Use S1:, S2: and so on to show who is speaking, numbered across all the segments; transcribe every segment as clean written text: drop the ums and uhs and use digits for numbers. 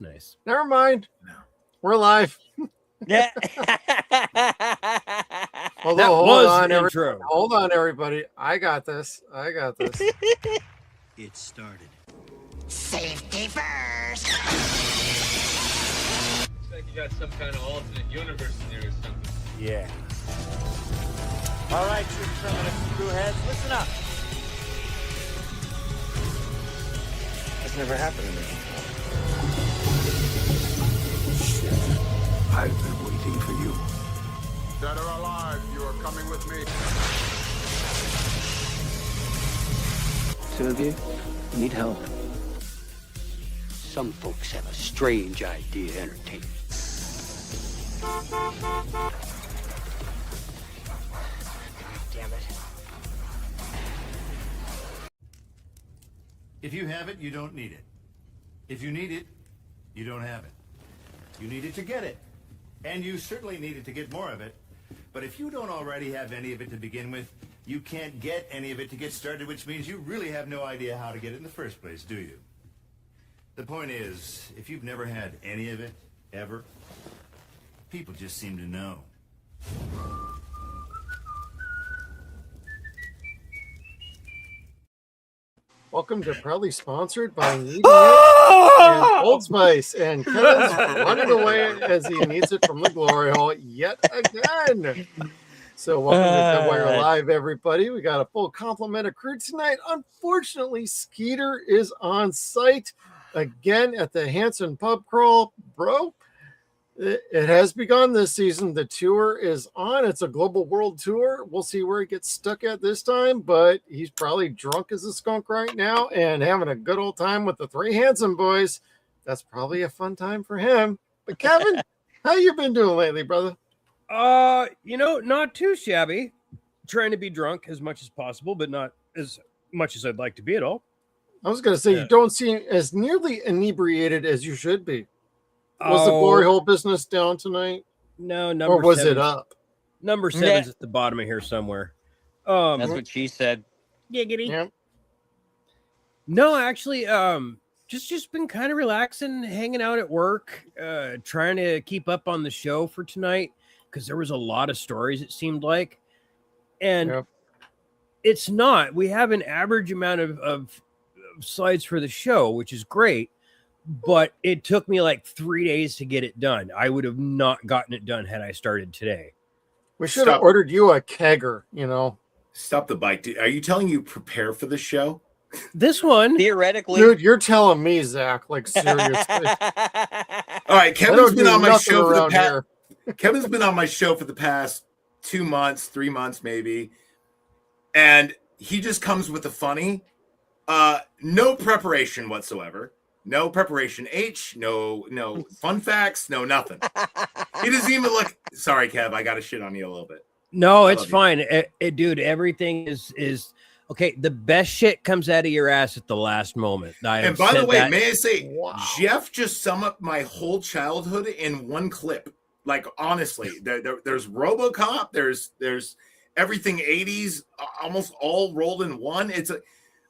S1: Nice.
S2: Never mind.
S3: No.
S2: We're live.
S4: Yeah.
S2: Although,
S1: That was the intro.
S2: Hold on, everybody. I got this.
S5: It started.
S6: Safety first.
S7: Looks like you got some kind of alternate universe in there or something.
S1: Yeah.
S4: All right, you primitive screwheads, listen up.
S3: That's never happened to me.
S5: I've been waiting for you.
S8: Dead or alive, you are coming with me.
S5: Two of you need help.
S9: Some folks have a strange idea of entertainment.
S6: Damn it.
S10: If you have it, you don't need it. If you need it, you don't have it. You need it to get it. And you certainly need it to get more of it. But if you don't already have any of it to begin with, you can't get any of it to get started, which means you really have no idea how to get it in the first place, do you? The point is, if you've never had any of it, ever, people just seem to know.
S2: Welcome to Proudly Sponsored by Needing It and Old Spice. And Kevin's running away as he needs it from the glory hole yet again. So welcome to Wire Live, everybody. We got a full complement of crew tonight. Unfortunately, Skeeter is on site again at the Hanson Pub Crawl. Bro, it has begun this season. The tour is on. It's a global world tour. We'll see where he gets stuck at this time, but he's probably drunk as a skunk right now and having a good old time with the three Hanson boys. That's probably a fun time for him. But Kevin, how you been doing lately, brother?
S1: Not too shabby. Trying to be drunk as much as possible, but not as much as I'd like to be at all.
S2: I was going to say, you don't seem as nearly inebriated as you should be. Was the glory hole business down tonight?
S1: No,
S2: or was it up?
S1: Number 7's at the bottom of here somewhere.
S4: That's what she said.
S1: Giggity.
S2: Yeah.
S1: No, actually, just been kind of relaxing, hanging out at work, trying to keep up on the show for tonight because there was a lot of stories, it seemed like. And it's not. We have an average amount of slides for the show, which is great. But it took me like 3 days to get it done. I would have not gotten it done had I started today.
S2: We should have ordered you a kegger,
S3: Stop the bike. Are you telling you prepare for the show?
S1: This one?
S4: Theoretically.
S2: Dude, you're telling me, Zach, like seriously.
S3: All right, Kevin's been on my show for the past. Kevin's been on my show for the past 2 months, 3 months, maybe. And he just comes with the funny. No preparation whatsoever. No preparation no fun facts, no nothing. He doesn't even look. Sorry, Kev, I got to shit on you a little bit.
S1: No, it's fine. Dude, everything is okay. The best shit comes out of your ass at the last moment.
S3: And by the way, may I say, Jeff just summed up my whole childhood in one clip. Like, honestly, there's RoboCop, there's everything 80s, almost all rolled in one.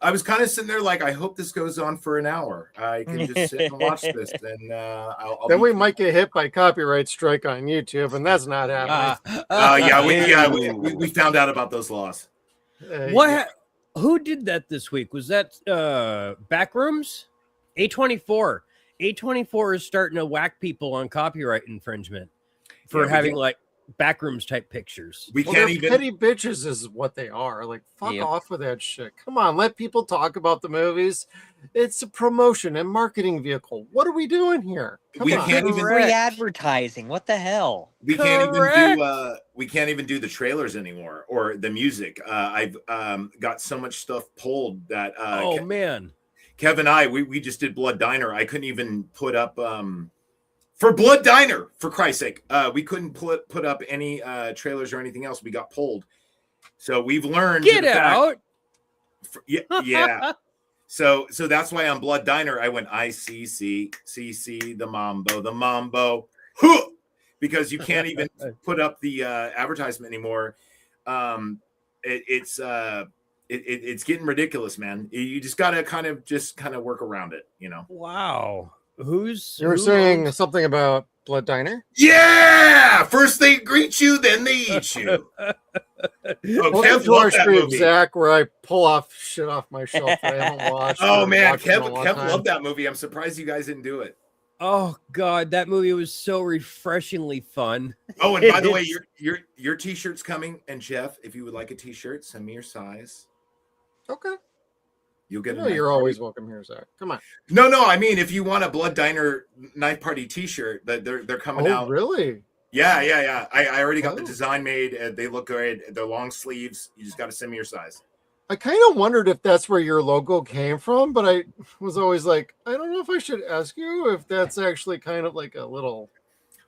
S3: I was kind of sitting there like, I hope this goes on for an hour. I can just sit and watch this. And
S2: then we might get hit by copyright strike on YouTube, and that's not happening.
S3: We found out about those laws.
S1: Who did that this week? Was that Backrooms? A24. A24 is starting to whack people on copyright infringement for having like Backrooms type pictures.
S2: Petty bitches is what they are. Like, fuck off with that shit. Come on, let people talk about the movies. It's a promotion and marketing vehicle. What are we doing here?
S4: We can't even free advertising. What the hell?
S3: We can't even do the trailers anymore or the music. I've got so much stuff pulled that
S1: man.
S3: Kev and I we just did Blood Diner. I couldn't even put up for Blood Diner, for Christ's sake. We couldn't put up any trailers or anything else. We got pulled. So we've learned.
S1: Get out.
S3: Yeah. So that's why on Blood Diner, I went ICC, the Mambo, because you can't even put up the advertisement anymore. It's getting ridiculous, man. You just gotta kind of work around it,
S1: Wow.
S2: You were saying something about Blood Diner?
S3: Yeah! First they greet you, then they eat you. Oh,
S2: Kev loved that movie. Zach, where I pull off shit off my shelf that I haven't watched.
S3: Oh man, Kev loved that movie. I'm surprised you guys didn't do it.
S1: Oh God, that movie was so refreshingly fun.
S3: Oh, and by the way, your t-shirt's coming. And Jeff, if you would like a t-shirt, send me your size.
S2: Okay.
S3: You'll get.
S2: You're always welcome here, Zach. Come on.
S3: No. I mean, if you want a Blood Diner Knife Party t-shirt, they're coming out.
S2: Oh, really?
S3: Yeah. I already got the design made. They look great. They're long sleeves. You just got to send me your size.
S2: I kind of wondered if that's where your logo came from, but I was always like, I don't know if I should ask you if that's actually kind of like a little.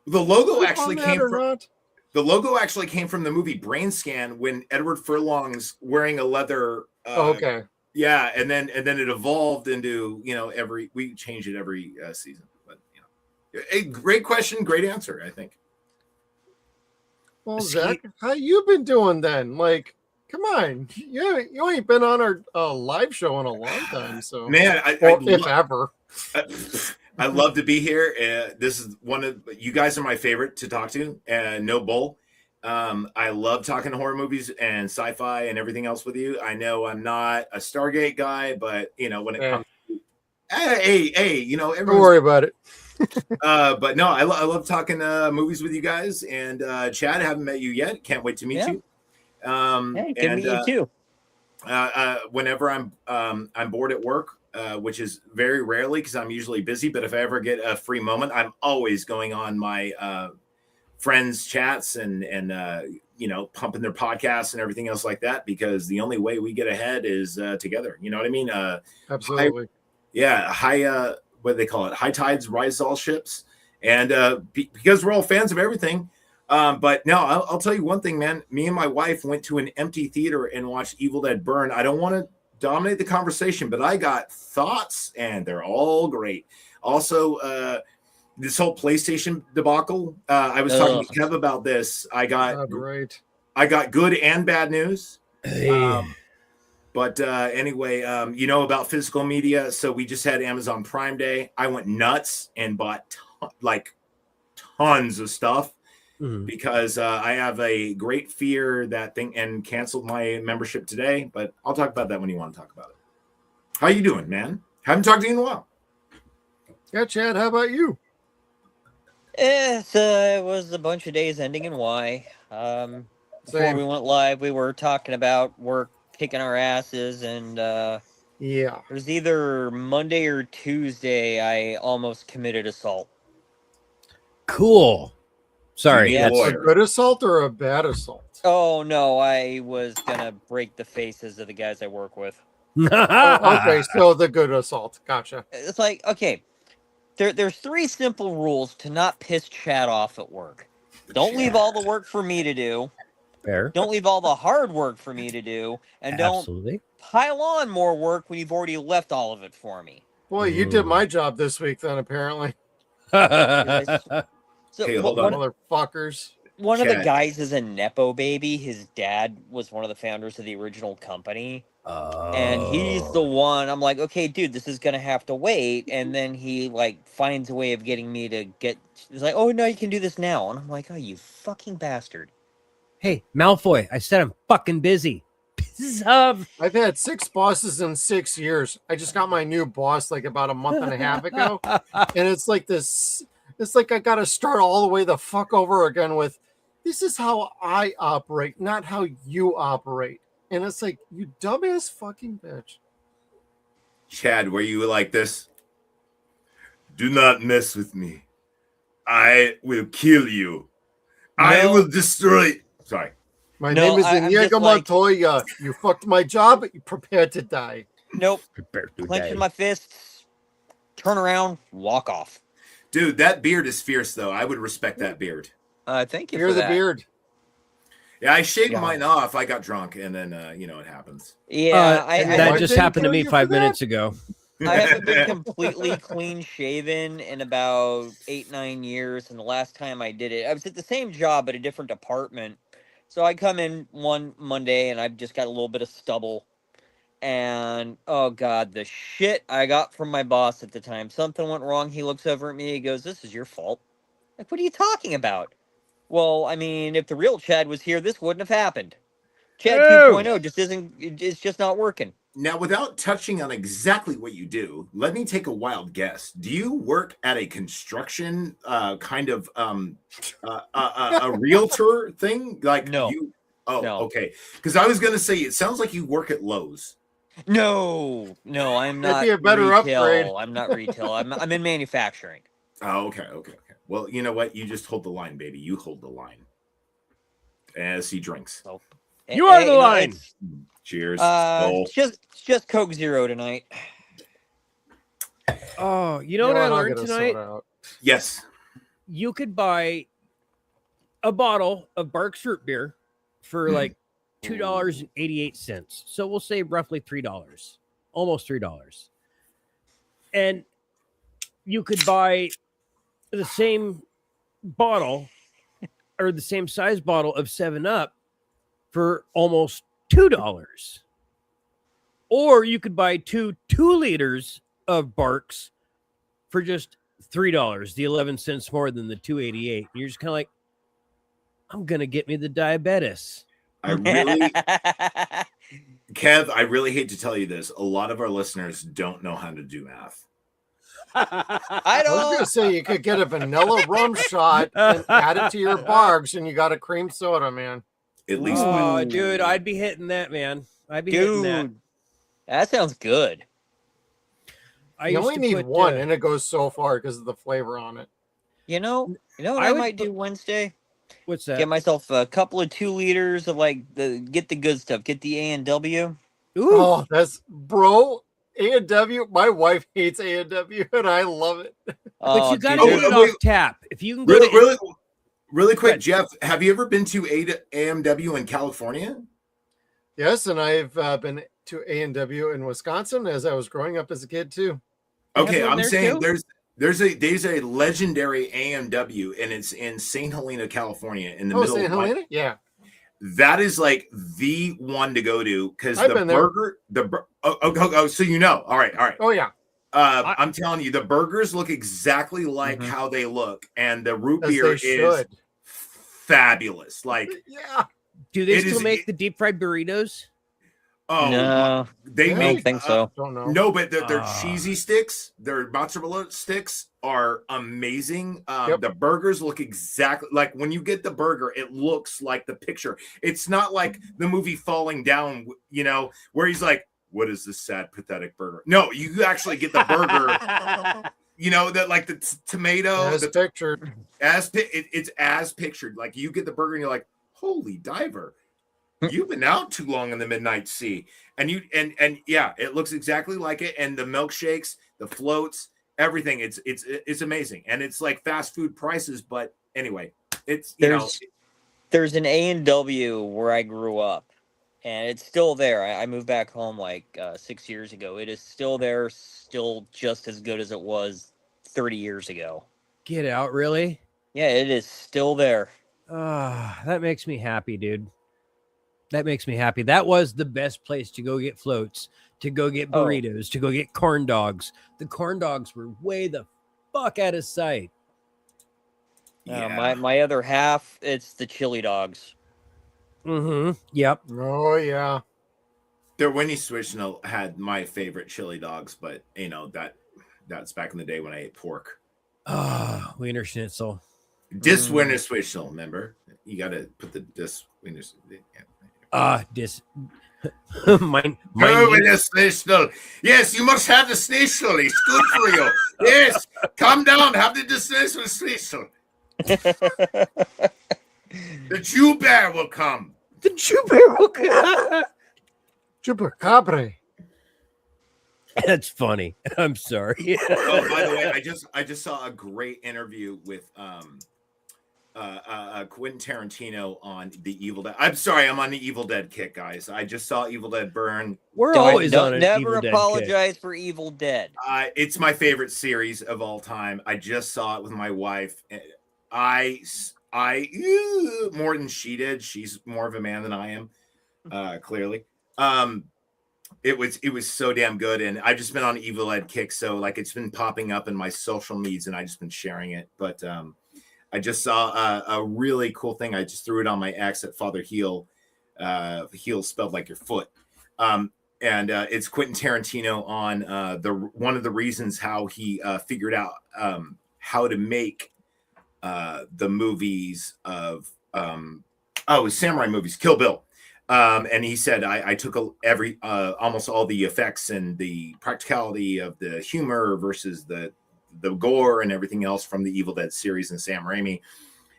S3: The logo actually came from. The logo actually came from the movie Brain Scan when Edward Furlong's wearing a leather.
S2: Okay.
S3: Yeah, and then it evolved into we change it every season. But a great question, great answer, I think.
S2: Well, Zach, how you been doing then? Like, come on, you ain't been on our live show in a long time, so
S3: man,
S2: if ever.
S3: I love to be here. This is one of you guys are my favorite to talk to, and no bull. I love talking horror movies and sci-fi and everything else with you. I know I'm not a Stargate guy, but when it comes to hey,
S2: don't worry about it.
S3: But no, I love talking movies with you guys. And Chad, I haven't met you yet. Can't wait to meet you.
S11: Hey, good to meet you too.
S3: Whenever I'm bored at work, which is very rarely because I'm usually busy, but if I ever get a free moment, I'm always going on my friends chats and pumping their podcasts and everything else like that, because the only way we get ahead is together. You know what I mean?
S2: Absolutely.
S3: High what do they call it? High tides rise all ships. And because we're all fans of everything. But no, I'll tell you one thing, man. Me and my wife went to an empty theater and watched Evil Dead Burn. I don't want to dominate the conversation, but I got thoughts and they're all great. Also, this whole PlayStation debacle. I was talking to Kev about this. I got good and bad news. But anyway, about physical media. So we just had Amazon Prime Day. I went nuts and bought tons of stuff because I have a great fear that thing and canceled my membership today. But I'll talk about that when you want to talk about it. How you doing, man? Haven't talked to you in a while.
S2: Yeah, Chad, how about you?
S11: It was a bunch of days ending in Y. Before we went live, we were talking about work kicking our asses, and it was either Monday or Tuesday I almost committed assault.
S1: Cool. Sorry,
S2: that's a good assault or a bad assault?
S11: Oh no, I was gonna break the faces of the guys I work with.
S2: Okay, so the good assault. Gotcha.
S11: It's like, okay, there's 3 simple rules to not piss Chad off at work. Don't leave all the work for me to do.
S1: Fair.
S11: Don't leave all the hard work for me to do, and don't pile on more work when you've already left all of it for me.
S2: Boy, you did my job this week then, apparently.
S11: So,
S3: hey, hold on,
S2: motherfuckers.
S11: One of the guys is a Nepo baby. His dad was one of the founders of the original company. And he's the one, I'm like, okay, dude, this is going to have to wait. And then he, finds a way of getting me to he's like, oh, no, you can do this now. And I'm like, oh, you fucking bastard.
S1: Hey, Malfoy, I said I'm fucking busy.
S2: I've had 6 bosses in 6 years. I just got my new boss about a month and a half ago. And it's like this. It's like I got to start all the way the fuck over again with, this is how I operate, not how you operate. And it's like, you dumbass fucking bitch.
S3: Chad, were you like this? Do not mess with me. I will kill you. No. I will destroy. Sorry.
S2: My name is Inigo Montoya. You fucked my job. You prepared to die.
S11: Nope. Clenching my fists. Turn around. Walk off.
S3: Dude, that beard is fierce, though. I would respect that beard.
S11: Thank you
S2: for
S11: that.
S2: The beard.
S3: Yeah, I shaved mine off. I got drunk, and then, it happens.
S11: Yeah.
S1: That just happened to me 5 minutes ago.
S11: I haven't been completely clean shaven in about 8-9 years, and the last time I did it, I was at the same job but a different department. So I come in one Monday, and I've just got a little bit of stubble. And oh god, the shit I got from my boss at the time. Something went wrong. He looks over at me. He goes, "This is your fault." Like, what are you talking about? Well, I mean, if the real Chad was here, this wouldn't have happened. Chad 2.0 just isn't. It's just not working.
S3: Now, without touching on exactly what you do, let me take a wild guess. Do you work at a construction kind of a realtor thing? Like
S11: No.
S3: you? Oh,
S11: No.
S3: okay. Because I was going to say it sounds like you work at Lowe's.
S11: No, I'm not.
S2: That'd be a better
S11: retail.
S2: upgrade.
S11: I'm not retail. I'm in manufacturing.
S3: Oh, okay. Well, you know what? You just hold the line, baby. You hold the line. As he drinks.
S11: So,
S1: You are the line.
S3: Cheers.
S11: It's just Coke Zero tonight.
S1: Oh, you know what I
S2: I'll
S1: learned
S2: get a
S1: tonight?
S2: soda out.
S3: Yes.
S1: You could buy a bottle of Barks root beer for like $2.88. So we'll say roughly $3, almost $3. And you could buy the same bottle or the same size bottle of 7-Up for almost $2. Or you could buy 2 liters of Barks for just $3, the 11 cents more than the $2.88. You're just kind of like, I'm gonna get me the diabetes.
S3: I really, Kev, I really hate to tell you this. A lot of our listeners don't know how to do math.
S11: I
S2: was
S11: don't.
S2: gonna say you could get a vanilla rum shot and add it to your Bargs, and you got a cream soda, man.
S3: At least,
S1: Oh, dude, I'd be hitting that, man. I'd be hitting that.
S11: Dude, that sounds good.
S1: I
S2: You
S1: used
S2: only
S1: to
S2: need
S1: put,
S2: one, and it goes so far because of the flavor on it.
S11: You know what
S1: I
S11: I
S1: would
S11: might
S1: put-
S11: do Wednesday?
S1: What's that?
S11: Get myself a couple of 2 liters of get the good stuff. Get the A&W.
S1: Ooh,
S2: Oh, that's bro. A&W. My wife hates A&W, and I love it.
S1: but you got to
S11: dude,
S1: get it
S3: wait.
S1: off tap. If you can go
S3: really quick,
S1: Good.
S3: Jeff, have you ever been to AMW in California?
S2: Yes, and I've been to A&W in Wisconsin as I was growing up as a kid too.
S3: Okay,
S1: one
S3: I'm
S1: there
S3: saying
S1: too?
S3: there's a legendary AMW, and it's in St. Helena, California, in the
S2: Oh,
S3: middle
S2: St.
S3: of
S2: Helena? Yeah.
S3: That is like the one to go to because
S2: I've
S3: the
S2: been there.
S3: burger, so you know. All right.
S2: Oh yeah.
S3: I'm telling you, the burgers look exactly like how they look, and the root
S2: As
S3: beer
S2: they
S3: is
S2: should.
S3: fabulous. Like,
S2: Yeah.
S1: do they
S3: it
S1: still
S3: is-
S1: make the deep fried burritos?
S3: oh,
S11: No,
S3: they
S2: Yeah.
S11: I
S3: make
S11: don't think so.
S2: Don't know.
S3: no, but their
S1: Ah.
S3: cheesy sticks, their mozzarella sticks are amazing.
S2: Yep.
S3: The burgers look exactly like when you get the burger, it looks like the picture. It's not like the movie Falling Down, where he's like, "What is this sad, pathetic burger?" No, you actually get the burger. That like the tomato,
S2: As pictured.
S3: it's as pictured. Like you get the burger and you're like, "Holy diver, you've been out too long in the midnight sea." And yeah, it looks exactly like it. And the milkshakes, the floats, everything. It's amazing. And it's like fast food prices, but anyway, it's
S11: There's an A&W where I grew up, and it's still there. I moved back home 6 years ago. It is still there, still just as good as it was 30 years ago.
S1: Get out, really?
S11: Yeah, it is still there.
S1: That makes me happy, dude. That makes me happy. That was the best place to go get floats, to go get burritos, to go get corn dogs. The corn dogs were way the fuck out of sight.
S11: My other half, it's the chili dogs.
S1: Mm-hmm. Yep.
S2: Oh yeah.
S3: Their Winnie Switchnell had my favorite chili dogs, but that's back in the day when I ate pork.
S1: Wiener Schnitzel.
S3: Dis Winnie Switchnell, remember? You got to put the dis Winnie.
S1: Mine.
S3: Winnie Schnitzel. Yes, you must have the Schnitzel. It's good for you. Yes, calm down. Have the Schnitzel. The Jew bear will come.
S1: The Jew bear will come.
S2: Chupacabra.
S1: That's funny. I'm sorry.
S3: Oh, by the way, I just saw a great interview with Quentin Tarantino on the Evil Dead. I'm sorry, I'm on the Evil Dead kick, guys. I just saw Evil Dead burn.
S1: We're always on an
S11: never
S1: Evil Dead
S11: apologize for Evil Dead.
S3: It's my favorite series of all time. I just saw it with my wife. I more than she did. She's more of a man than I am, clearly. It was so damn good, and I've just been on Evil Ed kick, so like it's been popping up in my social medias, and I just been sharing it. But I just saw a really cool thing. I just threw it on my ex at Father Heel, heel spelled like your foot, and it's Quentin Tarantino on one of the reasons how he figured out how to make the movies of samurai movies, Kill Bill. And he said, I took almost all the effects and the practicality of the humor versus the gore and everything else from the Evil Dead series and Sam Raimi.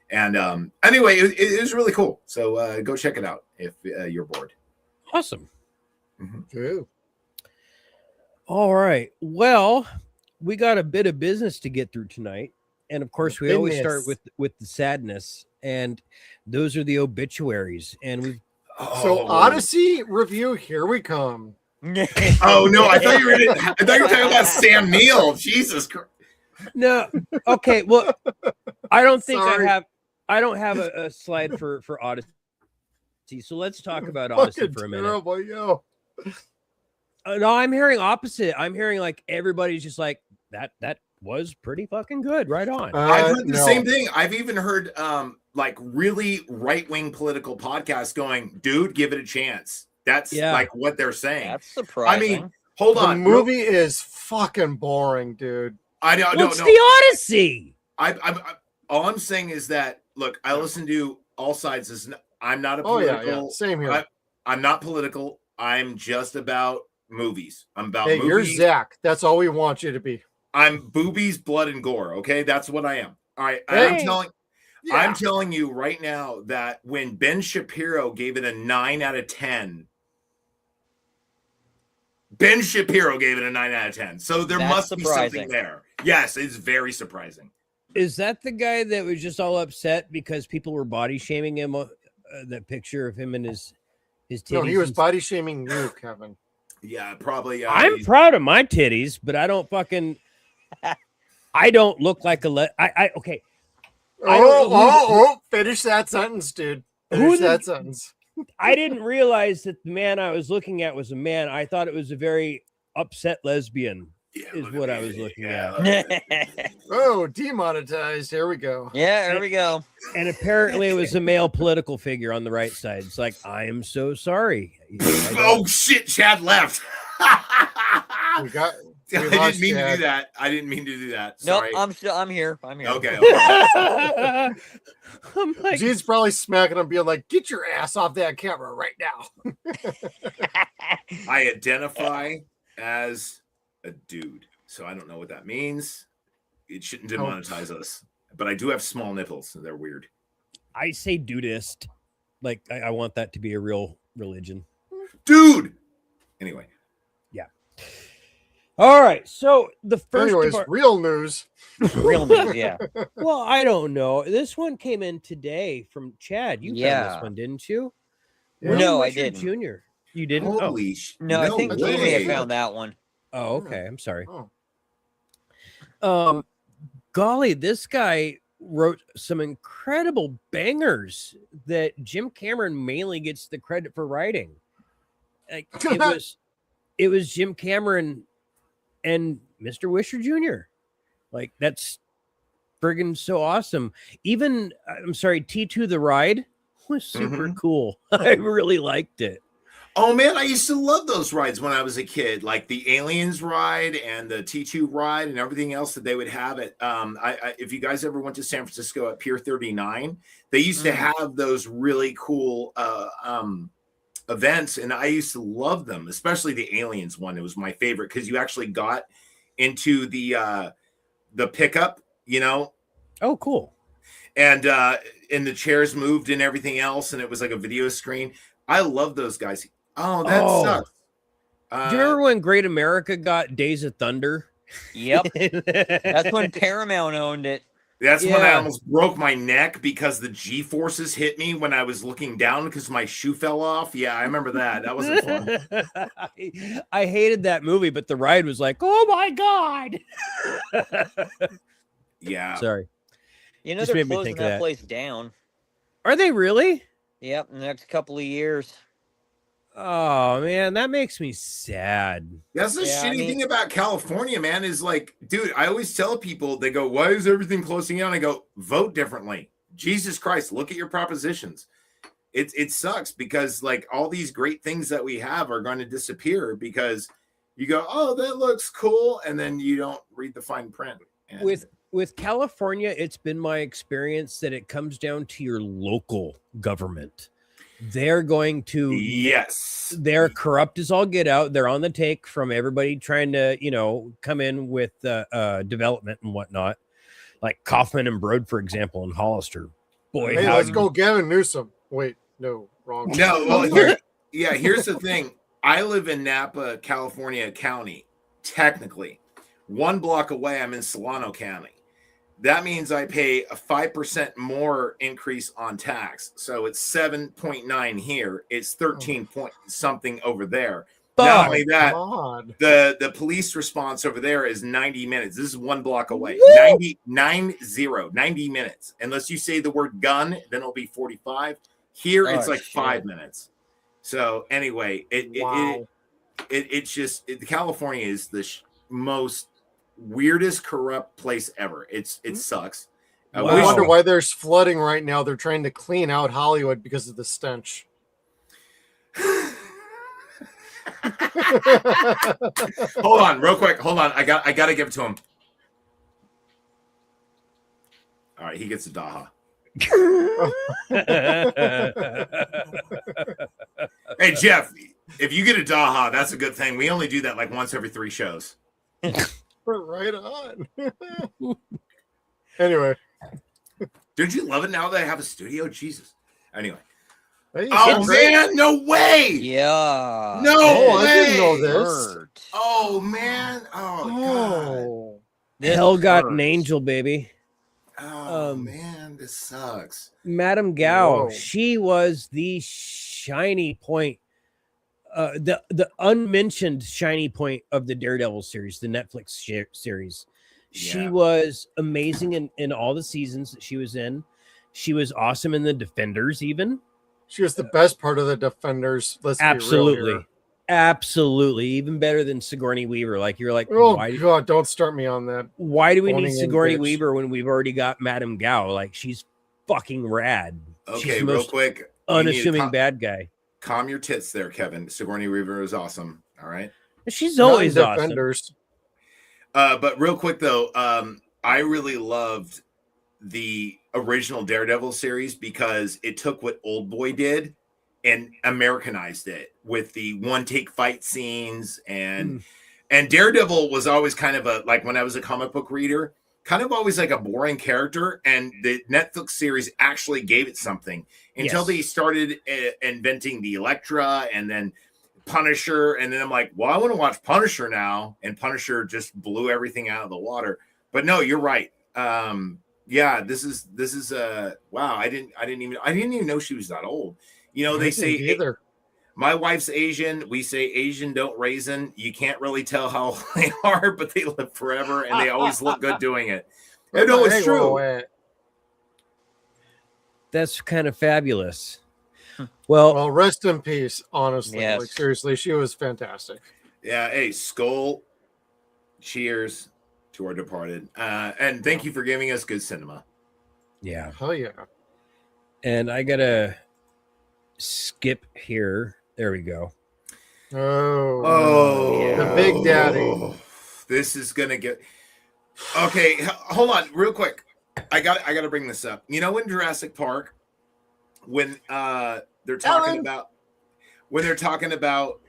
S3: And anyway, it was really cool. So go check it out if you're bored.
S1: Awesome.
S2: True.
S1: All right. Well, we got a bit of business to get through tonight. And of course, we always start with the sadness. And those are the obituaries. And we've
S2: So Odyssey review, here we come.
S3: Oh no, I thought you were talking about Sam Neill. Jesus Christ.
S1: No. Okay. Well, I don't think
S2: Sorry.
S1: I don't have a slide for Odyssey. So let's talk about Odyssey
S2: Fucking
S1: for a minute.
S2: terrible, yo.
S1: No, I'm hearing opposite. I'm hearing like everybody's just like that was pretty fucking good. Right on.
S3: I've heard the same thing. I've even heard like really right-wing political podcasts going, dude, give it a chance. That's like what they're saying.
S11: That's surprising.
S3: I mean, hold on.
S2: The movie is fucking boring, dude.
S3: I don't
S1: What's
S3: know.
S1: the Odyssey?
S3: All I'm saying is that look, I listen to all sides. I'm not a
S2: Oh
S3: political.
S2: yeah. Same here.
S3: I'm not political. I'm just about movies. I'm about
S2: Hey,
S3: movies.
S2: you're Zach. That's all we want you to be.
S3: I'm boobies, blood, and gore. Okay, that's what I am. All right,
S1: Hey.
S3: I'm telling you right now that when Ben Shapiro gave it a 9 out of 10, Ben Shapiro gave it a 9 out of 10. So there must be something there. Yes, it's very surprising.
S1: Is that the guy that was just all upset because people were body shaming him? That picture of him and his titties.
S2: No, he was body shaming you, Kevin.
S3: Yeah, probably.
S1: I'm proud of my titties, but I don't fucking. I don't look like okay.
S2: Finish that sentence, dude. Sentence.
S1: I didn't realize that the man I was looking at was a man. I thought it was a very upset lesbian. Is what I was looking at.
S2: Oh, demonetized. Here we go.
S11: Yeah, there we go.
S1: And apparently it was a male political figure on the right side. It's like, I am so sorry.
S3: Oh shit, Chad left.
S2: We got.
S3: I didn't mean to do that. I didn't mean to do that. Sorry.
S11: Nope, I'm here. I'm here.
S3: Okay.
S1: I'm like,
S2: G's probably smacking him, being like, "Get your ass off that camera right now."
S3: I identify as a dude, so I don't know what that means. It shouldn't demonetize us, but I do have small nipples, so they're weird.
S1: I say dudist. Like I want that to be a real religion.
S3: Dude. Anyway.
S1: Yeah. All right. So the first.
S2: Anyways, real news.
S11: Real news, yeah.
S1: Well, I don't know. This one came in today from Chad. You found this one, didn't you?
S11: No, I
S1: Richard
S11: didn't.
S1: Jr. You didn't?
S3: Holy
S11: No, I think he may have found that one.
S1: Oh, okay. I'm sorry.
S2: Oh.
S1: Golly, this guy wrote some incredible bangers that Jim Cameron mainly gets the credit for writing. Like it was Jim Cameron and Mr. Wisher Jr. Like that's friggin' so awesome. Even T2 the Ride was super cool. I really liked it.
S3: Oh man, I used to love those rides when I was a kid, like the Aliens ride and the T2 ride and everything else that they would have at. If you guys ever went to San Francisco at Pier 39, they used to have those really cool events, and I used to love them, especially the Aliens one. It was my favorite because you actually got into the pickup, you know.
S1: Oh, cool.
S3: And the chairs moved and everything else, and it was like a video screen. I love those guys. Oh, that sucks.
S1: Do you remember when Great America got Days of Thunder?
S11: Yep. That's when Paramount owned it.
S3: That's when I almost broke my neck because the G-forces hit me when I was looking down because my shoe fell off. Yeah, I remember that. That wasn't fun.
S1: I hated that movie, but the ride was like, oh my God.
S3: Yeah.
S1: Sorry.
S11: You know,
S1: Just
S11: they're
S1: made me
S11: closing
S1: think of
S11: that
S1: that.
S11: place down.
S1: Are they really?
S11: Yep, in the next couple of years.
S1: Oh man, that makes me sad.
S3: That's the shitty thing about California, man, is like, dude, I always tell people, they go, why is everything closing down? I go, vote differently. Jesus Christ, look at your propositions. It sucks because like all these great things that we have are going to disappear because you go, oh, that looks cool, and then you don't read the fine print. And
S1: With California, it's been my experience that it comes down to your local government. They're going to they're corrupt as all get out. They're on the take from everybody trying to come in with development and whatnot, like Kaufman and Broad, for example, and Hollister. Boy,
S2: hey, let's go Gavin Newsom. Wait, no, wrong.
S3: No, well, here's the thing. I live in Napa, California County. Technically, 1 block away, I'm in Solano County. That means I pay a 5% more increase on tax. So it's 7.9 here. It's 13 point something over there. Not only that, the police response over there is 90 minutes. This is 1 block away. 90 minutes. Unless you say the word gun, then it'll be 45. Here it's like 5 minutes. So anyway, it's just California is the most weirdest corrupt place ever. It sucks.
S2: I wonder why there's flooding right now. They're trying to clean out Hollywood because of the stench.
S3: Hold on, real quick. Hold on. I got to give it to him. All right, he gets a Daha. Hey Jeff, if you get a Daha, that's a good thing. We only do that like once every 3 shows.
S2: Right on. Anyway,
S3: don't you love it now that I have a studio? Jesus. Anyway.
S2: Hey,
S3: oh man, no way.
S11: Yeah.
S3: No way.
S2: I didn't know this.
S3: Oh man. Oh god.
S1: Hell got an angel, baby.
S3: Oh man, this sucks.
S1: Madame Gao, she was the shiny point, the unmentioned shiny point of the Daredevil series, the Netflix series. She was amazing in all the seasons that she was in. She was awesome in the Defenders, even.
S2: She was the best part of the Defenders. Let's
S1: absolutely,
S2: be real here.
S1: Absolutely, even better than Sigourney Weaver. Like you're like,
S2: oh god, don't start me on that.
S1: Why do we need Sigourney Weaver when we've already got Madame Gao? Like she's fucking rad.
S3: Okay,
S1: she's
S3: real quick,
S1: unassuming bad guy.
S3: Calm your tits there, Kevin. Sigourney Weaver is awesome. All right,
S1: she's always awesome.
S2: Defenders.
S3: But real quick though, I really loved the original Daredevil series because it took what Old Boy did and Americanized it with the one take fight scenes and Daredevil was always kind of a, like when I was a comic book reader, kind of always like a boring character, and the Netflix series actually gave it something until they started inventing the Elektra and then Punisher, and then I'm like, well, I want to watch Punisher now, and Punisher just blew everything out of the water. But no, you're right. This is wow, I didn't even know she was that old. You know, they say
S2: either.
S3: My wife's Asian. We say Asian don't raisin. You can't really tell how old they are, but they live forever and they always look good doing it. And no, it's true.
S1: That's kind of fabulous. Well,
S2: rest in peace, honestly.
S11: Yes.
S2: Like seriously, she was fantastic.
S3: Yeah, hey, Skull. Cheers to our departed. And thank you for giving us good cinema.
S1: Yeah.
S2: Hell yeah.
S1: And I gotta skip here. There we go.
S2: Oh, the Big Daddy.
S3: This is gonna get okay. Hold on, real quick. I gotta bring this up. You know, in Jurassic Park, when they're talking about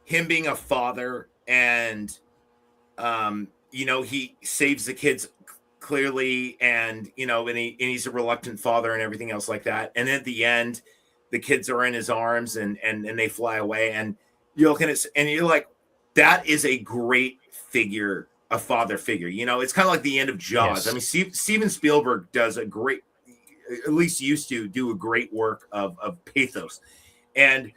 S3: him being a father, and you know, he saves the kids clearly, and you know, and he's a reluctant father and everything else like that. And at the end, the kids are in his arms and they fly away, and you're looking at and you're like, that is a great figure, a father figure. You know, it's kind of like the end of Jaws. Yes. I mean, Steven Spielberg does a great, at least used to do a great work of pathos. And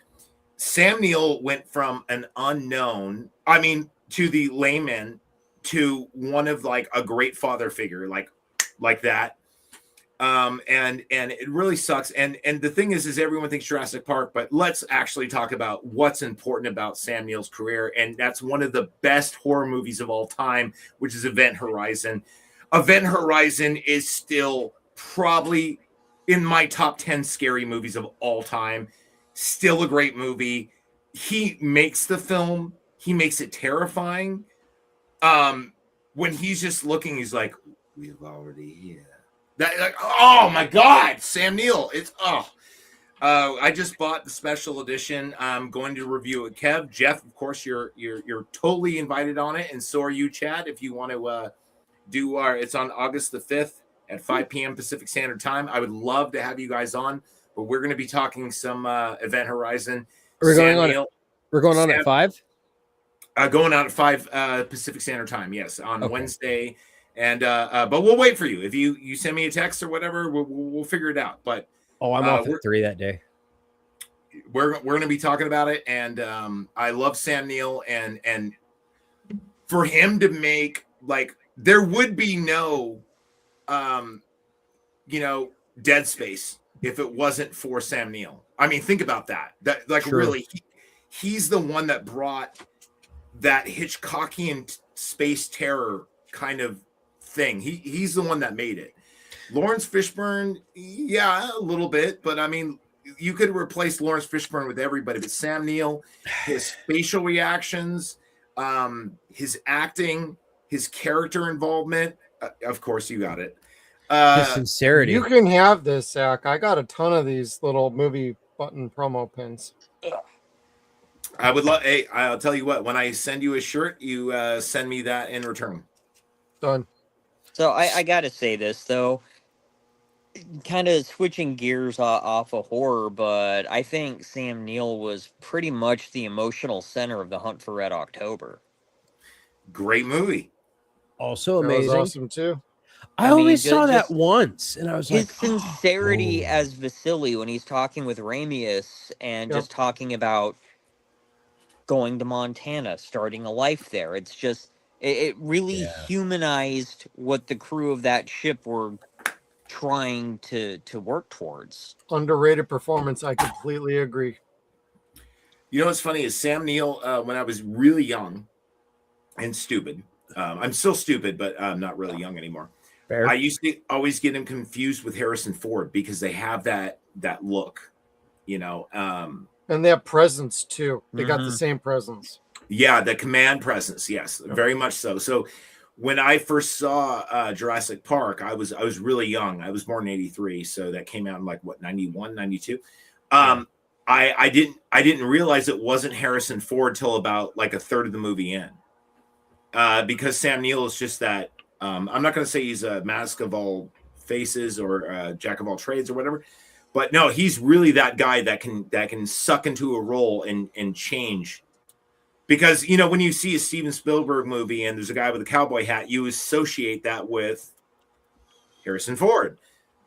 S3: Sam Neill went from an unknown, I mean, to the layman, to one of like a great father figure, like that. And it really sucks. And the thing is everyone thinks Jurassic Park, but let's actually talk about what's important about Sam Neill's career. And that's one of the best horror movies of all time, which is Event Horizon. Event Horizon is still probably in my top 10 scary movies of all time. Still a great movie. He makes the film. He makes it terrifying. When he's just looking, he's like, we've already here. That, like, oh my God, Sam Neill. It's I just bought the special edition. I'm going to review it. Kev, Jeff, of course, you're totally invited on it, and so are you, Chad. If you want to do it's on August the 5th at 5 p.m. Pacific Standard Time. I would love to have you guys on, but we're going to be talking some Event Horizon.
S1: We're going on at 5.
S3: Going out at 5 Pacific Standard Time. Yes, on Wednesday. And but we'll wait for you. If you send me a text or whatever, we'll figure it out. But
S1: I'm off at 3 that day.
S3: We're going to be talking about it, and I love Sam Neill, and for him to make, like, there would be no Dead Space if it wasn't for Sam Neill. I mean, think about that. That, like, sure. Really, he's the one that brought that Hitchcockian space terror kind of thing. He's the one that made it. Lawrence Fishburne, yeah, a little bit, but I mean, you could replace Lawrence Fishburne with everybody, but Sam Neill, his facial reactions, his acting, his character involvement, of course you got it.
S1: The sincerity.
S2: You can have this, Zach. I got a ton of these little movie button promo pins.
S3: I would love. Hey, I'll tell you what. When I send you a shirt, you send me that in return.
S2: Done.
S11: So I gotta say this though, kind of switching gears off of horror, but I think Sam Neill was pretty much the emotional center of The Hunt for Red October.
S3: Great movie.
S1: Also amazing.
S2: That was awesome too.
S1: I only saw that once, and I was
S11: his
S1: like,
S11: sincerity as Vasily when he's talking with Ramius and just talking about going to Montana, starting a life there. It's just, it really humanized what the crew of that ship were trying to work towards.
S2: Underrated performance. I completely agree.
S3: You know what's funny is Sam Neill, when I was really young and stupid, I'm still stupid, but I'm not really young anymore. Fair. I used to always get him confused with Harrison Ford because they have that look,
S2: and they have presence too. They got the same presence.
S3: Yeah, the command presence. Yes, very much so. So when I first saw Jurassic Park, I was really young. I was born in 83, so that came out in like 91, 92. I didn't realize it wasn't Harrison Ford till about like a third of the movie in, because Sam Neill is just that. I'm not going to say he's a mask of all faces or a jack of all trades or whatever, but no, he's really that guy that can suck into a role and change. Because, when you see a Steven Spielberg movie and there's a guy with a cowboy hat, you associate that with Harrison Ford.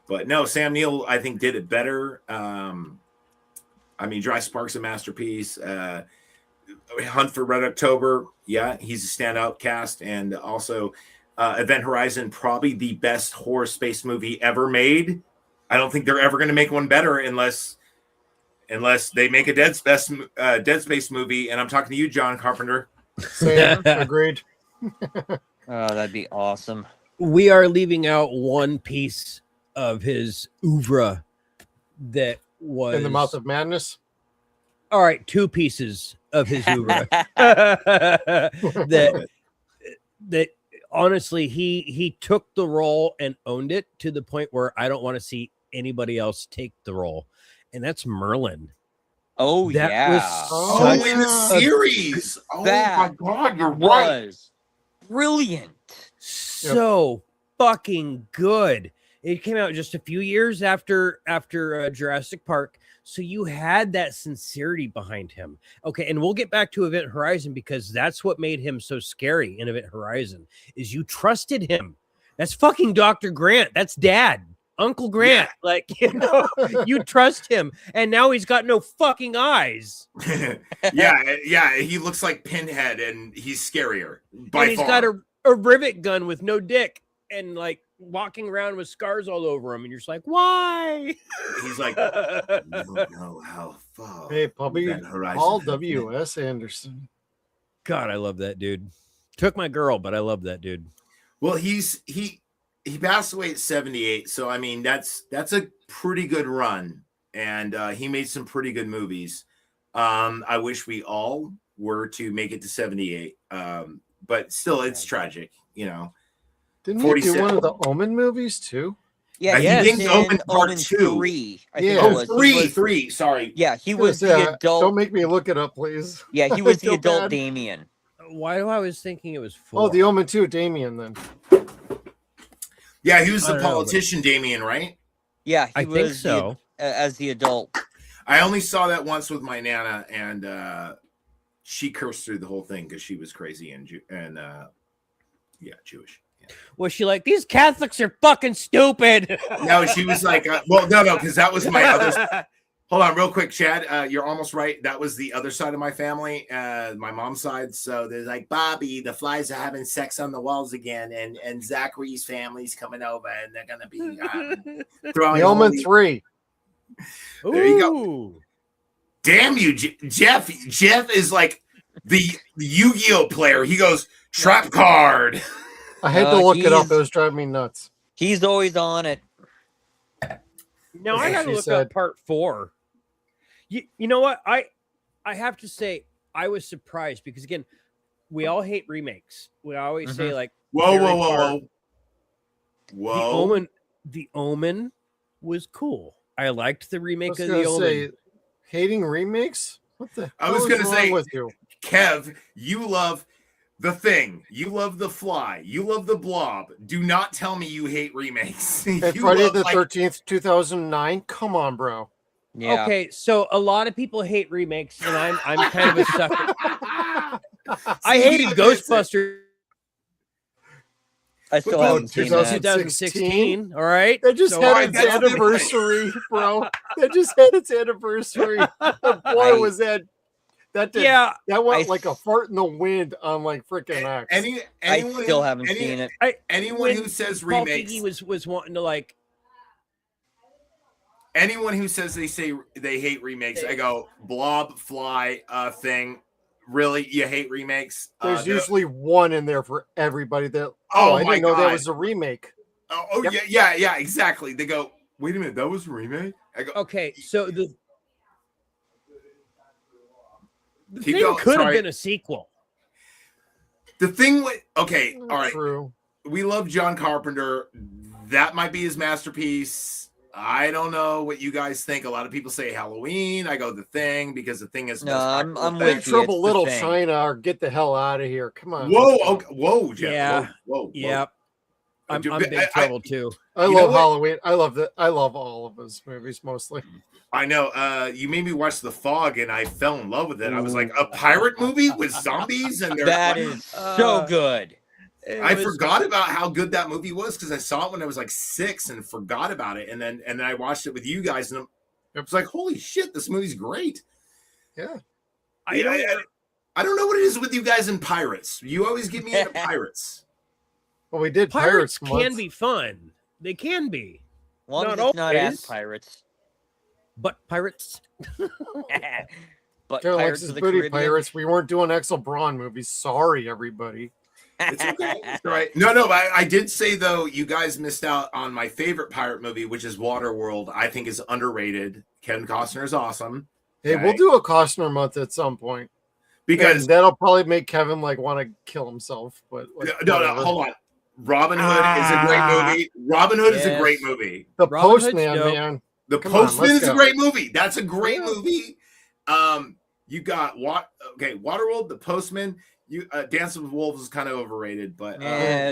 S3: But no, Sam Neill, I think, did it better. Jurassic Park's a masterpiece. Hunt for Red October, yeah, he's a standout cast. And also Event Horizon, probably the best horror space movie ever made. I don't think they're ever going to make one better unless they make a Dead Space movie, and I'm talking to you, John Carpenter.
S2: Same, agreed.
S11: Oh, that'd be awesome.
S1: We are leaving out one piece of his oeuvre that was
S2: In the Mouth of Madness.
S1: All right, 2 pieces of his oeuvre that honestly he took the role and owned it to the point where I don't want to see anybody else take the role. And that's Merlin.
S11: Oh,
S3: in the series. Oh my God, you're right.
S11: Brilliant.
S1: So fucking good. It came out just a few years after Jurassic Park, so you had that sincerity behind him. Okay, and we'll get back to Event Horizon because that's what made him so scary in Event Horizon. Is you trusted him. That's fucking Dr. Grant. That's Dad. Uncle Grant, you trust him, and now he's got no fucking eyes.
S3: yeah, he looks like Pinhead, and he's scarier by
S1: and he's
S3: far.
S1: got a rivet gun with no dick, and like walking around with scars all over him, and you're just like, why?
S3: He's like, you don't know how far.
S2: Hey, Puppy,
S3: that horizon
S2: Paul
S3: has been."
S2: W.S. Anderson.
S1: God, I love that dude. Took my girl, but I love that dude.
S3: Well, he passed away at 78, so I mean that's a pretty good run, and he made some pretty good movies. I wish we all were to make it to 78, but still, it's tragic, you know.
S2: Didn't he do one of the Omen movies too?
S11: Yeah,
S3: I think Omen Part 2.
S11: 3. I
S2: Yeah.
S11: think it was.
S3: Three. Sorry.
S11: Yeah, he was the adult.
S2: Don't make me look it up, please.
S11: Yeah, he was the
S2: Feel
S11: adult
S2: bad.
S11: Damien.
S1: Why do I was thinking it was 4?
S2: Oh, the Omen 2, Damien, then.
S3: Yeah, he was
S1: I
S3: the
S1: don't know,
S3: politician, Damien, right?
S11: Yeah, he
S1: I
S11: was
S1: think so.
S11: As the adult.
S3: I only saw that once with my Nana, and she cursed through the whole thing because she was crazy and Jewish. Yeah.
S1: Was she like, these Catholics are fucking stupid?
S3: No, she was like, no, because that was my other. Hold on, real quick, Chad. You're almost right. That was the other side of my family, my mom's side. So they're like, Bobby, the flies are having sex on the walls again, and Zachary's family's coming over, and they're gonna be throwing
S2: The Omen 3.
S3: There you go. Damn you, Jeff. Jeff is like the Yu-Gi-Oh player. He goes, trap card.
S2: I had to look it up. It was driving me nuts.
S11: He's always on it.
S1: No, I gotta look up part 4. You know what? I have to say I was surprised because again, we all hate remakes. We always say like,
S3: whoa.
S1: The Omen was cool. I liked the remake of
S2: The
S1: the Omen.
S2: Hating remakes? What the?
S3: I was gonna say,
S2: with you?
S3: Kev, you love The Thing. You love The Fly. You love The Blob. Do not tell me you hate remakes.
S2: And
S3: You
S2: Friday
S3: love,
S2: the
S3: like,
S2: 13th, 2009. Come on, bro.
S11: Yeah.
S1: Okay, so a lot of people hate remakes, and I'm kind of a sucker. I hated Ghostbusters.
S11: I still haven't seen that.
S1: 2016. All right,
S2: They just
S1: So
S2: had its anniversary, bro. They just had its anniversary. Boy, was that did,
S1: Yeah,
S2: that went like a fart in the wind on like freaking X.
S3: Anyone
S11: I still haven't seen it.
S3: Anyone who says
S1: Paul
S3: remakes,
S1: Feige was wanting to like.
S3: anyone who says they hate remakes, I go Blob, Fly, Thing. Really, you hate remakes?
S2: There's usually one in there for everybody that.
S3: Oh,
S2: I
S3: my
S2: didn't know that
S3: God.
S2: was a remake.
S3: Yep. Yeah, exactly. They go, wait a minute, that was a remake. I go,
S1: Okay, so the
S3: Keep
S1: thing
S3: going,
S1: could have
S3: sorry.
S1: been a sequel.
S3: The Thing with okay, all right.
S2: True.
S3: We love John Carpenter. That might be his masterpiece. I don't know what you guys think. A lot of people say Halloween. I go The Thing because The Thing is.
S11: No, I'm
S3: with
S11: with you.
S2: Trouble
S11: It's The
S2: Little
S11: Thing.
S2: China or get the hell out of here. Come on.
S3: Whoa,
S2: let's go.
S3: okay, whoa, Jeff.
S1: Yeah.
S3: Whoa.
S1: Yep. I'm
S3: Dude,
S1: big trouble too.
S2: I
S3: You know
S2: love
S3: what?
S2: Halloween. I love all of his movies mostly.
S3: I know. You made me watch The Fog, and I fell in love with it. I was like, a pirate movie with zombies, and they're
S11: That is so good.
S3: I forgot about how good that movie was because I saw it when I was like 6 and forgot about it, and then I watched it with you guys, and it was like, holy shit, this movie's great.
S2: Yeah.
S3: I don't know what it is with you guys and pirates. You always get me into pirates.
S2: Well, we did
S1: Pirates
S2: Pirates
S1: can
S2: month.
S1: be fun. They can be.
S11: As long as
S1: Not
S11: it's not as
S1: always.
S11: pirates.
S1: But pirates.
S11: But
S2: Joe
S11: Pirates
S2: Alexis
S11: of the
S2: Booty
S11: Caribbean.
S2: Pirates. We weren't doing Axel Braun movies. Sorry, everybody.
S3: It's okay. It's all right. No, but I did say though, you guys missed out on my favorite pirate movie, which is Waterworld. I think is underrated. Kevin Costner is awesome.
S2: Hey,
S3: Okay.
S2: we'll do a Costner month at some point
S3: Because
S2: and that'll probably make Kevin like want to kill himself. But like,
S3: no,
S2: whatever.
S3: hold on. Robin Hood is a great movie. Robin Hood is a
S1: Yes.
S3: great movie.
S2: The
S1: Robin Hood's
S2: Postman,
S1: dope.
S2: man.
S3: The
S2: Come on,
S3: Postman
S2: let's
S3: is a
S2: go.
S3: great movie. That's a great movie. You got Waterworld, The Postman. You Dance with Wolves is kind of overrated, but
S2: Yeah.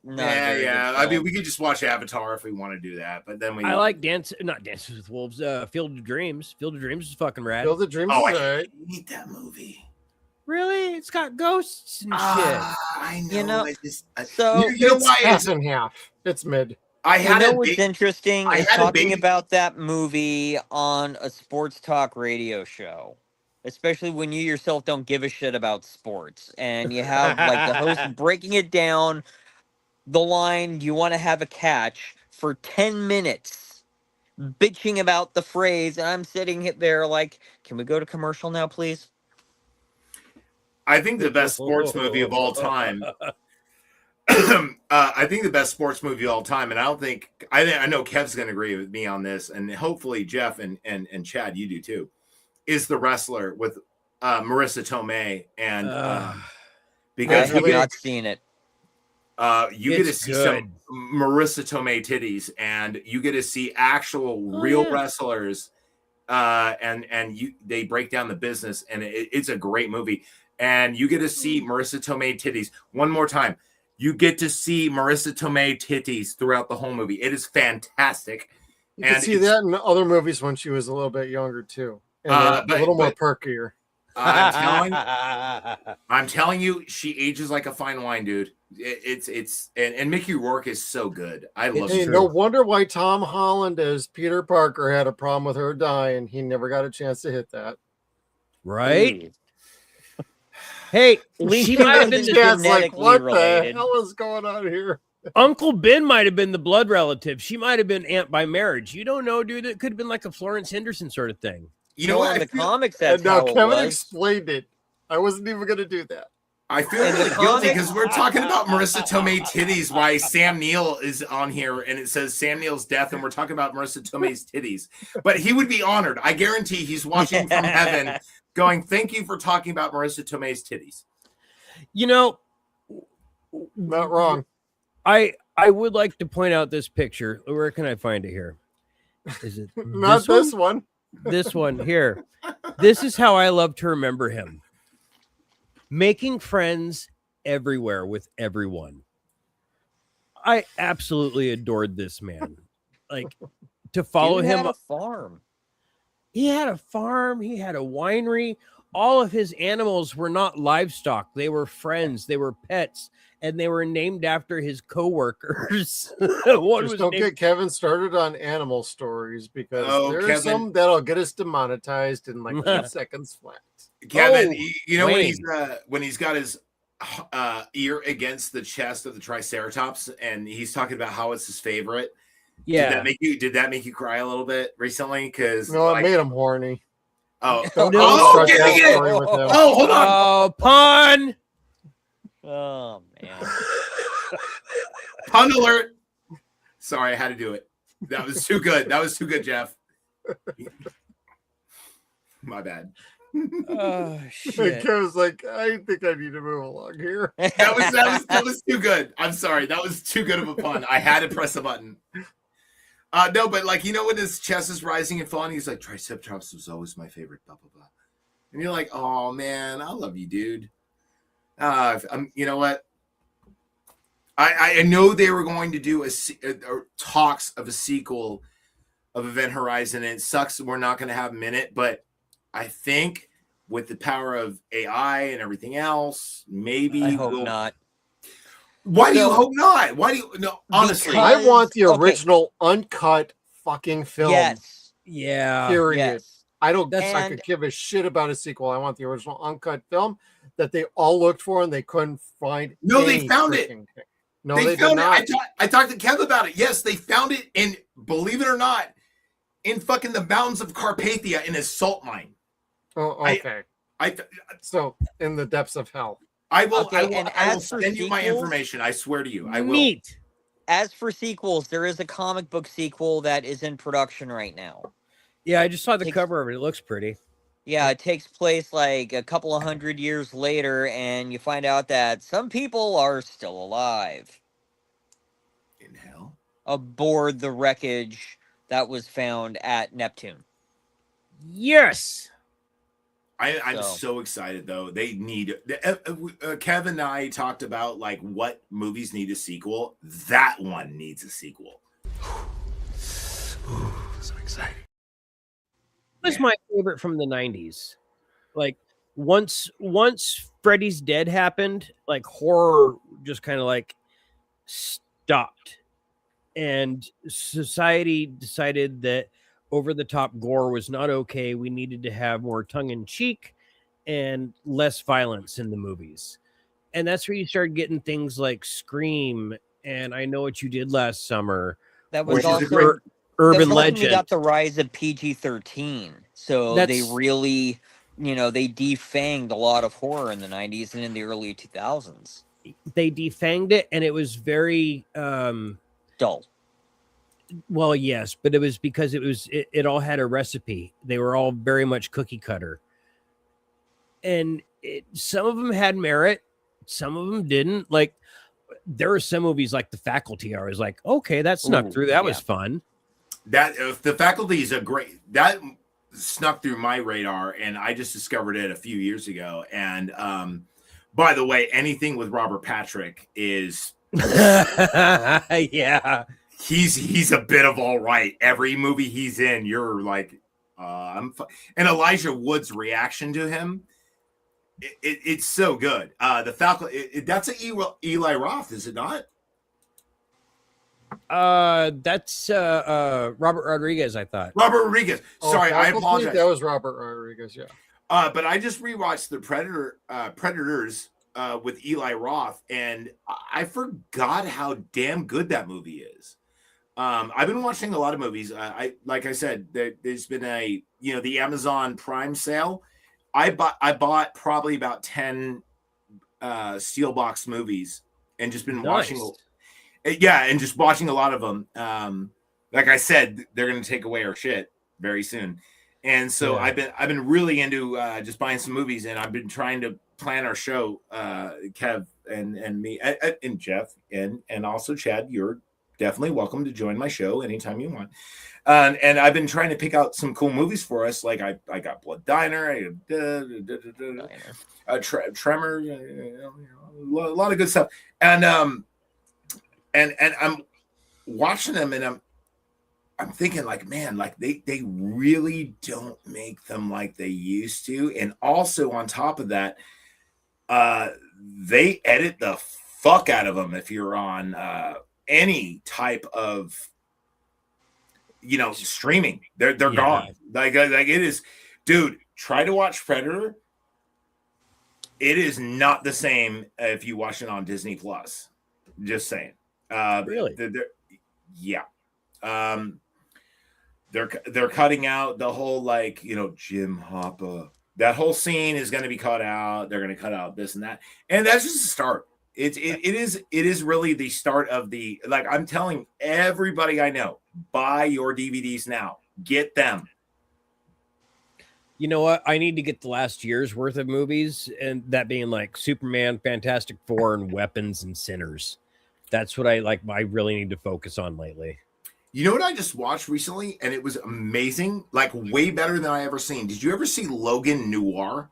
S3: yeah. I mean, we could just watch Avatar if we want to do that, but then we.
S1: I like not Dances with Wolves. Field of Dreams. Field of Dreams is fucking rad.
S2: Field of Dreams
S3: Oh,
S2: is
S3: I
S2: alright.
S3: hate that movie.
S1: Really? It's got ghosts and shit.
S3: I know.
S11: You know,
S3: I just,
S11: so
S3: you know
S2: It's
S3: why?
S2: half and half. It's mid.
S3: I
S11: You
S3: had
S11: know
S3: a
S11: what's
S3: ba-
S11: interesting
S3: I
S11: is
S3: had a
S11: talking
S3: baby-
S11: about that movie on a sports talk radio show, especially when you yourself don't give a shit about sports, and you have like the host breaking it down the line, "You want to have a catch," for 10 minutes, bitching about the phrase, and I'm sitting there like, can we go to commercial now, please?
S3: I think the best sports movie of all time. I think the best sports movie of all time, and I know Kev's going to agree with me on this, and hopefully Jeff and Chad, you do too, is The Wrestler with Marissa Tomei, and because
S11: I have not seen it.
S3: You get to see some Marissa Tomei titties, and you get to see actual real wrestlers, and they break down the business, and it's a great movie. And you get to see Marissa Tomei titties one more time. You get to see Marissa Tomei titties throughout the whole movie. It is fantastic.
S2: You can see that in other movies when she was a little bit younger too, and a little more perkier.
S3: I'm telling you, she ages like a fine wine, dude. And Mickey Rourke is so good. I love it.
S2: No wonder why Tom Holland as Peter Parker had a problem with her dying. He never got a chance to hit that.
S1: Right? Hey, she might have been
S2: what the hell is going on here?
S1: Uncle Ben might have been the blood relative. She might have been aunt by marriage. You don't know, dude. It could have been like a Florence Henderson sort of thing.
S3: You know what?
S11: In the comics, that's how it
S2: Kevin
S11: was.
S2: explained it. I wasn't even going to do that.
S3: I feel really guilty because we're talking about Marissa Tomei titties. Why Sam Neill is on here, and it says Sam Neill's death, and we're talking about Marissa Tomei's titties. But he would be honored. I guarantee he's watching from heaven, going, "Thank you for talking about Marissa Tomei's titties."
S1: You know,
S2: not wrong.
S1: I would like to point out this picture. Where can I find it here? Is it
S2: not this one?
S1: This one here. This is how I love to remember him. Making friends everywhere with everyone. I absolutely adored this man. Like, to follow him.
S11: Had a farm.
S1: He had a farm. He had a winery. All of his animals were not livestock. They were friends. They were pets. And they were named after his co-workers.
S2: Just don't get Kevin started on animal stories, because there's some that'll get us demonetized in like 2 seconds flat.
S3: Kevin, you know when he's got his ear against the chest of the Triceratops, and he's talking about how it's his favorite.
S1: Yeah.
S3: Did that make you cry a little bit recently? Because
S2: no, it made him horny.
S3: Oh,
S2: hold
S3: on.
S1: Oh, pun.
S11: Oh man.
S3: Pun alert. Sorry, I had to do it. That was too good. That was too good, Jeff. My bad.
S1: Oh shit.
S2: Kevin's like, I think I need to move along here.
S3: That was too good. I'm sorry. That was too good of a pun. I had to press a button. No, but like, you know, when his chest is rising and falling, he's like, Triceratops was always my favorite, blah blah blah. And you're like, oh man, I love you, dude. You know what? I know they were going to do talks of a sequel of Event Horizon, and it sucks we're not going to have them in it, but I think with the power of AI and everything else, maybe
S11: I hope not.
S3: Why do you hope not? Why do you no? Honestly,
S2: I want the original uncut fucking film.
S11: Yes.
S1: Yeah.
S2: Period.
S11: Yes.
S2: I could give a shit about a sequel. I want the original uncut film that they all looked for and they couldn't find.
S3: No, they found it.
S2: No,
S3: they
S2: did not.
S3: I talked to Kev about it. Yes, they found it, and believe it or not, in fucking the mountains of Carpathia in a salt mine.
S2: Oh, okay. So in the depths of hell.
S3: I will.
S11: Okay,
S3: I will send you my information. I swear to you, I will.
S1: Neat.
S11: As for sequels, there is a comic book sequel that is in production right now.
S1: Yeah, I just saw the cover of it. It looks pretty.
S11: Yeah, it takes place like a couple of 100 years later, and you find out that some people are still alive.
S3: In hell?
S11: Aboard the wreckage that was found at Neptune.
S1: Yes.
S3: I'm so excited though. They need Kevin and I talked about like what movies need a sequel. That one needs a sequel.
S9: Ooh, so exciting.
S1: It was my favorite from the 90s. Like once Freddy's Dead happened, like horror just kind of like stopped. And society decided that over the top gore was not okay. We needed to have more tongue in cheek and less violence in the movies. And that's where you start getting things like Scream and I Know What You Did Last Summer.
S11: That was
S3: Which is a
S11: also
S3: great
S1: urban
S11: that's also when
S1: legend.
S11: we got the rise of PG-13. So they really, they defanged a lot of horror in the 90s and in the early 2000s.
S1: They defanged it, and it was very
S11: dull.
S1: Well, yes, but it was because it all had a recipe. They were all very much cookie cutter, and some of them had merit, some of them didn't. Like there were some movies like The Faculty. I was like, okay, that snuck through. That was fun.
S3: That The Faculty is that snuck through my radar, and I just discovered it a few years ago. And by the way, anything with Robert Patrick is
S1: yeah.
S3: He's a bit of all right. Every movie he's in, you're like, and Elijah Wood's reaction to him, it's so good. The Faculty, that's Eli Roth, is it not?
S1: That's Robert Rodriguez, I thought.
S3: Robert Rodriguez. Sorry, I apologize.
S2: That was Robert Rodriguez, yeah.
S3: But I just rewatched the Predators with Eli Roth, and I forgot how damn good that movie is. I've been watching a lot of movies. Like I said, there's been the Amazon Prime sale. I bought probably about 10 Steelbox movies and just been watching. Yeah, and just watching a lot of them. Like I said, they're going to take away our shit very soon, and so I've been really into just buying some movies, and I've been trying to plan our show. Kev and me and Jeff and also Chad, you're definitely welcome to join my show anytime you want. And I've been trying to pick out some cool movies for us. Like I got Blood Diner, Tremor, a lot of good stuff. And I'm watching them, and I'm thinking like, man, like they really don't make them like they used to. And also on top of that, they edit the fuck out of them if you're on any type of streaming. They're gone. Like it is, dude. Try to watch Predator. It is not the same if you watch it on Disney Plus. Just saying.
S1: Really?
S3: Yeah. They're cutting out the whole Jim Hoppa. That whole scene is going to be cut out. They're going to cut out this and that, and that's just the start. It is really the start of the, I'm telling everybody I know, buy your DVDs now. Get them.
S1: You know what? I need to get the last year's worth of movies, and that being like Superman, Fantastic Four, and Weapons and Sinners. That's what I really need to focus on lately.
S3: You know what I just watched recently, and it was amazing, like way better than I ever seen. Did you ever see Logan Noir?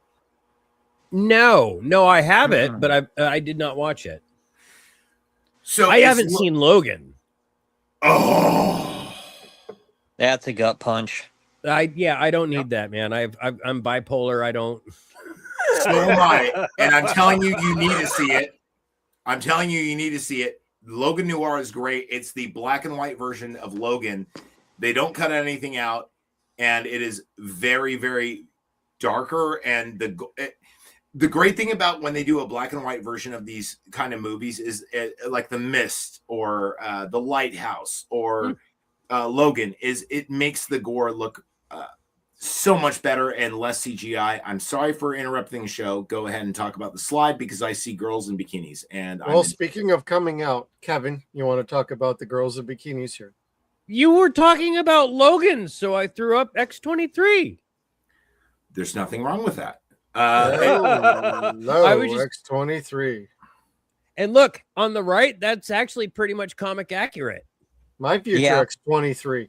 S1: No, I haven't, but I did not watch it.
S3: So
S1: I haven't seen Logan.
S3: Oh,
S11: that's a gut punch.
S1: I don't need that, man. I'm bipolar. I don't.
S3: So am I, and I'm telling you, you need to see it. I'm telling you, you need to see it. Logan Noir is great. It's the black and white version of Logan. They don't cut anything out, and it is very, very darker. And the great thing about when they do a black and white version of these kind of movies is like The Mist or The Lighthouse or Logan, is it makes the gore look so much better and less CGI. I'm sorry for interrupting the show. Go ahead and talk about the slide because I see girls in bikinis. And
S2: speaking of coming out, Kevin, you want to talk about the girls in bikinis here?
S1: You were talking about Logan, so I threw up X-23.
S3: There's nothing wrong with that.
S2: No, X-23.
S1: And look, on the right, that's actually pretty much comic accurate.
S2: My future X-23.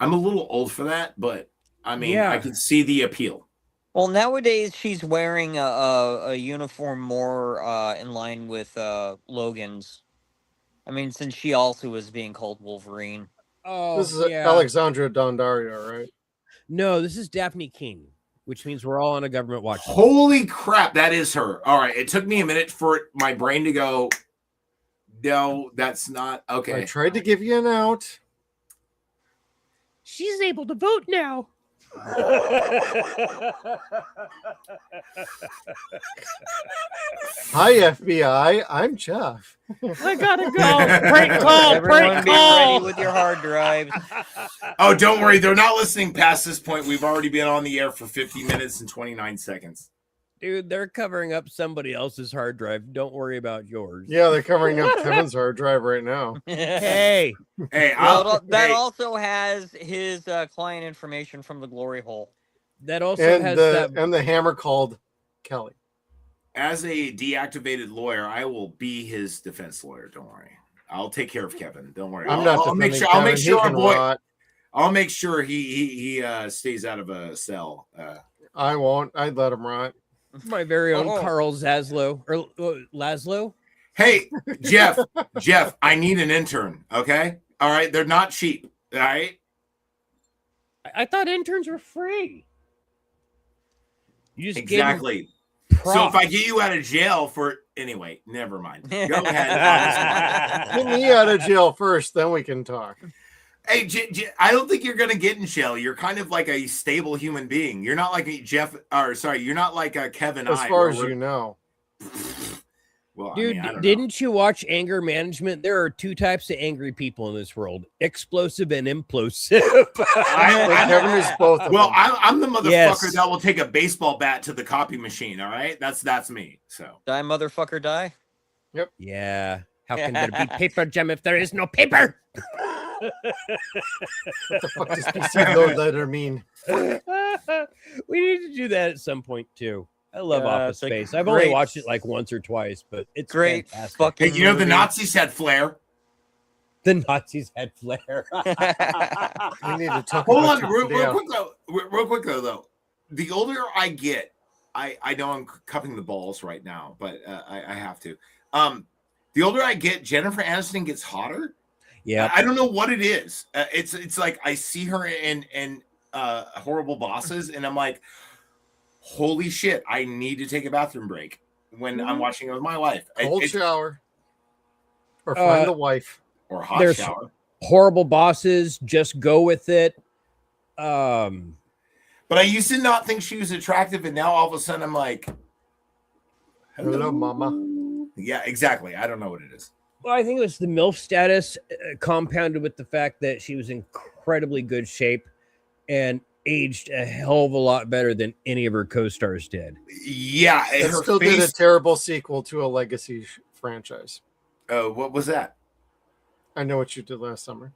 S3: I'm a little old for that, but I mean, I can see the appeal.
S11: Well, nowadays she's wearing a uniform more in line with Logan's. I mean, since she also was being called Wolverine.
S1: Oh,
S2: this is Alexandra Daddario, right?
S1: No, this is Daphne King, which means we're all on a government watch.
S3: Holy crap, that is her. All right, it took me a minute for my brain to go, no, that's not okay.
S2: I tried to give you an out.
S1: She's able to vote now.
S2: Hi, FBI. I'm Jeff.
S1: I gotta go. Prank call.
S11: Everyone
S1: Prank
S11: be
S1: call.
S11: ready with your hard drives.
S3: Oh, don't worry. They're not listening past this point. We've already been on the air for 50 minutes and 29 seconds.
S1: Dude, they're covering up somebody else's hard drive. Don't worry about yours.
S2: Yeah, they're covering up Kevin's hard drive right now.
S1: Hey.
S3: Hey,
S11: Well, that also has his client information from the glory hole.
S1: That also
S2: And
S1: has
S2: and the hammer called Kelly.
S3: as a deactivated lawyer, I will be his defense lawyer. Don't worry. I'll take care of Kevin. Don't worry.
S2: I'm not
S3: I'll make
S2: defending
S3: sure. I'll
S2: Kevin.
S3: make
S2: He
S3: sure our
S2: can
S3: boy.
S2: rot.
S3: I'll make sure he stays out of a cell.
S2: I won't. I'd let him rot.
S1: my very own Carl Zaslow or Laszlo.
S3: Hey, Jeff, I need an intern. Okay, all right. They're not cheap. All right.
S1: I thought interns were free. You just
S3: Exactly. So if I get you out of jail for anyway, never mind. Go ahead.
S2: Get me out of jail first, then we can talk.
S3: Hey, I don't think you're going to get in jail. You're kind of like a stable human being. You're not like a Jeff, or sorry, you're not like a Kevin.
S2: As far as you know.
S3: Well,
S1: dude,
S3: I mean,
S1: didn't you watch Anger Management? There are two types of angry people in this world: explosive and implosive.
S2: Kevin is both.
S3: Well, I'm the motherfucker
S1: Yes.
S3: that will take a baseball bat to the copy machine. All right, that's me. So
S11: Die, motherfucker, die.
S2: Yep.
S1: Yeah. How can there be paper jam if there is no paper?
S2: What the fuck does PC load letter mean?
S1: We need to do that at some point too. I love Office
S11: it's a
S1: Space. I've only
S11: great-
S1: watched it like once or twice, but it's
S11: Great
S1: fantastic.
S11: fucking
S3: hey, you know the
S11: movie.
S3: Nazis had flair.
S1: The Nazis had flair.
S2: We need to talk
S3: Hold
S2: about
S3: on,
S2: your video.
S3: real quick though. The older I get, I know I'm cupping the balls right now, but I have to. The older I get, Jennifer Aniston gets hotter.
S1: Yeah,
S3: I don't know what it is. It's like I see her in Horrible Bosses, and I'm like, holy shit! I need to take a bathroom break when I'm watching it with my wife.
S2: Cold shower. Or find a wife.
S3: Or hot
S1: There's
S3: shower.
S1: Horrible Bosses. Just go with it.
S3: But I used to not think she was attractive, and now all of a sudden I'm like,
S2: Hello, mama.
S3: yeah, exactly. I don't know what it is.
S1: Well, I think it was the MILF status compounded with the fact that she was in incredibly good shape and aged a hell of a lot better than any of her co-stars did.
S3: Yeah,
S2: It
S3: her
S2: still did a
S3: face.
S2: terrible sequel to a legacy franchise.
S3: What was that?
S2: I Know What You Did Last Summer.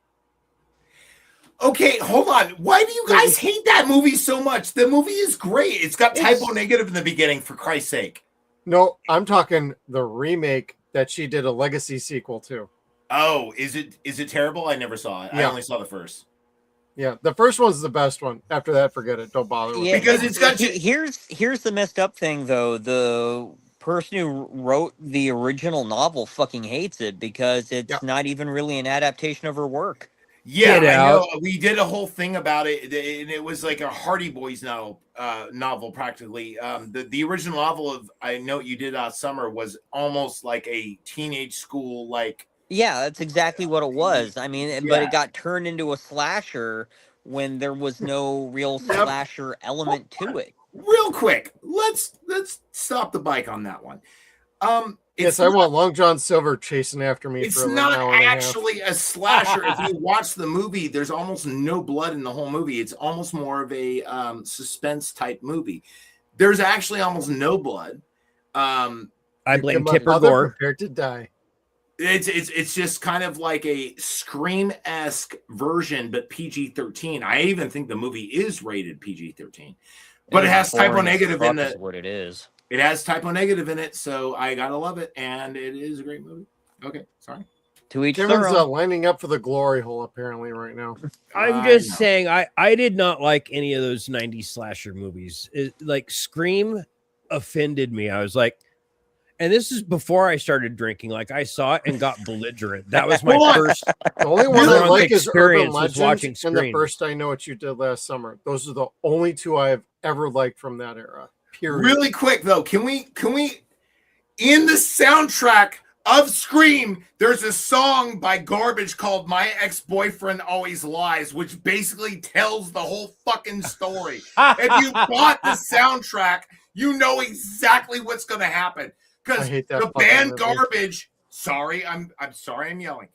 S3: Okay, hold on. Why do you guys hate that movie so much? The movie is great. It's got typo negative in the beginning, for Christ's sake.
S2: No, I'm talking the remake that she did a legacy sequel to.
S3: Oh, is it terrible? I never saw it. I
S2: Yeah.
S3: only saw the first.
S2: Yeah, the first one's the best one. After that, forget it. Don't bother with
S11: Yeah,
S2: it.
S3: Because it's got
S11: here's the messed up thing though. The person who wrote the original novel fucking hates it because it's not even really an adaptation of her work.
S3: Yeah,
S1: Get
S3: I know.
S1: out.
S3: We did a whole thing about it, and it was like a Hardy Boys novel practically. The original novel of I Know What You Did Last Summer was almost like a teenage school, like.
S11: Yeah, that's exactly what it was. I mean, but it got turned into a slasher when there was no real slasher element to it.
S3: Real quick, let's stop the bike on that one.
S2: Yes, I want Long John Silver chasing after me
S3: It's
S2: for an
S3: not
S2: hour and a half.
S3: actually a slasher. If you watch the movie, there's almost no blood in the whole movie. It's almost more of a suspense type movie. There's actually almost no blood.
S1: I blame
S2: My
S1: Tipper
S2: mother
S1: Gore.
S2: prepared to die.
S3: It's just kind of like a Scream-esque version, but PG-13. I even think the movie is rated PG-13, but it has typo negative in
S11: That's
S3: the.
S11: what it is.
S3: It has typo negative in it, so I gotta love it, and it is a great movie. Okay, sorry.
S11: To each
S2: Kevin's
S11: their own.
S2: lining up for the glory hole apparently right now.
S1: I'm just saying, I did not like any of those 90s slasher movies. Like Scream offended me. I was like, and this is before I started drinking. Like I saw it and got belligerent. That was my first.
S2: The only one I
S1: drunk
S2: like is Urban
S1: experience was watching
S2: Legends and the
S1: Scream.
S2: first I Know What You Did Last Summer. Those are the only two I have ever liked from that era. Period.
S3: Really quick though, can we in the soundtrack of Scream, there's a song by Garbage called My Ex-Boyfriend Always Lies, which basically tells the whole fucking story. If you bought the soundtrack, you know exactly what's going to happen. Because the band movie. Garbage, sorry, I'm sorry I'm yelling.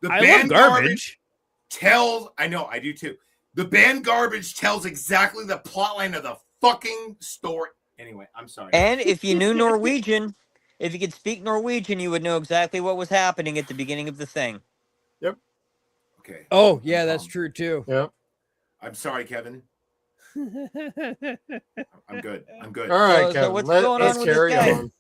S3: The band Garbage tells, I know, I do too. The band Garbage tells exactly the plotline of the fucking story. Anyway, I'm sorry.
S11: And if you knew Norwegian, if you could speak Norwegian, you would know exactly what was happening at the beginning of the thing.
S2: Yep.
S3: Okay.
S1: Oh, yeah, that's true too.
S2: Yep.
S3: I'm sorry, Kevin. I'm good. I'm good.
S2: All right, Kevin.
S11: So what's going on with
S2: carry
S11: this guy?
S2: on.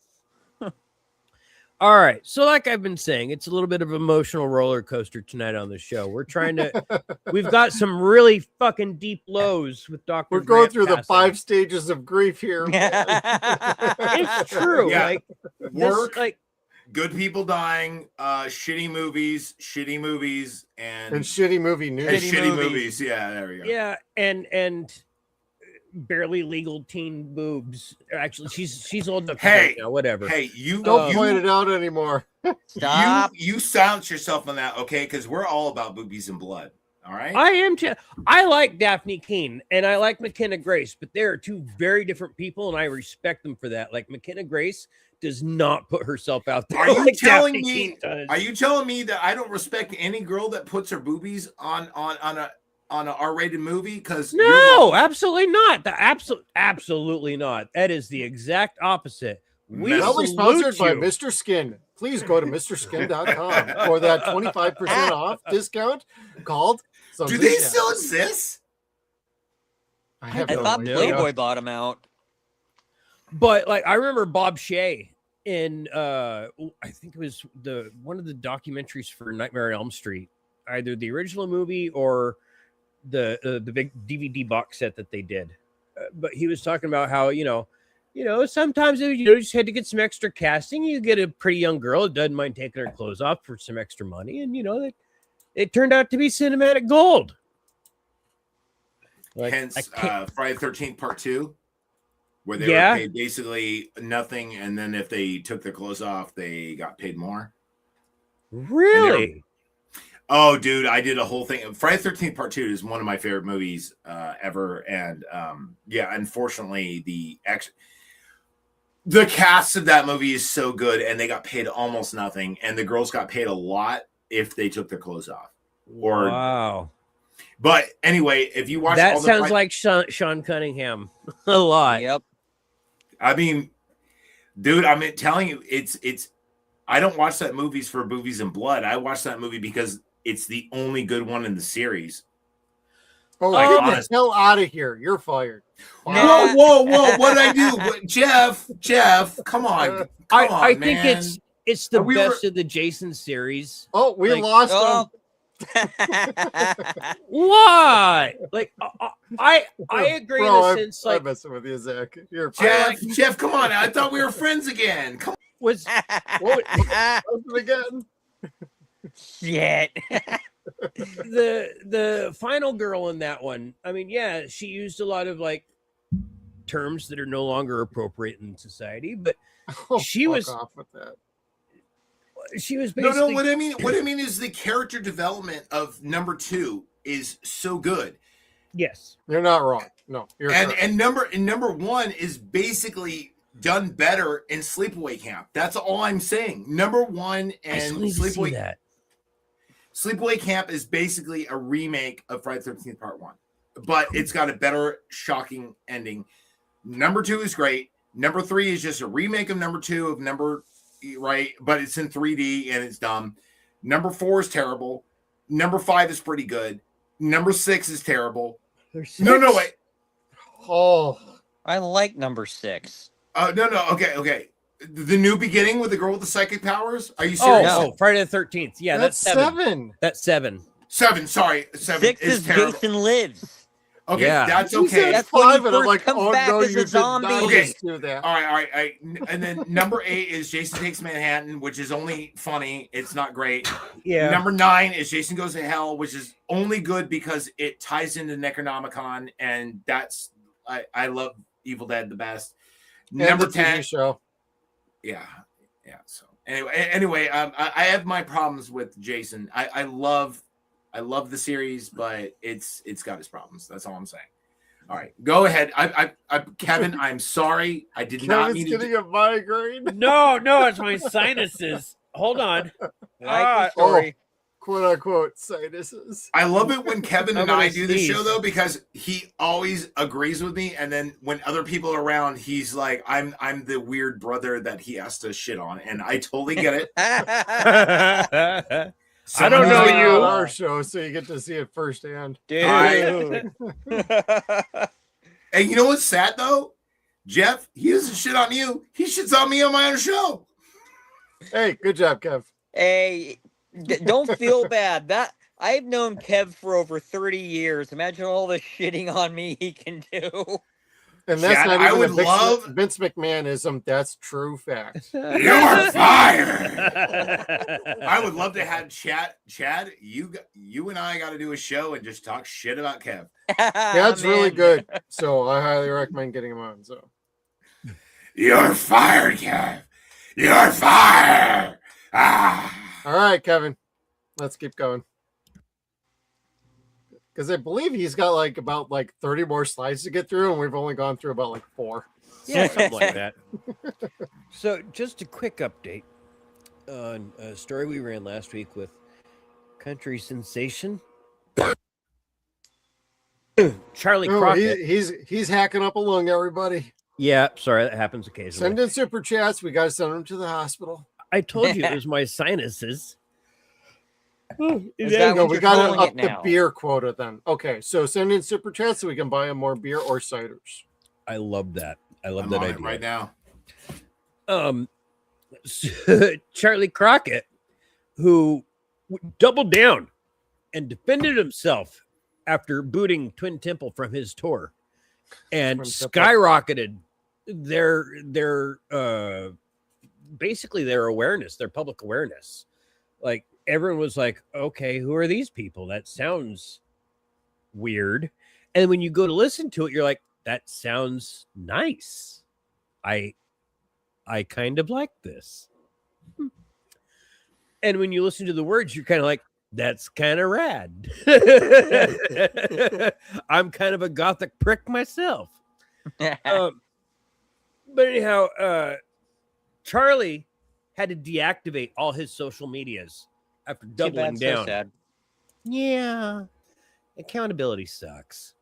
S1: All right. So like I've been saying, it's a little bit of an emotional roller coaster tonight on the show. We're trying to we've got some really fucking deep lows with Dr.
S2: We're going
S1: Grant
S2: through the
S1: passing.
S2: 5 stages of grief here.
S1: It's true.
S3: Yeah.
S1: Like
S3: Work,
S1: like
S3: good people dying, shitty movies, and
S2: shitty movie news.
S3: and shitty movies. Yeah, there we go.
S1: yeah, and barely legal teen boobs. Actually, she's old enough.
S3: Hey,
S1: now, whatever.
S3: Hey, you
S2: Don't point it out anymore.
S11: Stop.
S3: You silence yourself on that, okay? Because we're all about boobies and blood. All right.
S1: I am too. I like Daphne Keane and I like McKenna Grace, but they are two very different people, and I respect them for that. Like McKenna Grace does not put herself out there.
S3: Are you
S1: like
S3: telling
S1: Daphne
S3: me?
S1: Keane does.
S3: Are you telling me that I don't respect any girl that puts her boobies on a R-rated movie? Because
S1: No, absolutely not. Absolutely not. That is the exact opposite. We
S2: Probably
S1: salute
S2: sponsored by
S1: you.
S2: Mr. Skin. Please go to MrSkin.com for that 25% off discount called.
S3: Do they still exist?
S2: I
S11: thought Playboy bought him out.
S1: But like I remember Bob Shea in I think it was one of the documentaries for Nightmare on Elm Street, either the original movie or the big DVD box set that they did. But he was talking about how sometimes you just had to get some extra casting. You get a pretty young girl that doesn't mind taking her clothes off for some extra money, and it turned out to be cinematic gold. Like,
S3: Hence, Friday the 13th Part 2, where they were paid basically nothing, and then if they took their clothes off, they got paid more.
S1: Really?
S3: Oh, dude, I did a whole thing. Friday the 13th Part 2 is one of my favorite movies ever, and unfortunately, the cast of that movie is so good, and they got paid almost nothing, and the girls got paid a lot if they took their clothes off.
S1: Wow.
S3: But anyway, if you watch
S1: that, sounds like Sean Cunningham a lot.
S11: Yep.
S3: I mean, dude, I'm telling you, it's. I don't watch that movies for boobies and blood. I watch that movie because it's the only good one in the series.
S2: Oh, get the hell out of here! You're fired.
S3: Whoa! What did I do? Jeff, come on!
S1: I think it's the best of the Jason series.
S2: Oh, we lost him.
S1: What? Like I agree in the sense like
S2: I'm messing with you, Zach. You're
S3: Jeff, come on! I thought we were friends again. Come on.
S1: Was
S2: what again?
S11: Shit.
S1: the final girl in that one, I mean, yeah, she used a lot of like terms that are no longer appropriate in society, but she was
S2: off with that.
S1: She was basically
S3: no. What I mean is the character development of number 2 is so good.
S1: Yes,
S2: you're not wrong. No, you're
S3: and number 1 is basically done better in Sleepaway Camp. That's all I'm saying. Number 1 and Sleepaway Camp is basically a remake of Friday the 13th Part 1, but it's got a better shocking ending. Number 2 is great. Number 3 is just a remake of number 2 but it's in 3D and it's dumb. Number 4 is terrible. Number 5 is pretty good. Number 6 is terrible. No, wait.
S2: Oh,
S11: I like number 6.
S3: No. Okay. The New Beginning with the girl with the psychic powers. Are you serious?
S1: Oh, Friday the 13th. Yeah, that's 7. That's 7.
S3: 7. Sorry, 7.
S11: 6 is
S3: terrible.
S11: Jason Lives.
S3: Okay,
S1: yeah.
S3: that's okay.
S11: That's
S2: 5,
S11: when
S2: and I'm like,
S11: comes
S2: oh
S11: back
S2: no,
S11: as
S2: you
S11: a
S2: did
S11: zombie.
S2: not
S3: Okay.
S2: do that.
S3: All right. And then number 8 is Jason Takes Manhattan, which is only funny. It's not great.
S1: Yeah.
S3: Number 9 is Jason Goes to Hell, which is only good because it ties into Necronomicon, and that's I love Evil Dead the best.
S2: And
S3: Number
S2: the
S3: 10
S2: TV show.
S3: Yeah. So Anyway, I have my problems with Jason. I love the series, but it's got its problems. That's all I'm saying. All right, go ahead. Kevin, I'm sorry. I did not mean to.
S2: Kevin's getting a migraine.
S1: No, it's my sinuses. Hold on.
S11: Story.
S2: Quote unquote sinuses.
S3: I love it when Kevin and I do the
S1: sneeze.
S3: show though, because he always agrees with me, and then when other people are around, he's like, I'm the weird brother that he has to shit on, and I totally get it.
S1: I
S3: So
S1: don't know
S2: He's
S1: you.
S2: on our show, so you get to see it firsthand.
S11: Dude.
S3: And you know what's sad though? Jeff, he doesn't shit on you. He shits on me on my own show.
S2: Hey, good job, Kev.
S11: Hey, don't feel bad. That I've known Kev for over 30 years. Imagine all the shitting on me he can do.
S2: And that's
S3: Chad,
S2: not
S3: I
S2: even
S3: would
S2: a Vince,
S3: love-
S2: Vince McMahonism. That's true fact.
S3: You're fired. I would love to have Chad, you and I got to do a show and just talk shit about Kev.
S2: That's really
S11: Man.
S2: good. So I highly recommend getting him on. So
S3: You're fired, Kev. You're fired. Ah.
S2: all right, Kevin, let's keep going. Because I believe he's got about 30 more slides to get through, and we've only gone through about 4.
S1: Yeah, something like that. So, just a quick update on a story we ran last week with country sensation Charlie
S2: Oh,
S1: Crockett.
S2: he's hacking up a lung, everybody.
S1: Yeah, sorry, that happens occasionally.
S2: Send in super chats. We got to send them to the hospital.
S1: I told you it was my sinuses.
S11: Is that
S2: No,
S11: what
S2: we
S11: you're
S2: got to
S11: calling
S2: up
S11: it
S2: the
S11: now?
S2: beer quota then. Okay, so send in super chats so we can buy him more beer or ciders.
S1: I love that. I love
S3: I'm
S1: that
S3: on
S1: idea.
S3: it right now.
S1: Charlie Crockett, who doubled down and defended himself after booting Twin Temple from his tour, and
S2: Twin Temple.
S1: skyrocketed their basically their awareness, their public awareness. Like everyone was like, okay, who are these people? That sounds weird. And when you go to listen to it, you're like, that sounds nice. I kind of like this. And when you listen to the words, you're kind of like, that's kind of rad. I'm kind of a gothic prick myself. But anyhow, Charlie had to deactivate all his social medias after doubling
S11: Too bad,
S1: down.
S11: So sad.
S1: Yeah, accountability sucks.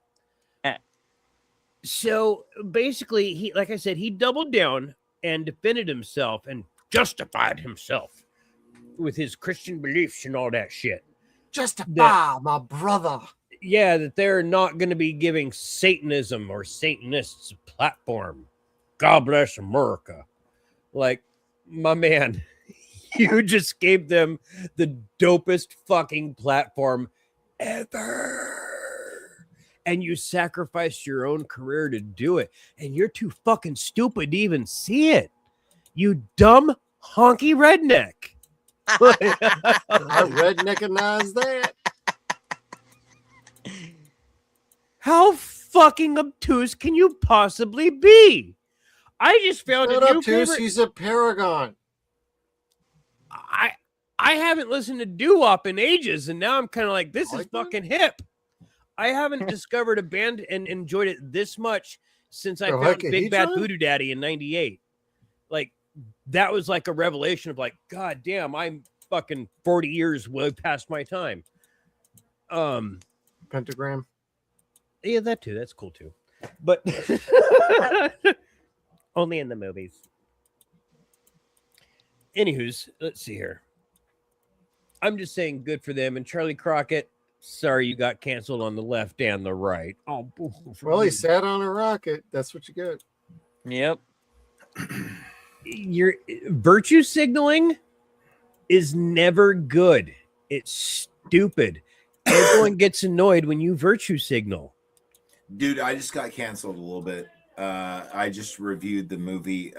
S1: So basically, he, like I said, he doubled down and defended himself and justified himself with his Christian beliefs and all that shit.
S2: My brother.
S1: Yeah, that they're not going to be giving Satanism or Satanists a platform. God bless America. Like, my man, you just gave them the dopest fucking platform ever. And you sacrificed your own career to do it. And you're too fucking stupid to even see it. You dumb, honky redneck.
S2: I redneckinize that.
S1: How fucking obtuse can you possibly be? I just found
S2: Not
S1: a new
S2: obtuse,
S1: favorite.
S2: he's a paragon.
S1: I haven't listened to doo-wop in ages, and now I'm kind of like, this is fucking hip. I haven't discovered a band and enjoyed it this much since I found Big Bad Voodoo Daddy in '98. Like, that was like a revelation of like, God damn, I'm fucking 40 years way past my time.
S2: Pentagram.
S1: Yeah, that too. That's cool too. But only in the movies. Anywho's, let's see here. I'm just saying good for them. And Charlie Crockett, sorry you got canceled on the left and the right. Oh,
S2: Well, he sat on a rocket. That's what you get.
S11: Yep.
S1: Your virtue signaling is never good. It's stupid. Everyone gets annoyed when you virtue signal.
S3: Dude, I just got canceled a little bit. I just reviewed the movie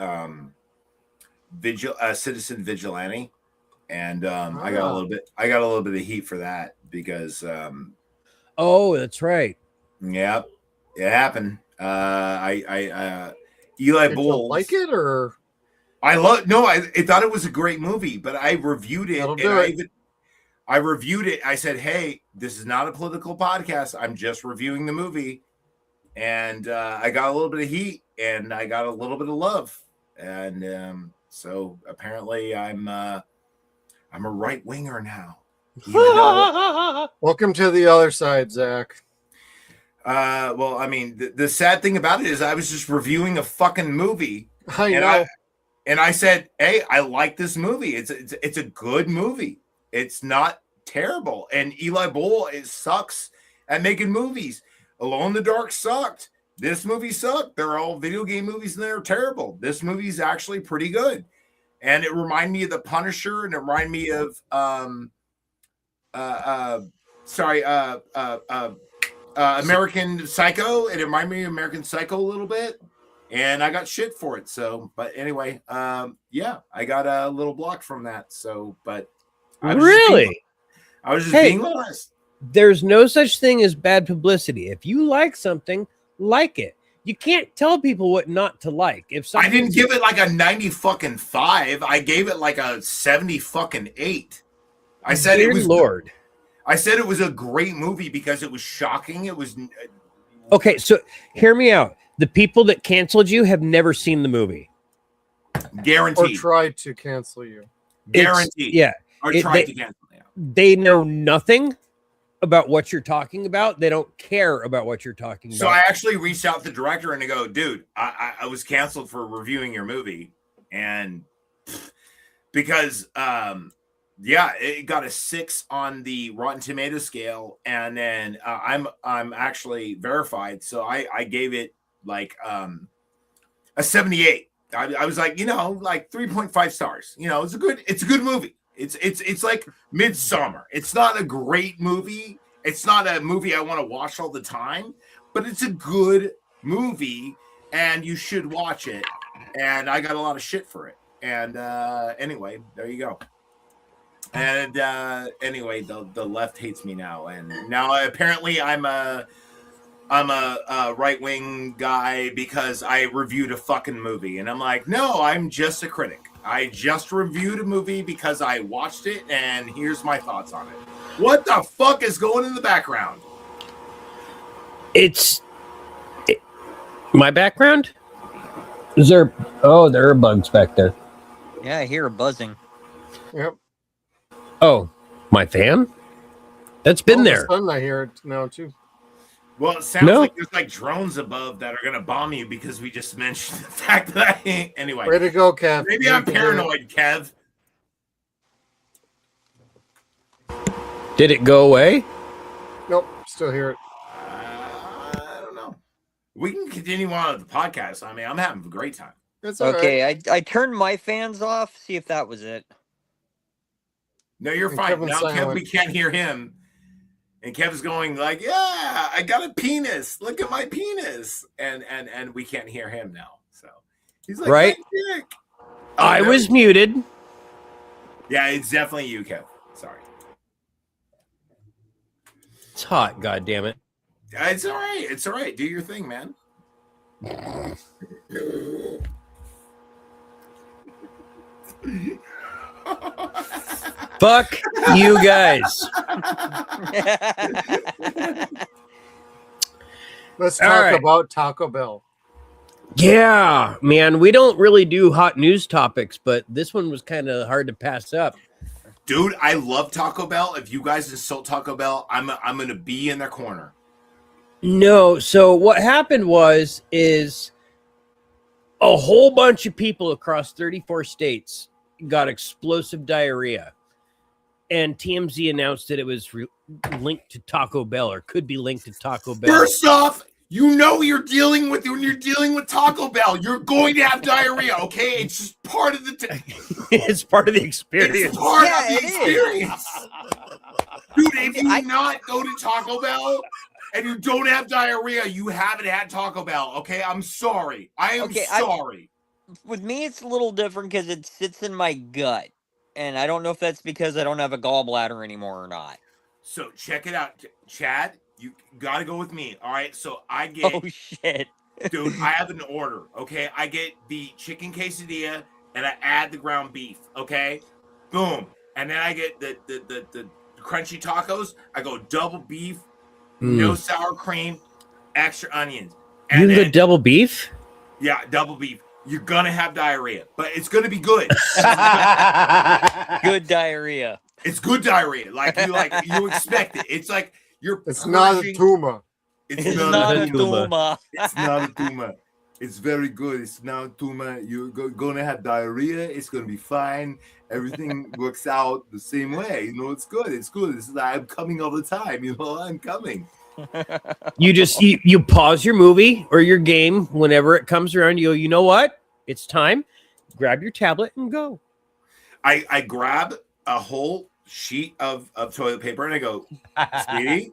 S3: Citizen Vigilante, and I got a little bit of heat for that because
S1: oh, that's right.
S3: Yep, it happened. Eli
S2: Did
S3: Bull
S2: you like it or
S3: I thought it was a great movie, but I reviewed it. I reviewed it. I said, hey, this is not a political podcast. I'm just reviewing the movie. And I got a little bit of heat and I got a little bit of love. And so apparently I'm a right winger now.
S2: Welcome to the other side, Zach.
S3: Well, I mean, the sad thing about it is I was just reviewing a fucking movie.
S2: I know.
S3: And I said, hey, I like this movie. It's a good movie. It's not terrible. And Eli Bull sucks at making movies. Alone in the Dark sucked. This movie sucked. They're all video game movies and they're terrible. This movie's actually pretty good. And it reminded me of The Punisher and it reminded me of American Psycho. It reminded me of American Psycho a little bit. And I got shit for it. So, but anyway, yeah, I got a little blocked from that. So, but I was just being honest.
S1: There's no such thing as bad publicity. If you like something, like it. You can't tell people what not to like. If
S3: I didn't give it like a 90-5, I gave it like a 70-8. I said
S1: Dear
S3: it was
S1: Lord.
S3: I said it was a great movie because it was shocking. It was
S1: okay. So hear me out. The people that canceled you have never seen the movie.
S3: Guaranteed.
S2: Or tried to cancel you.
S3: Guaranteed.
S1: Yeah.
S3: Or tried to cancel you.
S1: They know nothing about what you're talking about. They don't care about what you're talking about.
S3: So I actually reached out to the director and I go, dude, I was canceled for reviewing your movie. And because yeah, it got a 6 on the Rotten Tomato scale. And then I'm actually verified. So I gave it like a 78. I was like, like 3.5 stars. It's a good movie. It's like Midsummer. It's not a great movie. It's not a movie I want to watch all the time, but it's a good movie and you should watch it. And I got a lot of shit for it. And anyway, there you go. And anyway, the left hates me now. And now apparently I'm a right-wing guy because I reviewed a fucking movie. And I'm like, no, I'm just a critic. I just reviewed a movie because I watched it, and here's my thoughts on it. What the fuck is going in the background?
S1: My background? Is there... Oh, there are bugs back there.
S11: Yeah, I hear a buzzing.
S2: Yep.
S1: Oh, my fan? That's been there.
S2: All of a sudden I hear it now, too.
S3: Well, it sounds like there's like drones above that are going to bomb you because we just mentioned the fact that anyway.
S2: Way to go, Kev.
S3: Maybe I'm paranoid, Kev.
S1: Did it go away?
S2: Nope, still hear it.
S3: I don't know. We can continue on with the podcast. I mean, I'm having a great time.
S2: That's all
S11: okay,
S2: right.
S11: I turned my fans off. See if that was it.
S3: No, you're fine. Now, Kev, we can't hear him. And Kev's going like, yeah, I got a penis. Look at my penis. And we can't hear him now. So he's like,
S1: right? I was muted.
S3: Yeah, it's definitely you, Kev. Sorry.
S1: It's hot, God damn it.
S3: It's all right. It's all right. Do your thing, man.
S1: Fuck you guys.
S2: Let's talk about Taco Bell.
S1: Yeah, man, we don't really do hot news topics, but this one was kind of hard to pass up.
S3: Dude, I love Taco Bell. If you guys insult Taco Bell, I'm going to be in their corner.
S1: No, so what happened is a whole bunch of people across 34 states got explosive diarrhea. And TMZ announced that it was linked to Taco Bell or could be linked to Taco Bell.
S3: First off, you know what you're dealing with when you're dealing with Taco Bell. You're going to have diarrhea, okay? It's just part of the...
S1: It's part of the experience.
S3: It's part of the experience. Dude, if you not go to Taco Bell and you don't have diarrhea, you haven't had Taco Bell, okay? I'm sorry. I am sorry.
S11: With me, it's a little different because it sits in my gut. And I don't know if that's because I don't have a gallbladder anymore or not.
S3: So check it out, Chad. You got to go with me. All right. So I get.
S11: Oh, shit.
S3: Dude, I have an order. Okay. I get the chicken quesadilla, and I add the ground beef. Okay, boom, and then I get the crunchy tacos. I go double beef, no sour cream, extra onions. And
S1: you can
S3: then,
S1: go double beef?
S3: Yeah, double beef. You're gonna have diarrhea, but it's gonna be good.
S11: Good diarrhea.
S3: It's good diarrhea. You expect it. It's like you're.
S2: It's not a tumor.
S11: It's not a tumor.
S3: It's not a tumor. It's very good. It's not a tumor. You're gonna have diarrhea. It's gonna be fine. Everything works out the same way. You know, it's good. It's good. I'm coming all the time. You know, I'm coming.
S1: You pause your movie or your game whenever it comes around. You know what? It's time. Grab your tablet and go.
S3: I grab a whole sheet of toilet paper and I go, Speedy,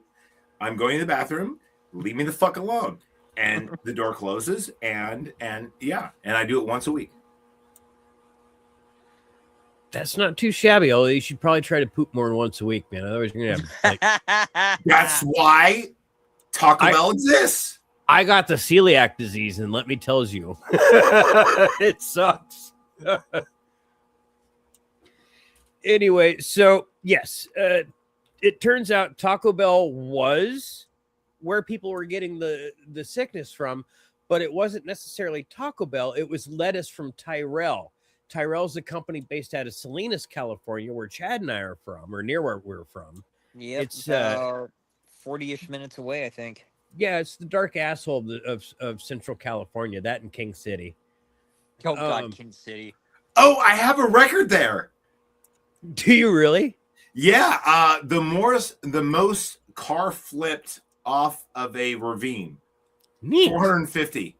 S3: I'm going to the bathroom. Leave me the fuck alone. And the door closes and I do it once a week.
S1: That's not too shabby, although you should probably try to poop more than once a week, man. Otherwise you're gonna have
S3: That's why Taco Bell exists.
S1: I got the celiac disease, and let me tell you, it sucks. Anyway, so yes, it turns out Taco Bell was where people were getting the sickness from, but it wasn't necessarily Taco Bell. It was lettuce from Tyrell. Tyrell's a company based out of Salinas, California, where Chad and I are from, or near where we're from.
S11: Yep,
S1: It's
S11: 40-ish minutes away, I think.
S1: Yeah, it's the dark asshole of Central California. That in King City.
S11: Oh God, King City.
S3: Oh, I have a record there.
S1: Do you really?
S3: Yeah. The most car flipped off of a ravine.
S1: Neat.
S3: 450.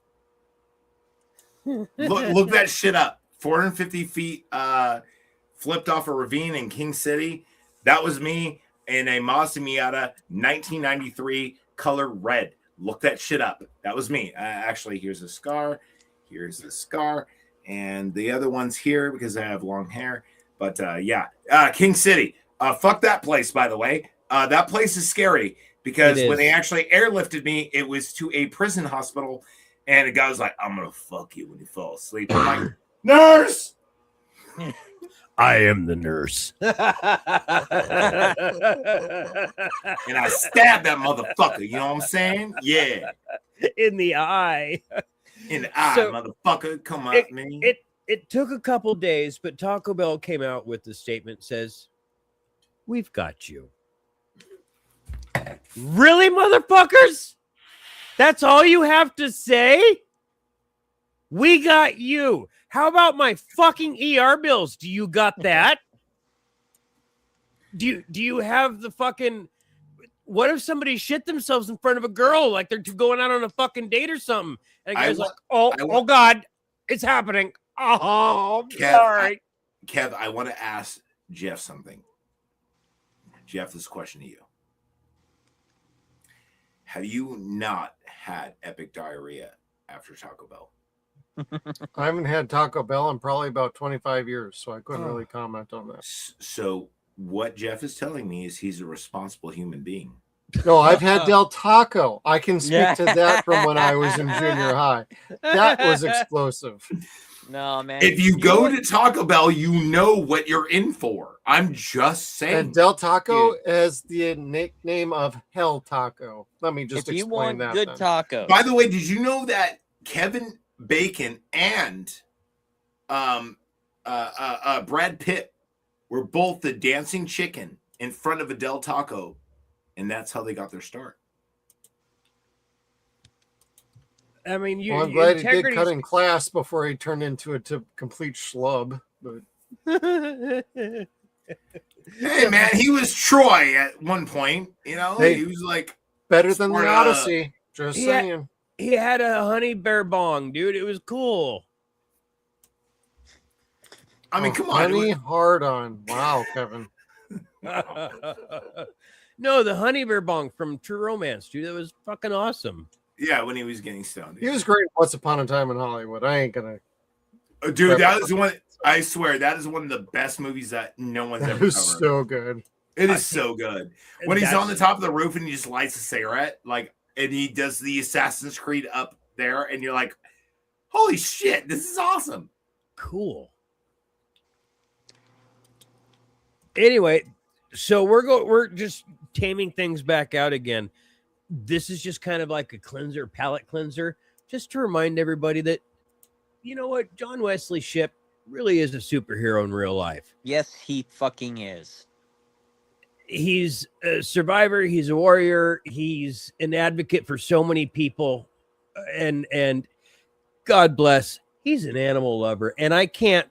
S3: Look that shit up. 450 feet flipped off a ravine in King City. That was me in a Mazda Miata 1993 color red. Look that shit up. That was me. Actually, here's a scar. Here's the scar. And the other one's here because I have long hair. But King City. Fuck that place, by the way. That place is scary because when they actually airlifted me, it was to a prison hospital. And the guy was like, I'm going to fuck you when you fall asleep. I'm like, nurse!
S1: I am the nurse.
S3: And I stabbed that motherfucker. You know what I'm saying? Yeah.
S1: In the eye.
S3: In the eye, motherfucker. Come on, man.
S1: It took a couple days, but Taco Bell came out with the statement says, we've got you. Really, motherfuckers? That's all you have to say? We got you. How about my fucking ER bills? Do you got that? Do you have the fucking... What if somebody shit themselves in front of a girl like they're going out on a fucking date or something? And the guy's like, oh God, it's happening. Oh, I'm sorry.
S3: Kev, I want to ask Jeff something. Jeff, this question to you. Have you not had epic diarrhea after Taco Bell?
S2: I haven't had Taco Bell in probably about 25 years, so I couldn't really comment on that.
S3: So what Jeff is telling me is he's a responsible human being.
S2: No, I've had Del Taco. I can speak to that from when I was in junior high. That was explosive.
S11: No, man.
S3: If you go to Taco Bell, you know what you're in for. I'm just saying.
S2: And Del Taco has the nickname of Hell Taco. Let me just explain that.
S11: Good taco.
S3: By the way, did you know that Kevin Bacon and Brad Pitt were both the dancing chicken in front of a Del Taco, and that's how they got their start?
S1: I mean,
S2: I'm glad he did cut in class before he turned into a complete schlub. But
S3: hey, man, he was Troy at one point. You know, he was like
S2: better than the Odyssey. Just saying.
S1: He had a honey bear bong, dude. It was cool.
S3: I mean, come on.
S2: Honey hard on. Wow, Kevin.
S1: No, the honey bear bong from True Romance, dude. That was fucking awesome.
S3: Yeah, when he was getting stoned.
S2: He was great Once Upon a Time in Hollywood. I ain't gonna.
S3: Dude, that is one. I swear, that is one of the best movies that no one's ever covered.
S2: So good.
S3: It is so good. When he's on the top of the roof and he just lights a cigarette, like, and he does the Assassin's Creed up there, and you're like, holy shit, this is awesome.
S1: Cool. Anyway, so we're just taming things back out again. This is just kind of like a palate cleanser, just to remind everybody that, you know what, John Wesley Shipp really is a superhero in real life.
S11: Yes, he fucking is.
S1: He's a survivor. He's a warrior. He's an advocate for so many people, and God bless. He's an animal lover, and I can't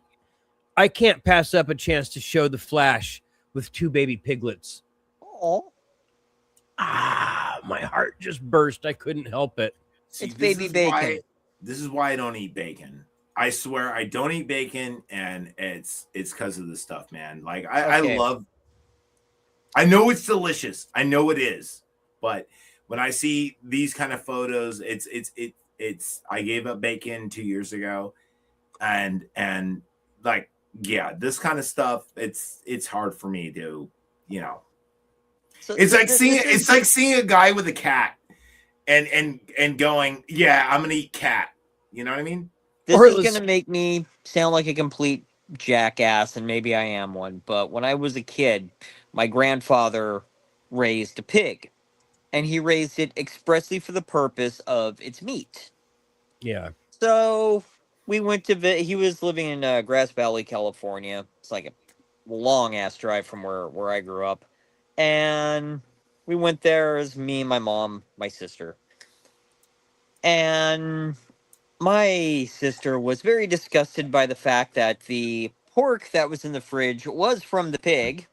S1: pass up a chance to show the Flash with 2 baby piglets.
S11: Oh,
S1: my heart just burst. I couldn't help it.
S11: it's baby bacon.
S3: This is why I don't eat bacon. I swear I don't eat bacon, and it's because of this stuff, man. Like I know it's delicious. I know it is, but when I see these kind of photos, it's I gave up bacon 2 years ago, and like, yeah, this kind of stuff, it's hard for me to, you know.
S11: So
S3: it's like seeing a guy with a cat and going, yeah, I'm gonna eat cat. You know what I mean?
S11: This is gonna make me sound like a complete jackass, and maybe I am one. But when I was a kid, my grandfather raised a pig, and he raised it expressly for the purpose of its meat.
S1: Yeah.
S11: So we went to he was living in Grass Valley, California. It's like a long ass drive from where I grew up, and we went there as me, my mom, my sister, and my sister was very disgusted by the fact that the pork that was in the fridge was from the pig,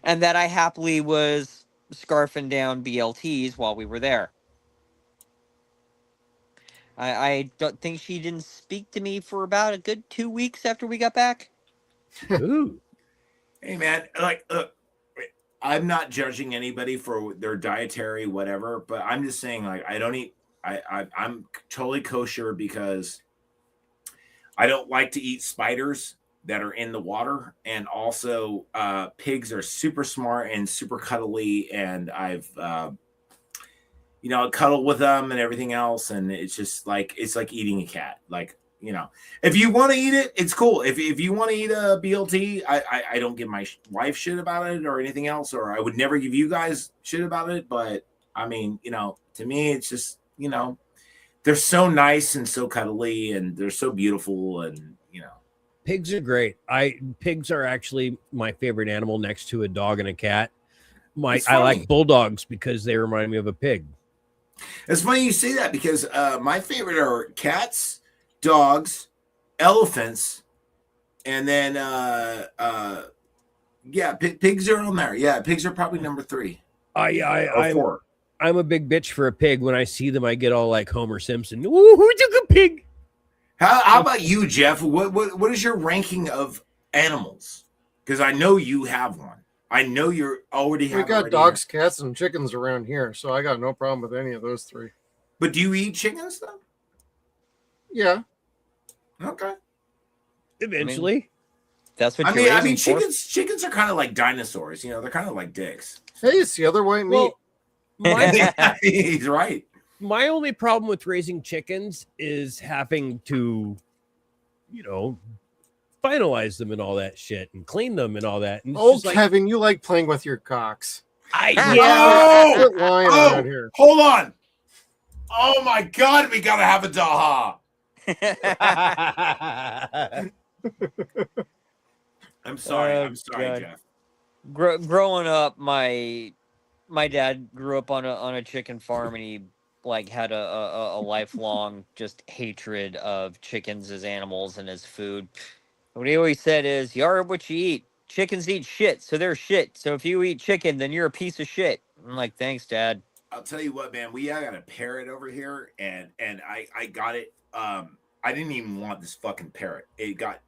S11: and that I happily was scarfing down BLTs while we were there. I don't think she didn't speak to me for about a good 2 weeks after we got back.
S1: Ooh.
S3: Hey, man, like, I'm not judging anybody for their dietary whatever, but I'm just saying, like, I don't eat. I'm totally kosher because I don't like to eat spiders that are in the water, and also pigs are super smart and super cuddly, and I've cuddle with them and everything else, and it's just like it's like eating a cat. Like, you know, if you want to eat it, it's cool. If you want to eat a BLT, I don't give my wife shit about it or anything else, or I would never give you guys shit about it. But I mean, you know, to me, it's just, you know, they're so nice and so cuddly, and they're so beautiful, and you know,
S1: pigs are great. Pigs are actually my favorite animal next to a dog and a cat. I like bulldogs because they remind me of a pig.
S3: It's funny you say that because my favorite are cats, dogs, elephants, and then pigs are on there. Yeah, pigs are probably number 3. I'm
S1: a big bitch for a pig. When I see them, I get all like Homer Simpson. Ooh, who took a pig?
S3: How about you, Jeff? What is your ranking of animals? Because I know you have one. I know you're already have.
S2: We got dogs, cats, and chickens around here, so I got no problem with any of those 3.
S3: But do you eat chickens though?
S2: Yeah.
S3: Okay.
S1: Eventually.
S11: That's what
S3: I mean, chickens are kind of like dinosaurs. You know, they're kind of like dicks.
S2: Hey, it's the other white meat.
S3: He's right.
S1: My only problem with raising chickens is having to, you know, finalize them and all that shit and clean them and all that. And
S2: Kevin, you like playing with your cocks.
S3: Hold on. Oh my God, we gotta have a Daha. I'm sorry,
S11: God.
S3: Jeff.
S11: Growing up, my dad grew up on a chicken farm, and he like had a lifelong just hatred of chickens as animals and as food. What he always said is, "You are what you eat. Chickens eat shit, so they're shit. So if you eat chicken, then you're a piece of shit." I'm like, "Thanks, Dad."
S3: I'll tell you what, man. I got a parrot over here, and I got it. I didn't even want this fucking parrot. It got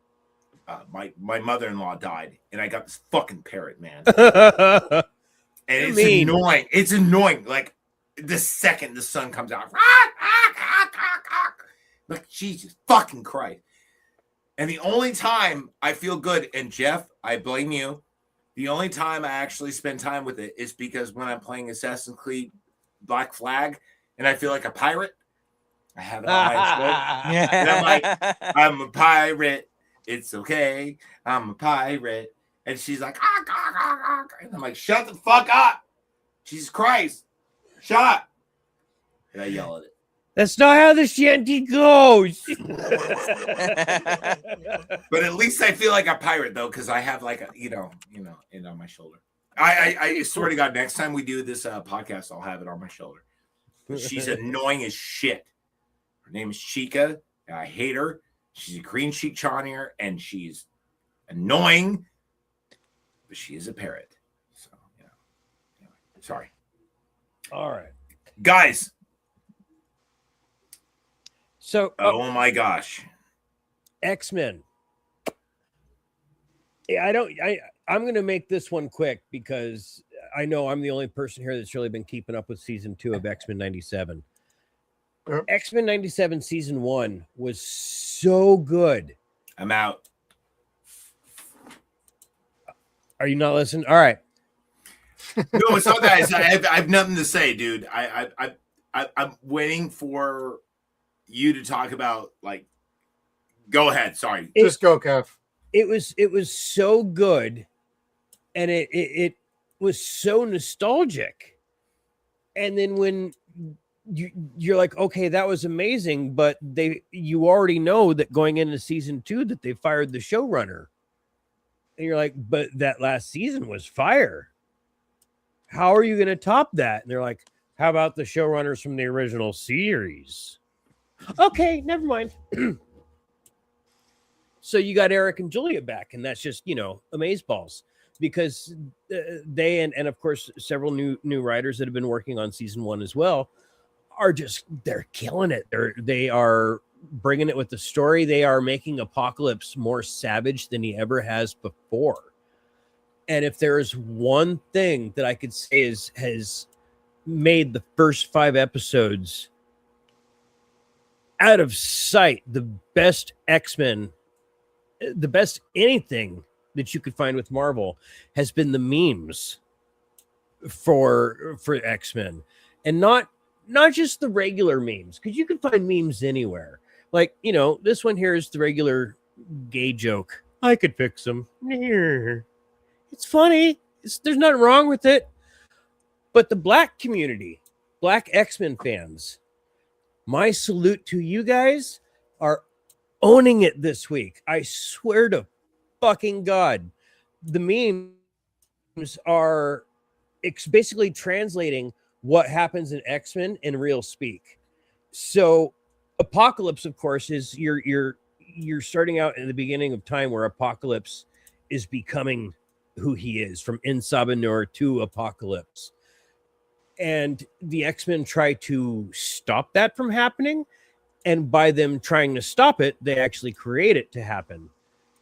S3: my mother-in-law died, and I got this fucking parrot, man. And it's annoying. It's annoying. Like the second the sun comes out, like Jesus fucking Christ. And the only time I feel good, and Jeff, I blame you, the only time I actually spend time with it is because when I'm playing Assassin's Creed Black Flag and I feel like a pirate, I have it on my show. And I'm like, I'm a pirate. It's okay. I'm a pirate. And she's like, and I'm like, shut the fuck up. Jesus Christ. Shut up. And I yell at it.
S1: That's not how the shanty goes.
S3: But at least I feel like a pirate though, because I have like a, it on my shoulder. I swear to God, next time we do this podcast, I'll have it on my shoulder. She's annoying as shit. Her name is Chica. And I hate her. She's a green cheek chawnier, and she's annoying, but she is a parrot. So, anyway, sorry.
S1: All right.
S3: Guys.
S1: So,
S3: oh my gosh.
S1: X-Men. Yeah, I'm going to make this one quick because I know I'm the only person here that's really been keeping up with season 2 of X-Men 97. X-Men 97 season 1 was so good.
S3: I'm out.
S1: Are you not listening? All right.
S3: No, it's not that. I have nothing to say, dude. I'm waiting for you to talk about, like, go ahead. Sorry.
S2: Just go, Kev.
S1: It was so good, and it was so nostalgic. And then when you're like, okay, that was amazing, but you already know that going into season 2 that they fired the showrunner. And you're like, but that last season was fire. How are you going to top that? And they're like, how about the showrunners from the original series? Okay, never mind. So you got Eric and Julia back, and that's just, amazeballs, because they and of course several new writers that have been working on season 1 as well they're killing it. They are bringing it with the story. They are making Apocalypse more savage than he ever has before. And if there is one thing that I could say has made the first 5 episodes out of sight the best X-Men, the best anything that you could find with Marvel, has been the memes for X-Men. And not just the regular memes, because you can find memes anywhere. Like, this one here is the regular gay joke. I could fix them. It's funny. There's nothing wrong with it. But the black community, black X-Men fans, my salute to you guys, are owning it this week. I swear to fucking God. The memes are basically translating what happens in X-Men in real speak. So Apocalypse, of course, is you're starting out in the beginning of time where Apocalypse is becoming who he is, from Insabanur to Apocalypse. And the X-Men try to stop that from happening. And by them trying to stop it, they actually create it to happen.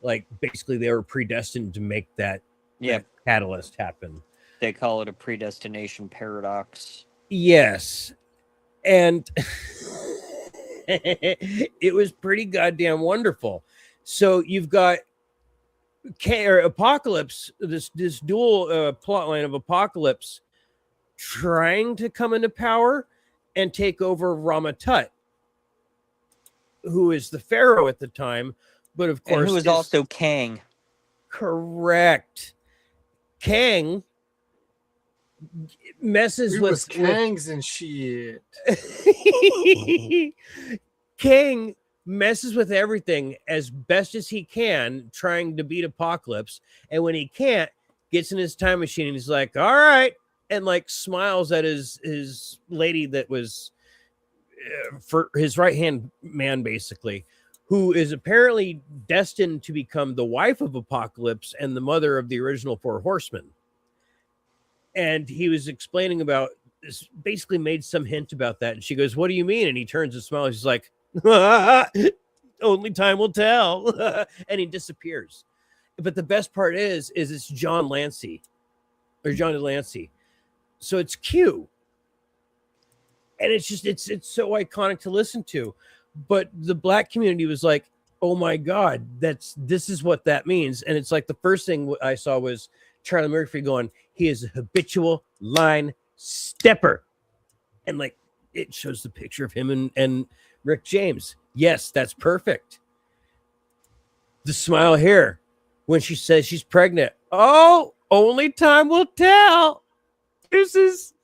S1: Like, basically, they were predestined to make that catalyst happen.
S11: They call it a predestination paradox.
S1: Yes. And it was pretty goddamn wonderful. So you've got Apocalypse, this dual plot line of Apocalypse trying to come into power and take over Ramatut, who is the pharaoh at the time, but of course,
S11: and who is also Kang.
S1: Correct. Kang messes with
S2: Kangs and shit.
S1: Kang messes with everything as best as he can, trying to beat Apocalypse, and when he can't, gets in his time machine and he's like, all right, and like smiles at his lady that was for his right hand man, basically, who is apparently destined to become the wife of Apocalypse and the mother of the original 4 Horsemen. And he was explaining about this, basically made some hint about that. And she goes, what do you mean? And he turns and smiles. He's like, only time will tell. And he disappears. But the best part is it's John Delancey. So it's Q. And it's just, it's so iconic to listen to. But the black community was like, oh my God, this is what that means. And it's like the first thing I saw was Charlie Murphy going, he is a habitual line stepper. And like, it shows the picture of him and Rick James. Yes, that's perfect. The smile here when she says she's pregnant. Oh, only time will tell. Deuces.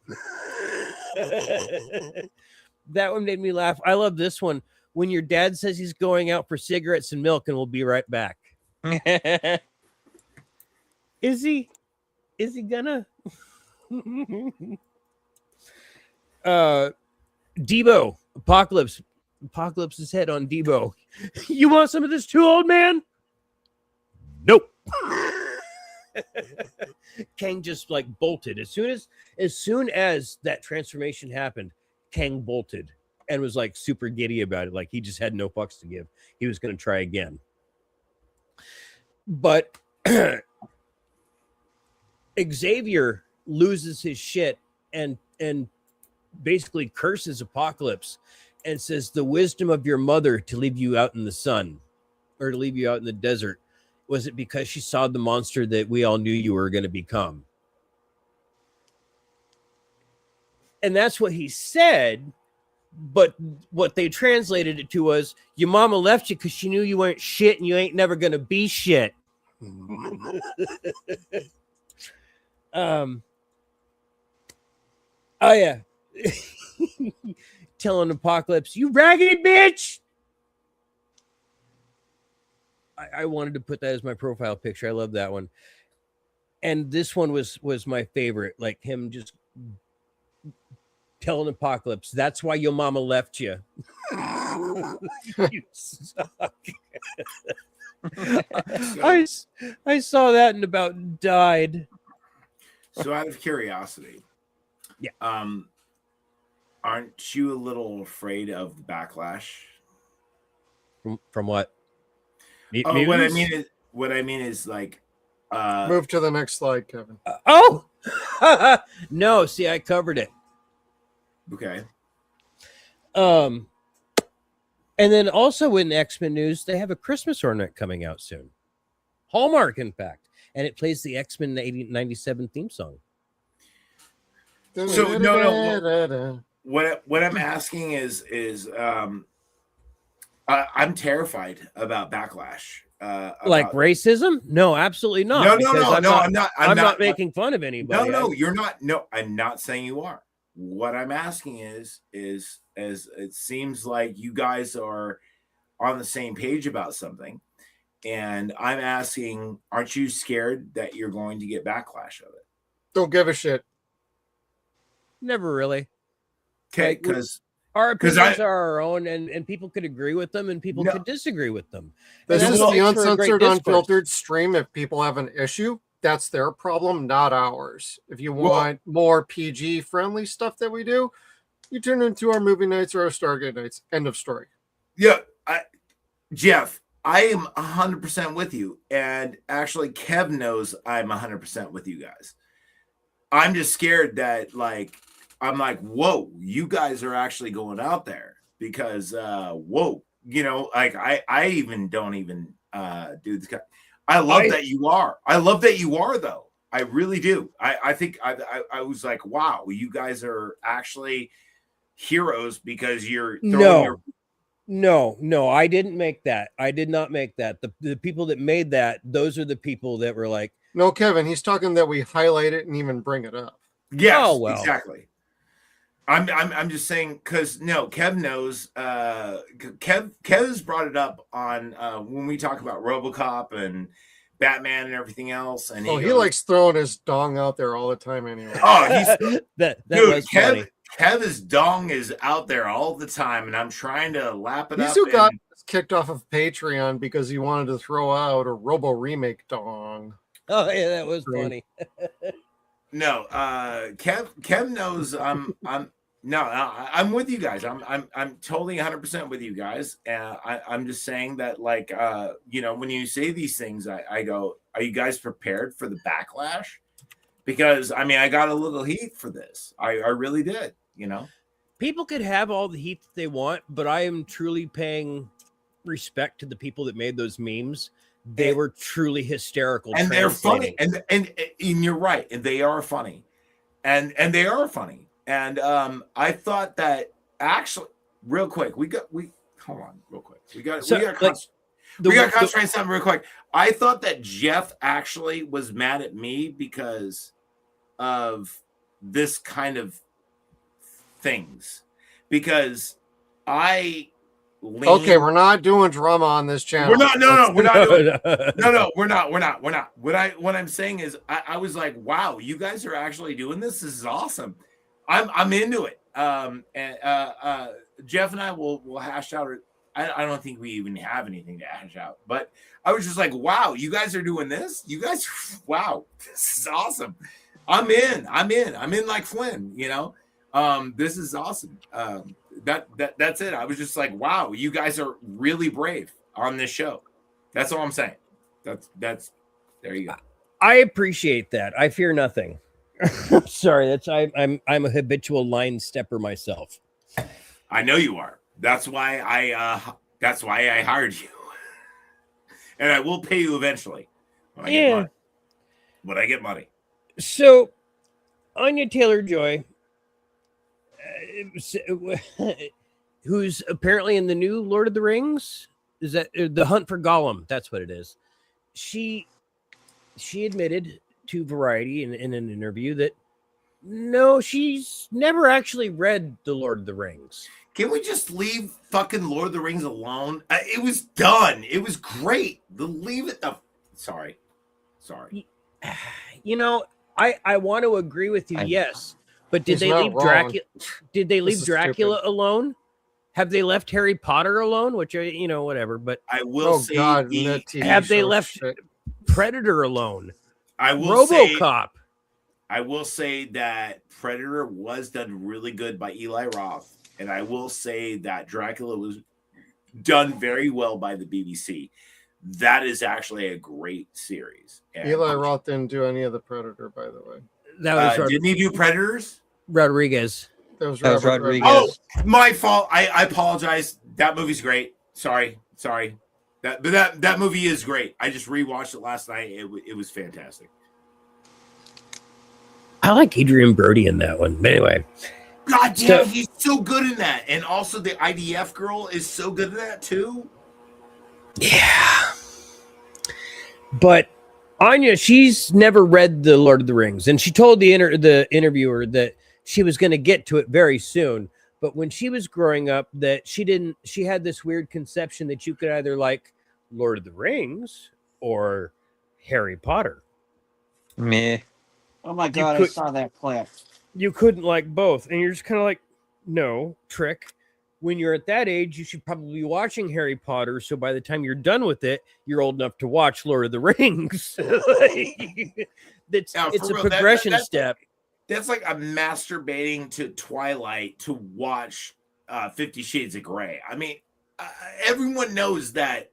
S1: That one made me laugh. I love this one. When your dad says he's going out for cigarettes and milk and we'll be right back. Is he? Is he gonna? Debo, Apocalypse's head on Debo. You want some of this too, old man? Nope. Kang just like bolted as soon as that transformation happened. Kang bolted and was like super giddy about it. Like he just had no fucks to give. He was going to try again. But Xavier loses his shit and basically curses Apocalypse and says the wisdom of your mother to leave you out in the sun or to leave you out in the desert. Was it because she saw the monster that we all knew you were going to become? And that's what he said. But what they translated it to was, your mama left you because she knew you weren't shit and you ain't never going to be shit. Oh, yeah. Telling Apocalypse, you raggedy bitch. I wanted to put that as my profile picture. I love that one. And this one was my favorite. Like him just telling Apocalypse, that's why your mama left you. You suck. I saw that and about died.
S3: So out of curiosity,
S1: yeah,
S3: aren't you a little afraid of the backlash?
S1: From what?
S3: What I mean is like
S2: move to the next slide, Kevin.
S1: No, see, I covered it.
S3: Okay.
S1: And then also in X-Men news, they have a Christmas ornament coming out soon. Hallmark, in fact. And it plays the X-Men 97 theme song.
S3: So no. What I'm asking is I'm terrified about backlash.
S1: Like racism? No, absolutely not.
S3: No.
S1: I'm not making fun of anybody.
S3: No, you're not. No, I'm not saying you are. What I'm asking is as it seems like you guys are on the same page about something, and I'm asking, aren't you scared that you're going to get backlash of it?
S2: Don't give a shit.
S1: Never really.
S3: Okay, because
S1: our opinions are our own, and people could agree with them, and people could disagree with them.
S2: This is the uncensored, unfiltered stream. If people have an issue, that's their problem, not ours. If you want more PG-friendly stuff that we do, you turn into our movie nights or our Stargate nights. End of story.
S3: Yeah, Jeff, I am 100% with you. And actually, Kev knows I'm 100% with you guys. I'm just scared that, like, I'm like, whoa, you guys are actually going out there because, whoa, you know, like I even don't even do this. I love that you are. I love that you are, though. I really do. I think I was like, wow, you guys are actually heroes because you're throwing
S1: No, I didn't make that. I did not make that. The people that made that, those are the people that were like,
S2: no, Kevin, he's talking that we highlight it and even bring it up.
S3: Yes, exactly. I'm just saying because Kev knows. Kev's brought it up on when we talk about RoboCop and Batman and everything else. And
S2: he likes throwing his dong out there all the time anyway.
S3: Oh, he's
S1: that
S3: dude,
S1: was funny.
S3: Kev's dong is out there all the time, and I'm trying to lap it up.
S2: He's who got kicked off of Patreon because he wanted to throw out a Robo remake dong.
S1: Oh yeah, that was funny.
S3: No, Kev knows I'm with you guys. I'm totally 100% with you guys. And I'm just saying that, like, when you say these things, I go, are you guys prepared for the backlash? Because I mean, I got a little heat for this. I really did,
S1: People could have all the heat that they want, but I am truly paying respect to the people that made those memes. They were truly hysterical.
S3: And they're funny. And you're right. And they are funny. And they are funny. And I thought that actually, real quick, we got we got to concentrate on something real quick. I thought that Jeff actually was mad at me because of this kind of things. Because
S2: okay, we're not doing drama on this channel.
S3: We're not. No, we're not doing. No, we're not. What I'm saying is, I was like, wow, you guys are actually doing this. This is awesome. I'm into it. Jeff and I will hash out. I don't think we even have anything to hash out. But I was just like, wow, you guys are doing this. You guys, wow, this is awesome. I'm in like Flynn. This is awesome. That's it. I was just like, wow, you guys are really brave on this show. That's all I'm saying. That's there you go.
S1: I appreciate that. I fear nothing. Sorry, I'm a habitual line stepper myself.
S3: I know you are. That's why I hired you. And I will pay you eventually when I get money.
S1: So Anya Taylor-Joy, who's apparently in the new Lord of the Rings, is that The Hunt for Gollum? That's what it is. She admitted to Variety in an interview that no, she's never actually read The Lord of the Rings.
S3: Can we just leave fucking Lord of the Rings alone? It was done. It was great. Leave it. Sorry.
S1: I want to agree with you. Yes. But did they leave Dracula? Did they leave Dracula alone? Have they left Harry Potter alone? Which whatever. But
S3: I will say,
S1: have they left Predator alone?
S3: I will
S1: RoboCop.
S3: I will say that Predator was done really good by Eli Roth, and I will say that Dracula was done very well by the BBC. That is actually a great series. And
S2: Eli Roth didn't do any of the Predator, by the way.
S1: That was
S3: didn't he do Predators?
S1: Rodriguez.
S2: That was
S11: Rodriguez.
S3: Oh, my fault. I apologize. That movie's great. Sorry. That movie is great. I just rewatched it last night. It was fantastic.
S1: I like Adrian Brody in that one. But anyway.
S3: God damn, he's so good in that. And also the IDF girl is so good in that too.
S1: Yeah. But Anya, she's never read The Lord of the Rings. And she told the interviewer that she was going to get to it very soon. But when she was growing up, that she had this weird conception that you could either like Lord of the Rings or Harry Potter.
S11: Meh.
S5: Oh my God, I saw that clip.
S1: You couldn't like both. And you're just kind of like, no, trick. When you're at that age, you should probably be watching Harry Potter. So by the time you're done with it, you're old enough to watch Lord of the Rings. It's a progression step.
S3: That's like a masturbating to Twilight to watch 50 Shades of Grey. I mean, everyone knows that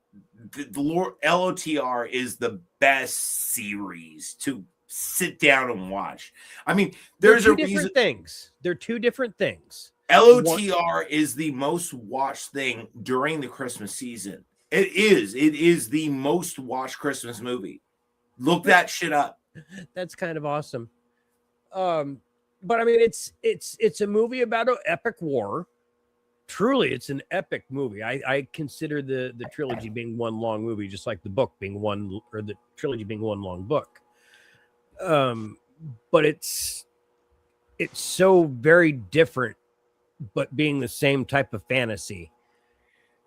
S3: the LOTR is the best series to sit down and watch. I mean, there's
S1: two different things. They're two different things.
S3: LOTR is the most watched thing during the Christmas season. It is the most watched Christmas movie. Look that shit up.
S1: That's kind of awesome. But I mean, it's a movie about an epic war. Truly, it's an epic movie. I consider the trilogy being one long movie, just like the book being one, or the trilogy being one long book. But it's so very different, but being the same type of fantasy.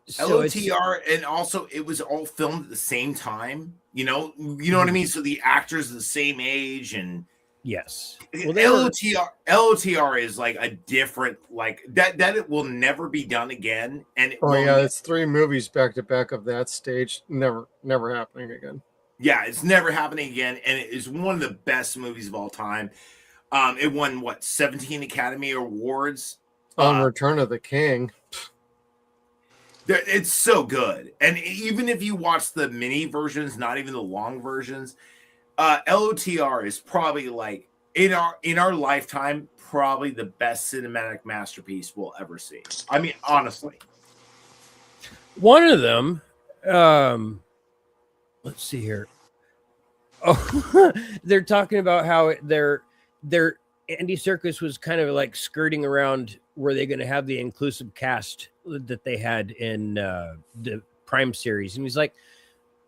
S1: So
S3: LOTR, and also it was all filmed at the same time. You know what I mean? So the actors are the same age, and
S1: yes.
S3: Well, LOTR is like a different, like that it will never be done again. And
S2: it's 3 movies back to back of that stage, never happening again.
S3: Yeah, it's never happening again, and it is one of the best movies of all time. It won 17 Academy Awards
S2: on Return of the King.
S3: It's so good, and even if you watch the mini versions, not even the long versions, LOTR is probably like in our lifetime, probably the best cinematic masterpiece we'll ever see. I mean, honestly,
S1: one of them. Let's see here. Oh, they're talking about how their Andy Serkis was kind of like skirting around. Were they going to have the inclusive cast that they had in the Prime series, and he's like,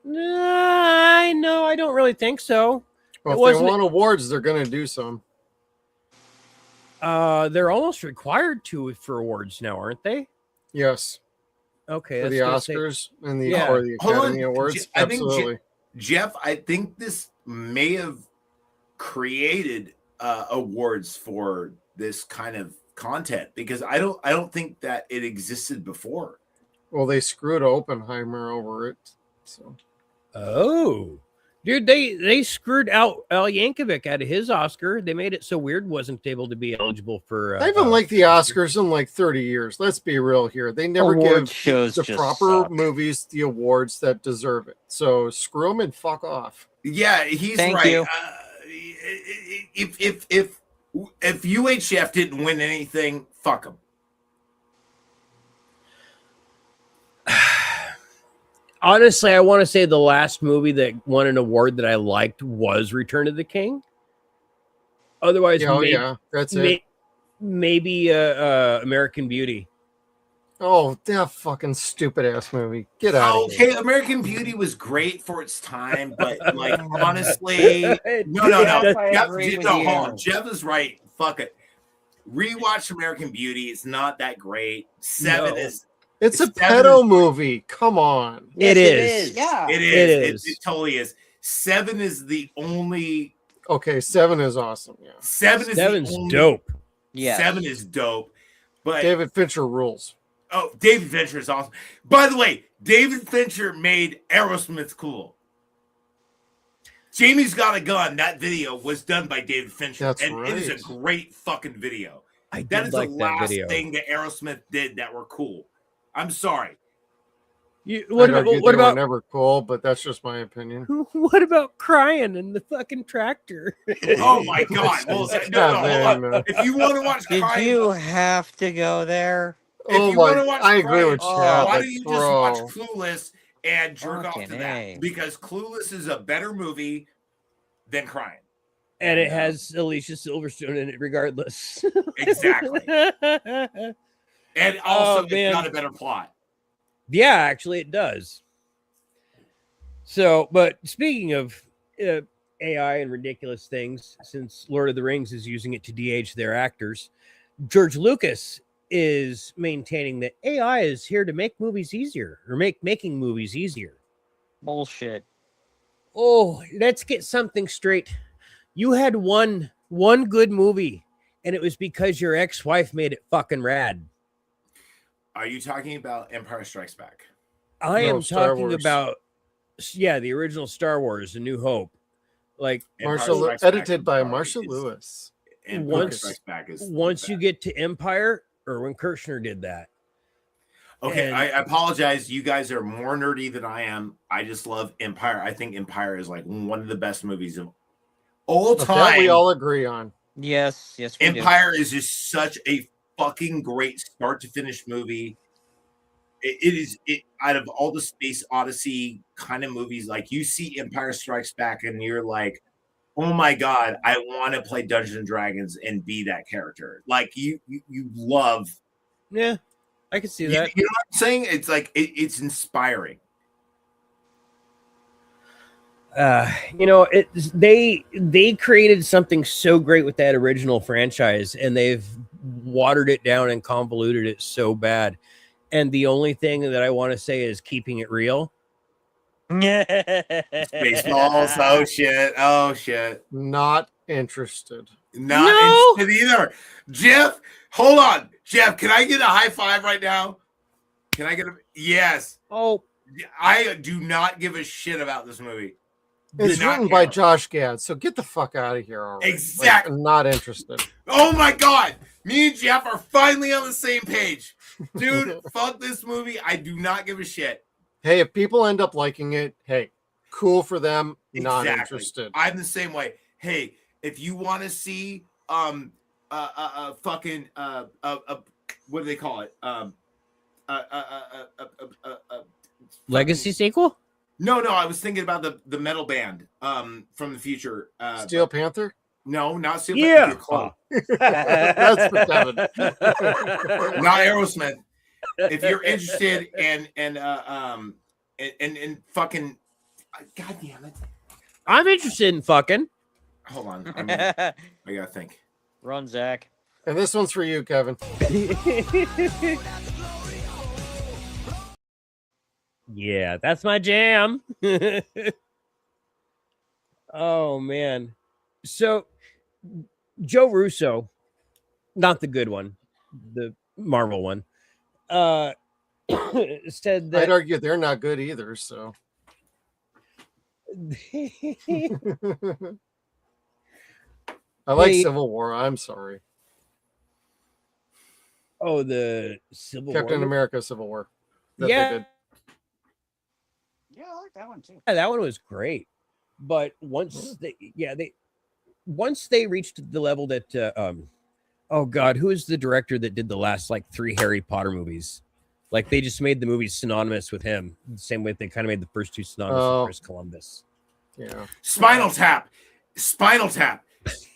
S1: "Nah, no, I don't really think so."
S2: Well, if they want awards, they're going to do some.
S1: They're almost required to for awards now, aren't they?
S2: Yes.
S1: Okay,
S2: for the Oscars and the or the Academy Awards. Absolutely.
S3: Jeff, I think this may have created awards for this kind of content because I don't think that it existed before.
S2: Well, they screwed Oppenheimer over it. So,
S1: dude, they screwed out Al Yankovic out of his Oscar. They made it so Weird wasn't able to be eligible for.
S2: I haven't liked the Oscars in like 30 years. Let's be real here. They never give the proper movies the awards that deserve it. So screw them and fuck off.
S3: Yeah, he's right. If UHF didn't win anything, fuck them.
S1: Honestly, I want to say the last movie that won an award that I liked was Return of the King. Otherwise,
S2: that's it.
S1: Maybe American Beauty.
S2: Oh, that fucking stupid ass movie. Get out of
S3: here. Okay, American Beauty was great for its time, but like honestly, no. Jeff is right. Fuck it. Rewatch American Beauty. It's not that great. Seven is.
S2: It's a pedo movie. Come on.
S1: It is.
S11: Yeah.
S3: It is. It totally is. 7 is the only.
S2: Okay, 7 is awesome. Yeah.
S1: 7's dope.
S3: Yeah. 7 is dope. But
S2: David Fincher rules.
S3: Oh, David Fincher is awesome. By the way, David Fincher made Aerosmith cool. Jamie's Got a Gun. That video was done by David Fincher.
S2: That's
S3: and
S2: right.
S3: It is a great fucking video.
S1: That is
S3: the last thing that Aerosmith did that were cool. I'm sorry.
S2: What about never cool, but that's just my opinion.
S1: What about Crying in the fucking tractor?
S3: Oh my god! Well, hold on. If you want to watch,
S11: Did you have to go there?
S3: If you want to watch,
S2: I agree with Chad.
S3: Why don't you just watch Clueless and jerk off to that? Because Clueless is a better movie than Crying,
S1: and it has Alicia Silverstone in it, regardless.
S3: Exactly. And also, it's not a better plot.
S1: Yeah, actually, it does. So, but speaking of AI and ridiculous things, since Lord of the Rings is using it to de-age their actors, George Lucas is maintaining that AI is here to make movies easier, or making movies easier.
S11: Bullshit.
S1: Oh, let's get something straight. You had one good movie, and it was because your ex-wife made it fucking rad.
S3: Are you talking about Empire Strikes Back?
S1: I am talking about, the original Star Wars, A New Hope. Like
S2: edited by Marshall Lewis.
S1: Once you get to Empire, Erwin Kirshner did that.
S3: Okay, I apologize. You guys are more nerdy than I am. I just love Empire. I think Empire is like one of the best movies of all time.
S2: That we all agree on.
S11: Yes, we
S3: Empire is just such a fucking great start to finish movie. It is out of all the Space Odyssey kind of movies, like you see Empire Strikes Back and you're like, oh my god, I want to play Dungeons and Dragons and be that character. Like you love.
S1: Yeah, I can see that.
S3: You know what I'm saying? It's like it's inspiring.
S1: They created something so great with that original franchise, and they've watered it down and convoluted it so bad. And the only thing that I want to say is keeping it real.
S3: Spaceballs. Oh shit.
S2: Not interested.
S3: Not interested either. Jeff, hold on. Jeff, can I get a high five right now? Can I get a yes?
S1: Oh,
S3: I do not give a shit about this movie.
S2: It's written by Josh Gad, so get the fuck out of here already.
S3: Exactly.
S2: Like, not interested.
S3: Oh my god. Me and Jeff are finally on the same page. Dude, fuck this movie. I do not give a shit.
S2: Hey, if people end up liking it, hey, cool for them. Not interested.
S3: I'm the same way. Hey, if you want to see fucking what do they call it?
S1: Legacy sequel?
S3: No, I was thinking about the metal band from the future.
S2: Steel Panther?
S3: No, not Steel
S1: Panther.
S2: That's for Kevin.
S3: Not Aerosmith. If you're interested in and fucking, God damn it.
S1: I'm interested in fucking.
S3: Hold on. I gotta think.
S11: Run, Zach.
S2: And this one's for you, Kevin.
S1: Yeah, that's my jam. Oh man. So Joe Russo, not the good one, the Marvel one, said that
S2: I'd argue they're not good either, so I like Civil War. I'm sorry.
S1: Oh, the Civil War.
S2: Captain America Civil War.
S1: Yeah.
S5: Yeah, I like that one too.
S1: Yeah, that one was great. But once they reached the level that oh god, who is the director that did the last like 3 Harry Potter movies? Like they just made the movies synonymous with him, the same way they kind of made the first 2 synonymous with Chris Columbus.
S2: Yeah.
S3: Spinal Tap.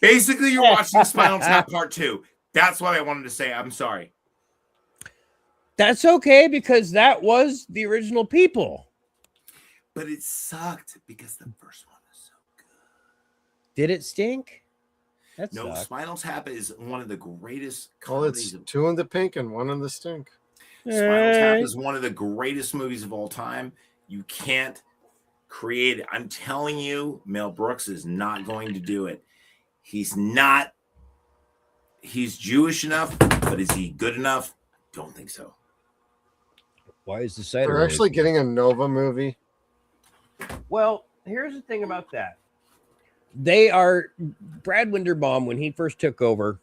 S3: Basically, you're watching Spinal Tap Part 2. That's what I wanted to say. I'm sorry.
S1: That's okay because that was the original people.
S3: But it sucked because the first one was so good.
S1: Did it stink?
S3: No, sucked. Spinal Tap is one of the greatest.
S2: Well, it's 2 in the pink and 1 in the stink.
S3: Spinal Tap is one of the greatest movies of all time. You can't create it. I'm telling you, Mel Brooks is not going to do it. He's not. He's Jewish enough, but is he good enough? Don't think so.
S1: Why is the site?
S2: They're actually getting a Nova movie.
S1: Well, here's the thing about that. They are Brad Winderbaum, when he first took over,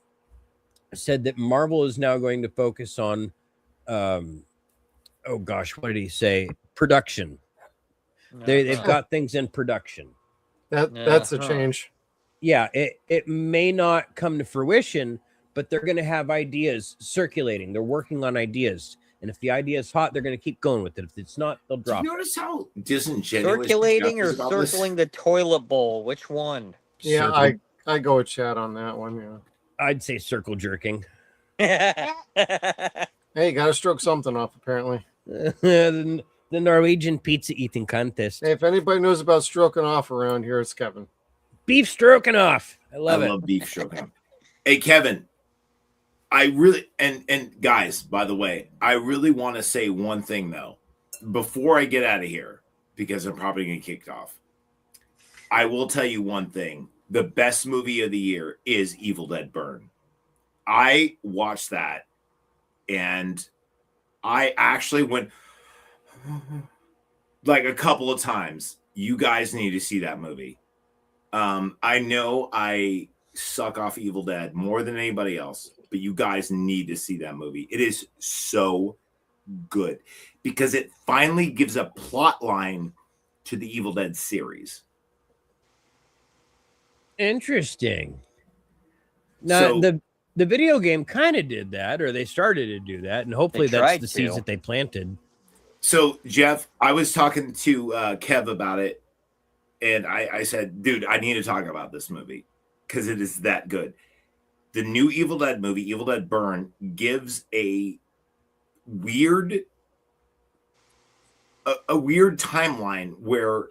S1: said that Marvel is now going to focus on oh gosh, what did he say? Production. They've got things in production.
S2: That's a change.
S1: Yeah, it may not come to fruition, but they're going to have ideas circulating. They're working on ideas. And if the idea is hot, they're going to keep going with it. If it's not, they'll drop.
S3: Notice how disingenuous
S11: circulating or circling the toilet bowl? Which one?
S2: Yeah, I go with Chad on that one. Yeah,
S1: I'd say circle jerking.
S2: Hey, got to stroke something off apparently.
S1: The Norwegian pizza eating contest.
S2: Hey, if anybody knows about stroking off around here, it's Kevin.
S1: Beef stroking off. I love
S3: beef stroking off. Hey, Kevin. I really and guys, by the way, I really want to say one thing though before I get out of here because I'm probably gonna get kicked off. I will tell you one thing: the best movie of the year is Evil Dead Burn. I watched that, and I actually went like a couple of times. You guys need to see that movie. I know I suck off Evil Dead more than anybody else. But you guys need to see that movie. It is so good because it finally gives a plot line to the Evil Dead series.
S1: Interesting. Now, the video game kind of did that, or they started to do that, and hopefully that's the seeds that they planted.
S3: So, Jeff, I was talking to Kev about it, and I said, dude, I need to talk about this movie because it is that good. The new Evil Dead movie, Evil Dead Burn, gives a weird timeline where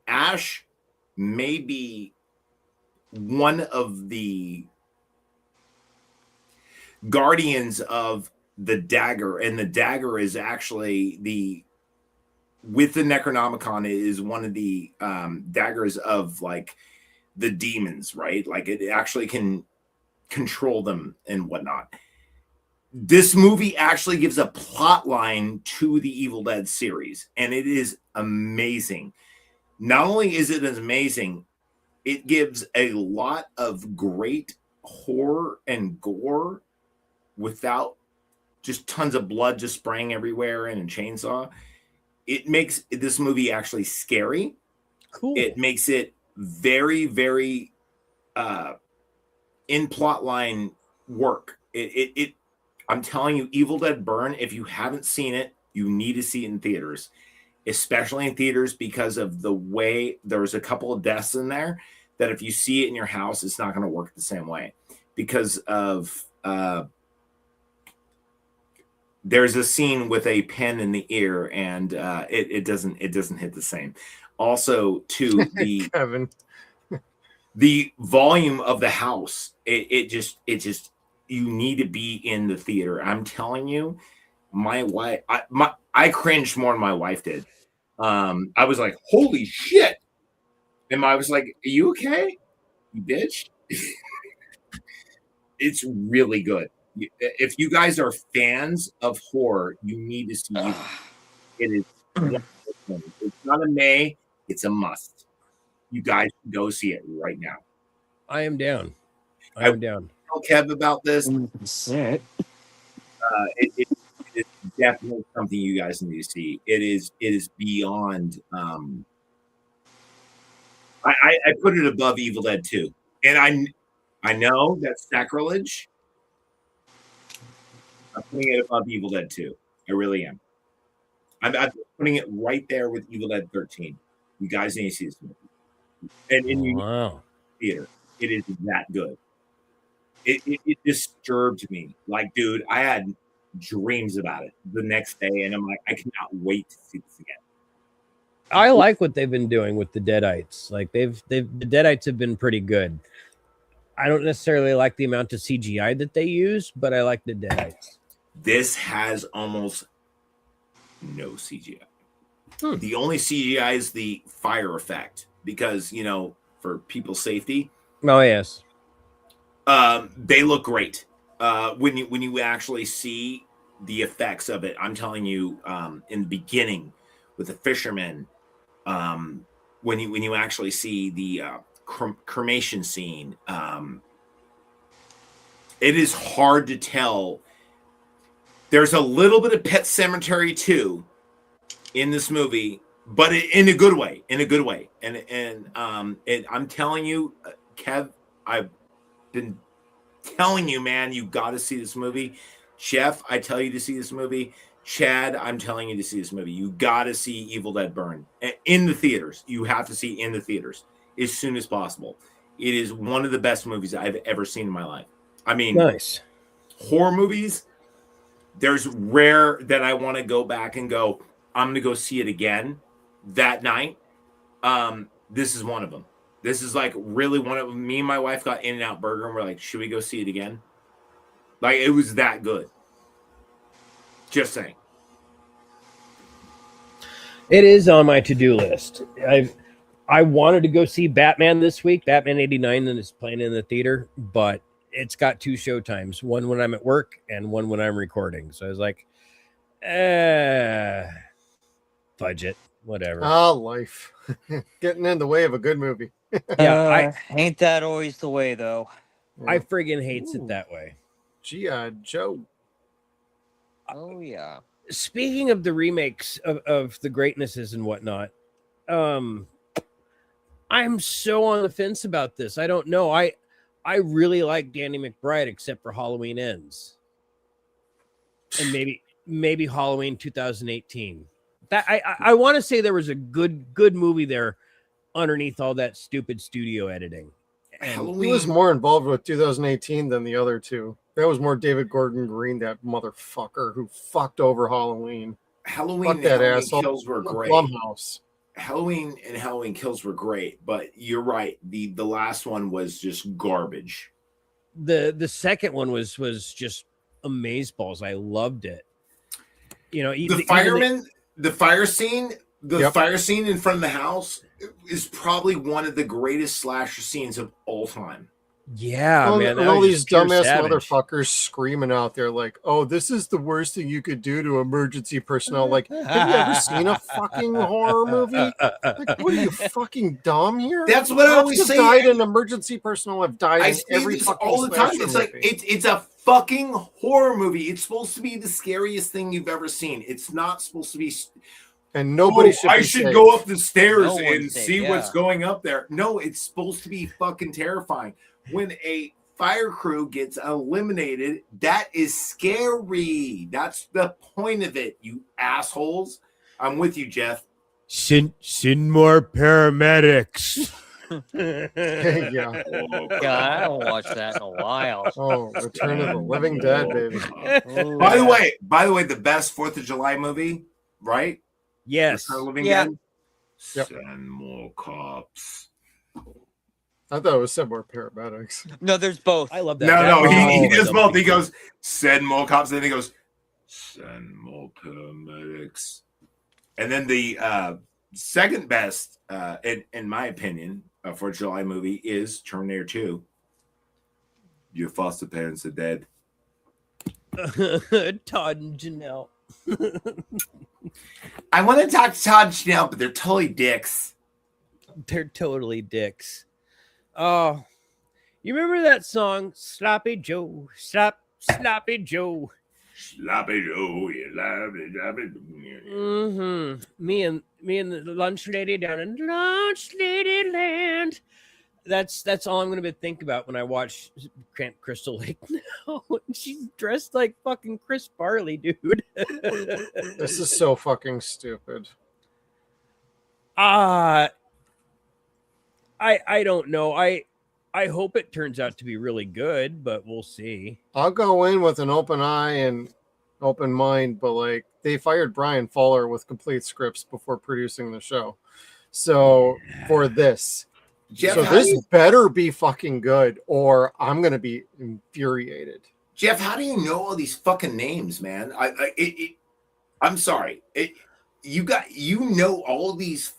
S3: Ash may be one of the guardians of the dagger, and the dagger is actually with the Necronomicon is one of the daggers of like the demons, right? Like it actually can control them and whatnot. This movie actually gives a plot line to the Evil Dead series, and it is amazing. Not only is it amazing, it gives a lot of great horror and gore without just tons of blood just spraying everywhere and a chainsaw. It makes this movie actually scary.
S1: Cool.
S3: It makes it very, very in plot line work. I'm telling you, Evil Dead Burn, if you haven't seen it, you need to see it in theaters, especially in theaters because of the way there's a couple of deaths in there that if you see it in your house, it's not going to work the same way because of there's a scene with a pen in the ear, and it doesn't hit the same. Also, to the
S2: Kevin.
S3: The volume of the house, it just you need to be in the theater. I'm telling you, my wife, I cringed more than my wife did. I was like, holy shit. And I was like, are you okay, you bitch? It's really good. If you guys are fans of horror, you need to see it. It is it's not a may, it's a must. You guys go see it right now.
S1: I am down. I am down.
S3: Tell Kev about this.
S5: Sit.
S3: It is definitely something you guys need to see. It is beyond. I put it above Evil Dead 2, and I know that's sacrilege. I'm putting it above Evil Dead 2. I really am. I'm putting it right there with Evil Dead 13. You guys need to see this movie. And you theater. It is that good. It disturbed me. Like, dude, I had dreams about it the next day, and I'm like, I cannot wait to see this again.
S1: I like what they've been doing with the Deadites. Like the Deadites have been pretty good. I don't necessarily like the amount of CGI that they use, but I like the Deadites.
S3: This has almost no CGI. The only CGI is the fire effect because, you know, for people's safety.
S1: Oh, yes.
S3: They look great. When you actually see the effects of it, I'm telling you, in the beginning with the fishermen, when you actually see the cremation scene, it is hard to tell. There's a little bit of Pet Sematary too in this movie, but in a good way. And I'm telling you, Kev, I've been telling you, man, you got to see this movie. Jeff, I tell you to see this movie. Chad, I'm telling you to see this movie. You got to see Evil Dead Burn in the theaters. You have to see in the theaters as soon as possible. It is one of the best movies I've ever seen in my life. I mean,
S1: nice
S3: horror movies. There's rare that I want to go back and go, I'm going to go see it again that night. This is one of them. This is like really one of them. Me and my wife got In-N-Out Burger and we're like, should we go see it again? Like, it was that good. Just saying.
S1: It is on my to-do list. I wanted to go see Batman this week, Batman 89, that is playing in the theater, but it's got two show times, one when I'm at work and one when I'm recording. So I was like, budget, whatever.
S2: Life. Getting in the way of a good movie.
S11: Yeah, ain't that always the way, though?
S1: I friggin' hates it that way.
S2: G.I. Joe.
S11: Oh, yeah.
S1: Speaking of the remakes of the greatnesses and whatnot, I'm so on the fence about this. I don't know. I really like Danny McBride, except for Halloween Ends, and maybe Halloween 2018. That I want to say there was a good movie there underneath all that stupid studio editing.
S2: He was more involved with 2018 than the other two. That was more David Gordon Green, that motherfucker who fucked over Halloween.
S3: Fuck
S2: that
S3: Halloween
S2: asshole.
S3: Kills were great.
S2: Blumhouse.
S3: Halloween and Halloween Kills were great, but you're right. The last one was just garbage.
S1: The second one was just amazeballs. I loved it. You know,
S3: the fireman, the fire scene, fire scene in front of the house is probably one of the greatest slasher scenes of all time.
S1: Yeah, man.
S2: And all these dumbass motherfuckers screaming out there like, oh, this is the worst thing you could do to emergency personnel. Like, have you ever seen a fucking horror movie? Like, what are you, fucking dumb here?
S3: That's what I always say.
S2: Died in emergency personnel have died in every fucking
S3: all the time.
S2: slasher
S3: It's
S2: movie.
S3: like it's a fucking horror movie. It's supposed to be the scariest thing you've ever seen. It's not supposed to be.
S2: And nobody should.
S3: I should go up the stairs
S11: No
S3: and
S11: one's safe,
S3: see
S11: yeah.
S3: what's going up there. No, it's supposed to be fucking terrifying. When a fire crew gets eliminated, that is scary. That's the point of it, you assholes. I'm with you, Jeff.
S1: Send more paramedics.
S2: Yeah.
S11: God, I haven't watched that in a while.
S2: Oh, Return of the Living Dead, baby.
S11: Ooh,
S3: By the
S11: yeah.
S3: way, the best 4th of July movie, right?
S1: Yes.
S3: Return of the Living
S11: Yeah.
S3: Dead.
S2: Yep.
S3: Send more cops.
S2: I thought it was Send More Paramedics.
S11: No, there's both.
S1: I love that.
S3: No, he
S1: I
S3: does
S1: love
S3: both. He
S1: it.
S3: goes, send more cops, and then he goes, send more paramedics. And then the second best, in my opinion, 4th of July movie is Terminator 2. Your foster parents are dead.
S1: Todd and Janelle.
S3: I want to talk to Todd and Janelle, but they're totally dicks.
S1: They're totally dicks. Oh, you remember that song, Sloppy Joe, Sloppy Joe?
S3: Sloppy Joe, you sloppy.
S1: Me and the lunch lady down in Lunch Lady Land. That's all I'm gonna be thinking about when I watch Camp Crystal Lake now. She's dressed like fucking Chris Farley, dude.
S2: This is so fucking stupid.
S1: I don't know. I hope it turns out to be really good, but we'll see.
S2: I'll go in with an open eye and open mind, but like they fired Brian Fuller with complete scripts before producing the show. So for this,
S3: Jeff,
S2: so this better be fucking good, or I'm gonna be infuriated.
S3: Jeff, how do you know all these fucking names, man? I'm sorry. You know all these.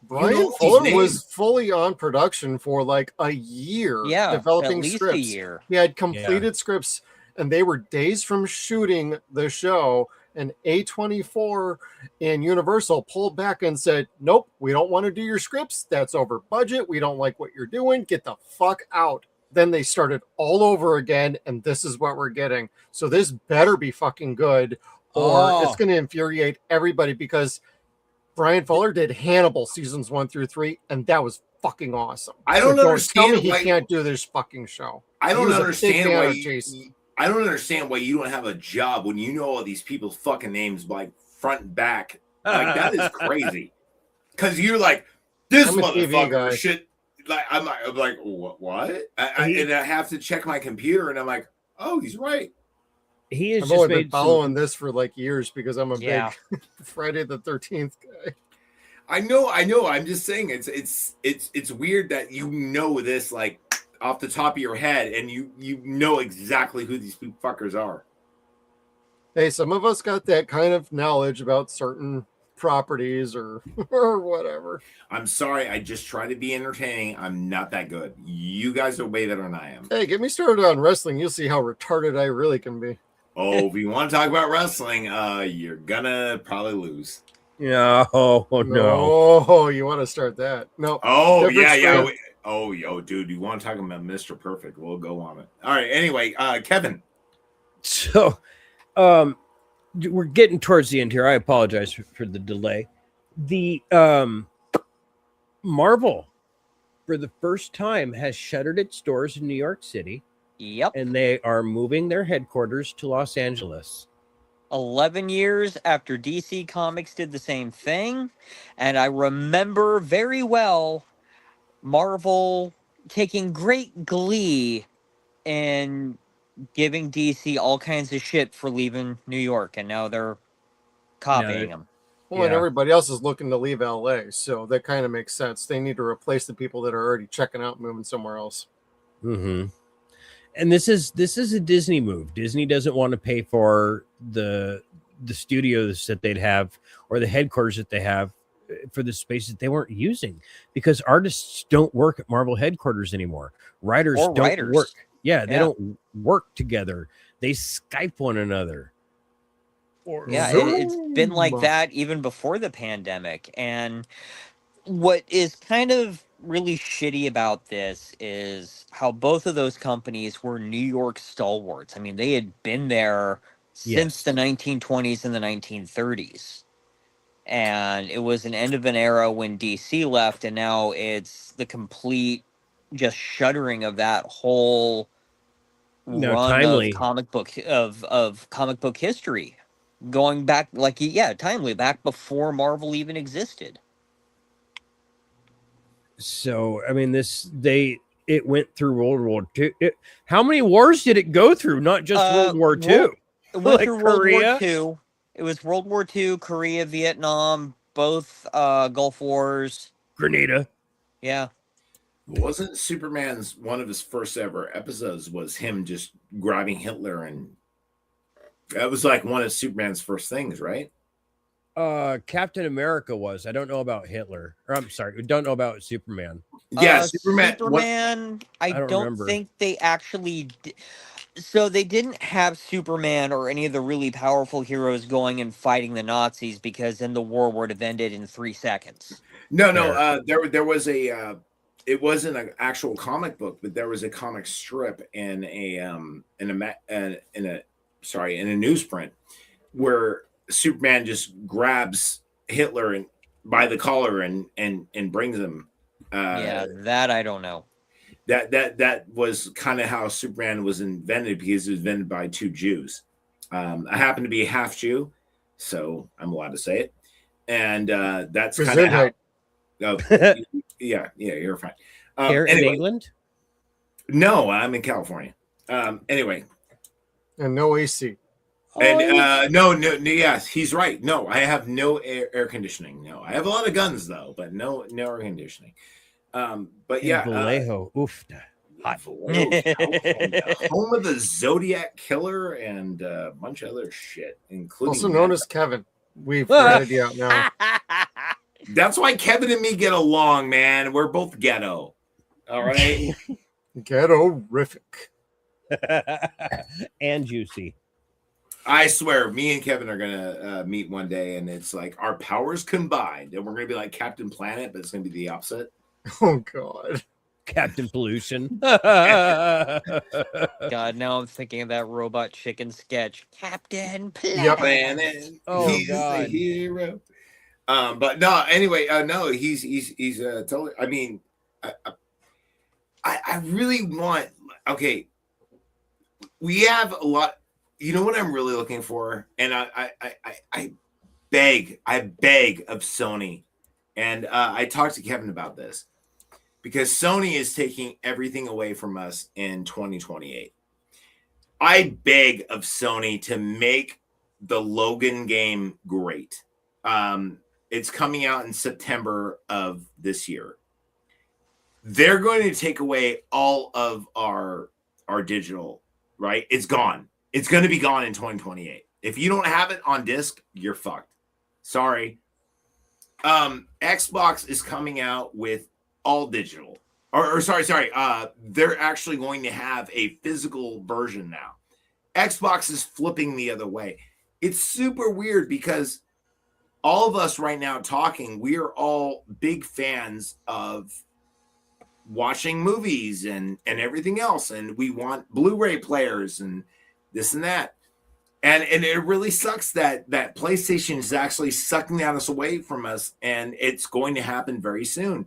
S2: Brian Fuller was fully on production for like a year, developing
S11: at least
S2: scripts.
S11: a year.
S2: He had completed scripts, and they were days from shooting the show. And A24 and Universal pulled back and said, "Nope, we don't want to do your scripts. That's over budget. We don't like what you're doing. Get the fuck out." Then they started all over again, and this is what we're getting. So this better be fucking good, or it's going to infuriate everybody, because Brian Fuller did Hannibal seasons 1 through 3, and that was fucking awesome.
S3: I don't understand.
S2: Tell me he can't do this fucking show.
S3: I don't understand why. I don't understand why you don't have a job when you know all these people's fucking names like front and back. Like that is crazy. Because you're like, this motherfucker shit. Like I'm like what? And I have to check my computer, and I'm like, oh, he's right.
S1: He is.
S2: I've only been following this for like years because I'm a big Friday the 13th guy.
S3: I know. I'm just saying it's weird that you know this like off the top of your head, and you know exactly who these fuckers are.
S2: Hey, some of us got that kind of knowledge about certain properties or whatever.
S3: I'm sorry, I just try to be entertaining. I'm not that good. You guys are way better than I am.
S2: Hey, get me started on wrestling. You'll see how retarded I really can be.
S3: Oh, if you want to talk about wrestling, you're gonna probably lose.
S1: Yeah. Oh no.
S2: Oh, you want to start that? No.
S3: Oh yeah. Dude, you want to talk about Mr. Perfect? We'll go on it. All right. Anyway, Kevin.
S1: So, we're getting towards the end here. I apologize for the delay. The Marvel, for the first time, has shuttered its doors in New York City.
S11: Yep.
S1: And they are moving their headquarters to Los Angeles.
S11: 11 years after DC Comics did the same thing. And I remember very well Marvel taking great glee in giving DC all kinds of shit for leaving New York. And now they're copying them.
S2: Well, and everybody else is looking to leave LA. So that kind of makes sense. They need to replace the people that are already checking out and moving somewhere else.
S1: Mm-hmm. And this is a Disney move. Disney doesn't want to pay for the studios that they'd have or the headquarters that they have for the space that they weren't using, because artists don't work at Marvel headquarters anymore. Writers don't work. Yeah, they don't work together. They Skype one another.
S11: It's been like that even before the pandemic. And what is kind of really shitty about this is how both of those companies were New York stalwarts. I mean, they had been there since the 1920s and the 1930s. And it was an end of an era when DC left, and now it's the complete just shuttering of that whole run of comic book history. Going back, timely, back before Marvel even existed.
S1: So I mean, it went through World War II. How many wars did it go through? Not just World War II.
S11: It went
S1: Like
S11: through World War
S1: Korea?
S11: II. It was World War II, Korea, Vietnam, both Gulf Wars.
S1: Grenada.
S11: Yeah.
S3: Wasn't Superman's one of his first ever episodes was him just grabbing Hitler, and that was like one of Superman's first things, right?
S1: Captain America was. I don't know about Hitler. Or I'm sorry, we don't know about Superman.
S3: Yeah, Superman.
S11: Superman. I don't
S1: remember.
S11: think they actually. So they didn't have Superman or any of the really powerful heroes going and fighting the Nazis because then the war would have ended in 3 seconds.
S3: No. There was a. It wasn't an actual comic book, but there was a comic strip in a newsprint where Superman just grabs Hitler and by the collar and brings him.
S11: Yeah, that I don't know.
S3: That was kind of how Superman was invented, because it was invented by 2 Jews. I happen to be half Jew, so I'm allowed to say it. And that's kind of how. Oh, yeah, you're fine.
S1: Here in England?
S3: No, I'm in California. Anyway.
S2: And no AC.
S3: And no, yes, he's right. No, I have no air conditioning. No, I have a lot of guns though, but no air conditioning. But yeah,
S1: Vallejo, oof, hot.
S3: Vallejo, home of the Zodiac Killer and a bunch of other shit, including
S2: also known as Kevin. We've read it out now.
S3: That's why Kevin and me get along, man. We're both ghetto. All right,
S2: ghetto-rific
S1: and juicy.
S3: I swear, me and Kevin are gonna meet one day, and it's like our powers combined, and we're gonna be like Captain Planet, but it's gonna be the opposite.
S2: Oh God,
S1: Captain Pollution.
S11: God, now I'm thinking of that Robot Chicken sketch. Captain Planet.
S1: Oh
S3: he's
S1: God,
S3: a hero. But no, anyway, no, he's totally. I mean, I really want. Okay, we have a lot. You know what I'm really looking for, and I beg of Sony, and I talked to Kevin about this, because Sony is taking everything away from us in 2028. I beg of Sony to make the Logan game great. It's coming out in September of this year. They're going to take away all of our digital, right? It's gone. It's going to be gone in 2028. If you don't have it on disc, you're fucked. Sorry. Xbox is coming out with all digital. Sorry. They're actually going to have a physical version now. Xbox is flipping the other way. It's super weird because all of us right now talking, we are all big fans of watching movies and everything else. And we want Blu-ray players and this and that. And it really sucks that PlayStation is actually sucking us away from us. And it's going to happen very soon.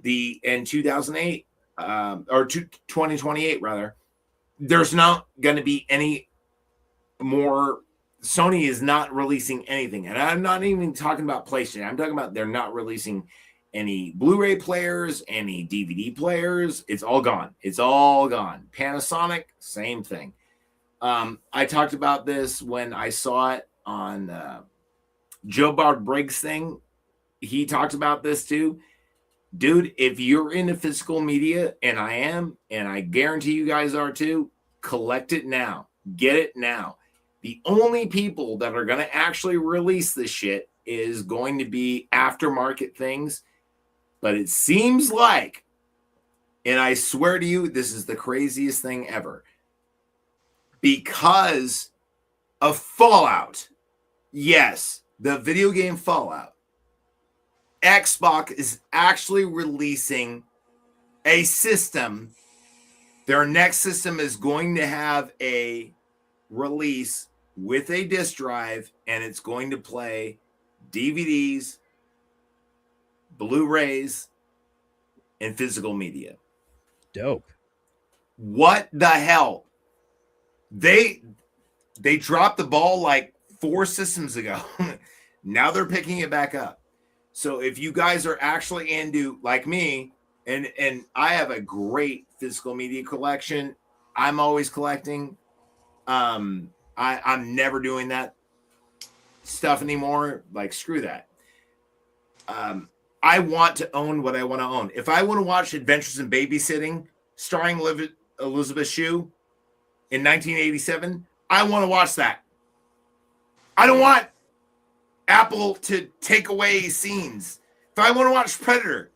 S3: In 2008, or 2028 rather, there's not going to be any more. Sony is not releasing anything. And I'm not even talking about PlayStation. I'm talking about they're not releasing any Blu-ray players, any DVD players. It's all gone. It's all gone. Panasonic, same thing. I talked about this when I saw it on Joe Bob Briggs' thing. He talked about this too. Dude, if you're into physical media, and I am, and I guarantee you guys are too, collect it now. Get it now. The only people that are going to actually release this shit is going to be aftermarket things. But it seems like, and I swear to you, this is the craziest thing ever. Because of Fallout, yes, the video game Fallout, Xbox is actually releasing a system. Their next system is going to have a release with a disk drive, and it's going to play DVDs, Blu-rays, and physical media.
S1: Dope.
S3: What the hell? They dropped the ball like 4 systems ago. Now they're picking it back up. So if you guys are actually into, like me, And I have a great physical media collection. I'm always collecting. I'm never doing that stuff anymore. Like, screw that. I want to own what I want to own. If I want to watch Adventures in Babysitting starring Elizabeth Shue in 1987, I want to watch that. I don't want Apple to take away scenes. If I want to watch Predator,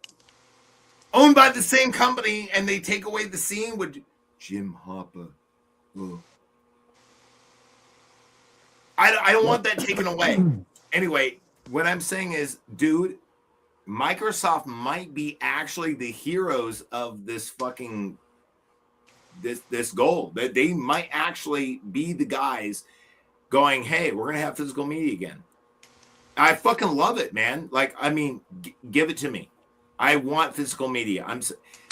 S3: owned by the same company, and they take away the scene with Jim Hopper. Ugh. I don't want that taken away. Anyway, what I'm saying is, dude, Microsoft might be actually the heroes of this fucking this goal. That they might actually be the guys going, hey, we're gonna have physical media again. I fucking love it, man. Like, I mean, give it to me. I want physical media.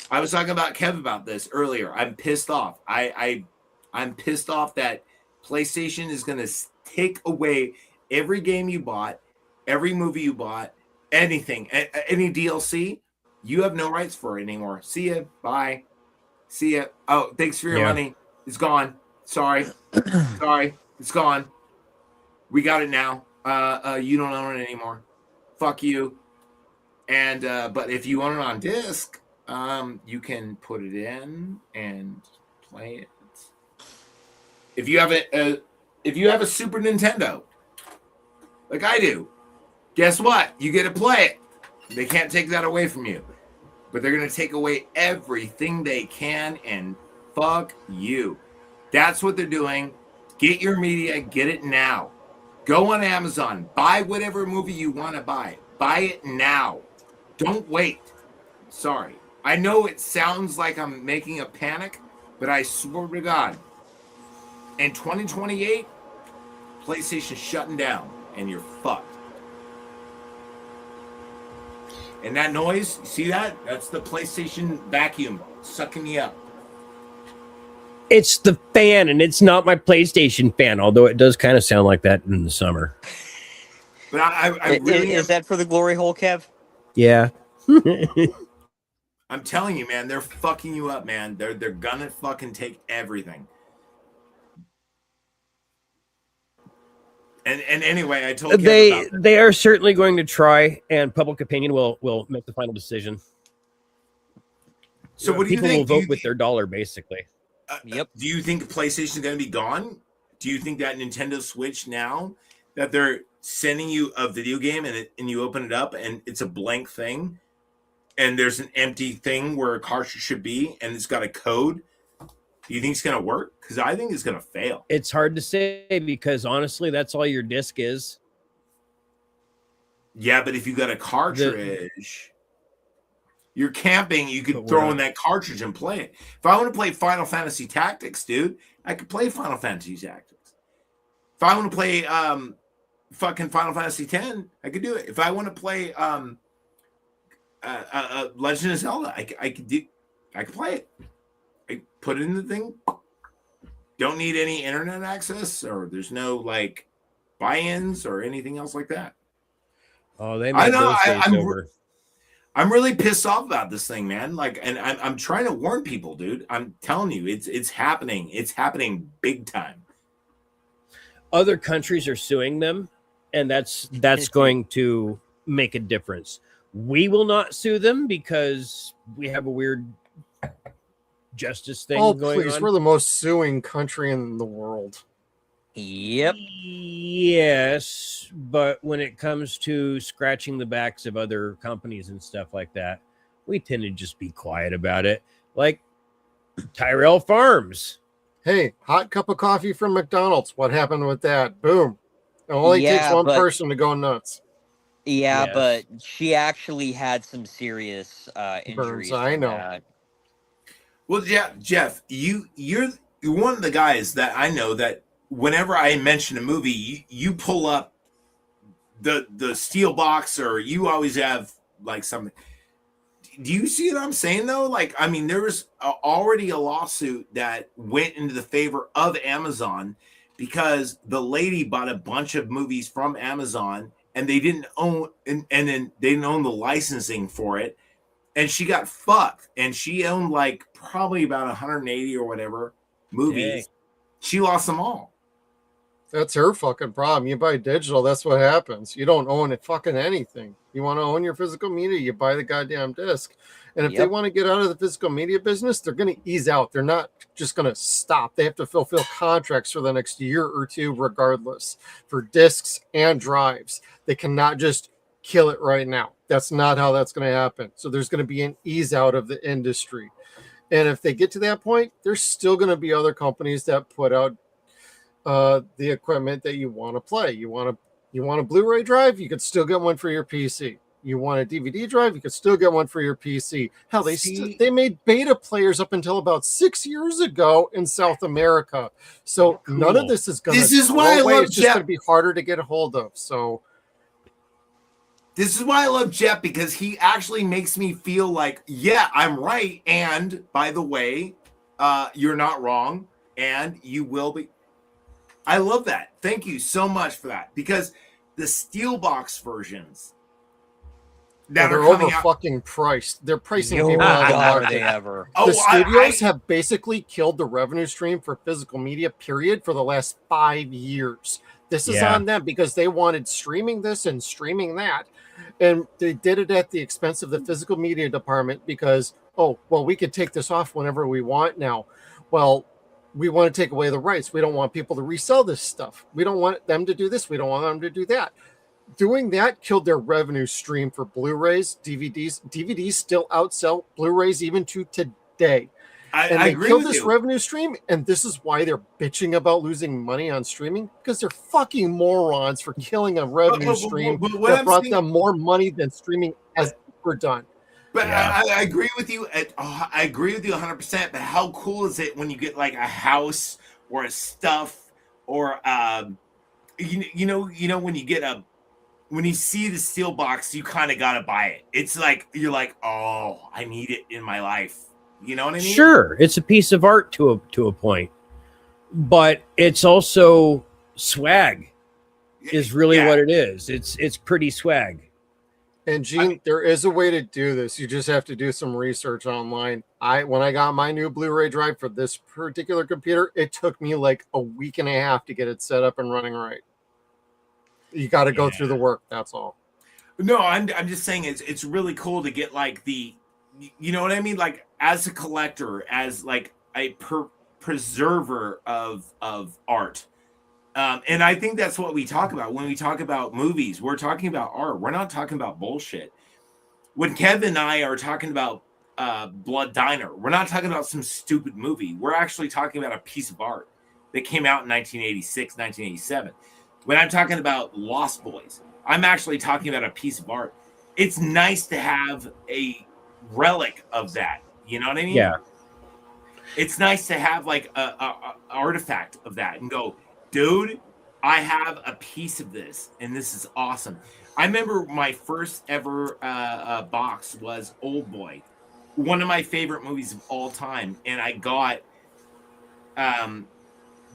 S3: I was talking about Kev about this earlier. I'm pissed off. I'm pissed off that PlayStation is gonna take away every game you bought, every movie you bought, anything, any DLC. You have no rights for it anymore. See ya. Bye. See ya. Oh, thanks for your money. It's gone. Sorry. Sorry. It's gone. We got it now. You don't own it anymore. Fuck you. And but if you own it on disc, you can put it in and play it. If you have a Super Nintendo, like I do, guess what? You get to play it. They can't take that away from you. But they're going to take away everything they can, and fuck you. That's what they're doing. Get your media. Get it now. Go on Amazon. Buy whatever movie you want to buy. Buy it now. Don't wait. Sorry. I know it sounds like I'm making a panic, but I swear to God, in 2028, PlayStation's shutting down, and you're fucked. And that noise, you see that? That's the PlayStation vacuum sucking me up.
S1: It's the fan, and it's not my PlayStation fan, although it does kind of sound like that in the summer.
S3: But I really
S11: is that for the glory hole, Kev?
S1: Yeah.
S3: I'm telling you, man, they're fucking you up, man. They're gonna fucking take everything. And anyway, I told Kev about
S1: they are certainly going to try, and public opinion will make the final decision.
S3: So what do you think?
S1: People will vote with their dollar, basically.
S11: Yep.
S3: Do you think PlayStation is going to be gone? Do you think that Nintendo Switch now that they're sending you a video game and you open it up and it's a blank thing, and there's an empty thing where a cartridge should be, and it's got a code? Do you think it's going to work? Because I think it's going to fail.
S1: It's hard to say because honestly, that's all your disc is.
S3: Yeah, but if you got a cartridge, you're camping, you could throw in that cartridge and play it. If I want to play Final Fantasy Tactics, dude, I could play Final Fantasy Tactics. If I want to play fucking Final Fantasy X, I could do it. If I want to play Legend of Zelda, I could play it. I put it in the thing. Don't need any internet access, or there's no like buy-ins or anything else like that.
S1: Oh, they
S3: I know.
S1: over.
S3: I'm really pissed off about this thing, man. Like, and I'm trying to warn people, dude. I'm telling you, it's happening. It's happening big time.
S1: Other countries are suing them, and that's going to make a difference. We will not sue them because we have a weird justice thing going on.
S2: We're the most suing country in the world.
S11: Yep.
S1: Yes, but when it comes to scratching the backs of other companies and stuff like that, we tend to just be quiet about it. Like Tyrell Farms.
S2: Hey, hot cup of coffee from McDonald's. What happened with that? Boom. It only takes one person to go nuts.
S11: Yeah, but she actually had some serious injuries.
S2: Burns, I know.
S11: That.
S3: Well, yeah, Jeff, you're one of the guys that I know that whenever I mention a movie, you pull up the steel box, or you always have like something. Do you see what I'm saying though? Like, I mean, there was already a lawsuit that went into the favor of Amazon because the lady bought a bunch of movies from Amazon and they didn't own, and then they didn't own the licensing for it. and she got fucked, and she owned like probably about 180 or whatever movies.
S1: Dang.
S3: She lost them all.
S2: That's her fucking problem. You buy digital, that's what happens. You don't own it fucking anything. You want to own your physical media, you buy the goddamn disc. And if they want to get out of the physical media business, they're going to ease out. They're not just going to stop. They have to fulfill contracts for the next year or two, regardless, for discs and drives. They cannot just kill it right now. That's not how that's going to happen. So there's going to be an ease out of the industry. And if they get to that point, there's still going to be other companies that put out the equipment that you want to play. You want a Blu-ray drive, you could still get one for your PC. You want a DVD drive, you could still get one for your PC. Hell, they made beta players up until about 6 years ago in South America. So none of this is going to.
S3: This is why I love
S2: It's just going to be harder to get a hold of. So
S3: this is why I love Jeff, because he actually makes me feel like, yeah, I'm right. And by the way, you're not wrong, and you will be. I love that. Thank you so much for that, because the Steelbox versions that
S2: they're
S3: are coming
S2: over
S3: out,
S2: fucking priced. They're pricing
S11: Oh,
S2: people out of the
S11: God, are
S2: market.
S11: they ever?
S2: The studios have basically killed the revenue stream for physical media, period, for the last 5 years. This is on them because they wanted streaming this and streaming that. And they did it at the expense of the physical media department because, oh, well, we could take this off whenever we want now. Well, we want to take away the rights. We don't want people to resell this stuff. We don't want them to do this. We don't want them to do that. Doing that killed their revenue stream for Blu-rays, DVDs. DVDs still outsell Blu-rays even to today.
S3: I agree
S2: killed
S3: with
S2: this
S3: you.
S2: revenue stream, and this is why they're bitching about losing money on streaming, because they're fucking morons for killing a revenue stream
S3: but what
S2: that
S3: I'm
S2: brought
S3: saying-
S2: them more money than streaming has ever done.
S3: But I agree with you. I agree with you 100%. But how cool is it when you get like a house or a stuff or you know when you get when you see the steel box, you kind of gotta buy it. It's like you're like, oh, I need it in my life. You know what I mean?
S1: Sure, it's a piece of art to a point, but it's also swag. Is really what it is. It's pretty swag.
S2: And Gene, there is a way to do this. You just have to do some research online. When I got my new Blu-ray drive for this particular computer, it took me like a week and a half to get it set up and running right. You got to go through the work. That's all.
S3: No, I'm just saying it's really cool to get like you know what I mean? Like as a collector, as like a preserver of art. And I think that's what we talk about when we talk about movies. We're talking about art. We're not talking about bullshit. When Kevin and I are talking about Blood Diner, we're not talking about some stupid movie. We're actually talking about a piece of art that came out in 1986, 1987. When I'm talking about Lost Boys, I'm actually talking about a piece of art. It's nice to have a relic of that. You know what I mean?
S1: Yeah.
S3: It's nice to have like a artifact of that and go, dude, I have a piece of this, and this is awesome. I remember my first ever box was Old Boy, one of my favorite movies of all time, and I got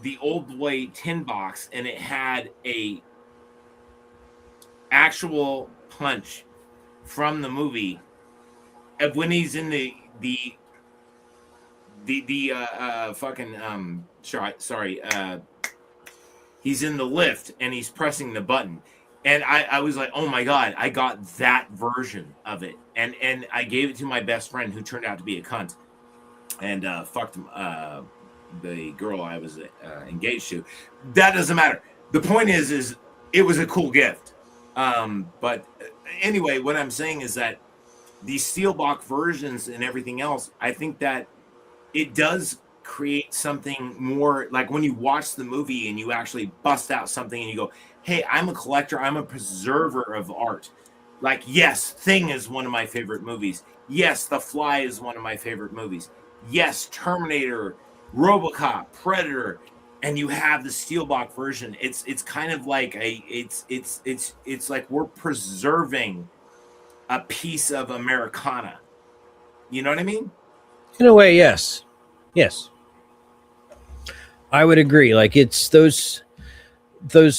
S3: the Old Boy tin box, and it had a actual punch from the movie of when he's in the he's in the lift and he's pressing the button, and I was like, oh my god, I got that version of it, and I gave it to my best friend who turned out to be a cunt and fucked the girl I was engaged to. That doesn't matter. The point is it was a cool gift. But anyway, what I'm saying is that these steelbox versions and everything else, I think that it does create something more like when you watch the movie and you actually bust out something and you go, hey, I'm a collector, I'm a preserver of art. Like, yes, Thing is one of my favorite movies. Yes, The Fly is one of my favorite movies. Yes, Terminator, RoboCop, Predator, and you have the steelbox version. It's kind of like it's like we're preserving a piece of Americana. You know what I mean?
S1: In a way, yes. Yes. I would agree. Like it's those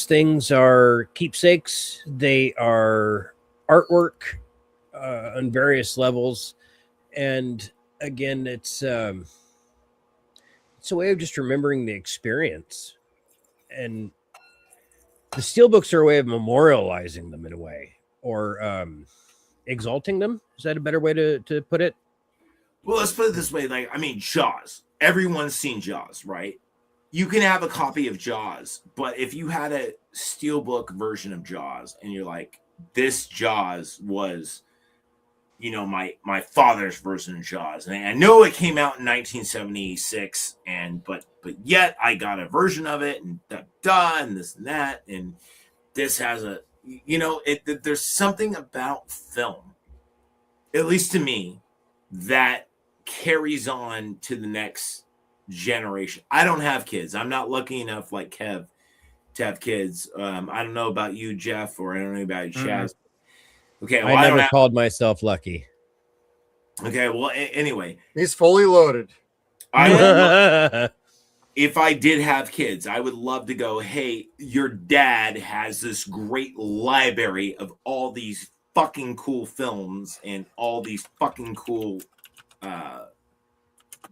S1: things are keepsakes. They are artwork on various levels. And again, it's a way of just remembering the experience, and the steelbooks are a way of memorializing them in a way, or exalting them. Is that a better way to put it?
S3: Well, let's put it this way. Like, I mean, Jaws. Everyone's seen Jaws, right? You can have a copy of Jaws, but if you had a steelbook version of Jaws and you're like, this Jaws was, you know, my father's version of Jaws, and I know it came out in 1976, but yet I got a version of it, and and this and that, and this has a, you know, there's something about film, at least to me, that carries on to the next generation. I don't have kids. I'm not lucky enough like Kev to have kids. I don't know about you, Jeff, or I don't know about you, Chaz. Okay, well,
S1: I never called myself lucky.
S3: Okay, well, anyway,
S2: he's fully loaded.
S3: If I did have kids, I would love to go, hey, your dad has this great library of all these fucking cool films and all these fucking cool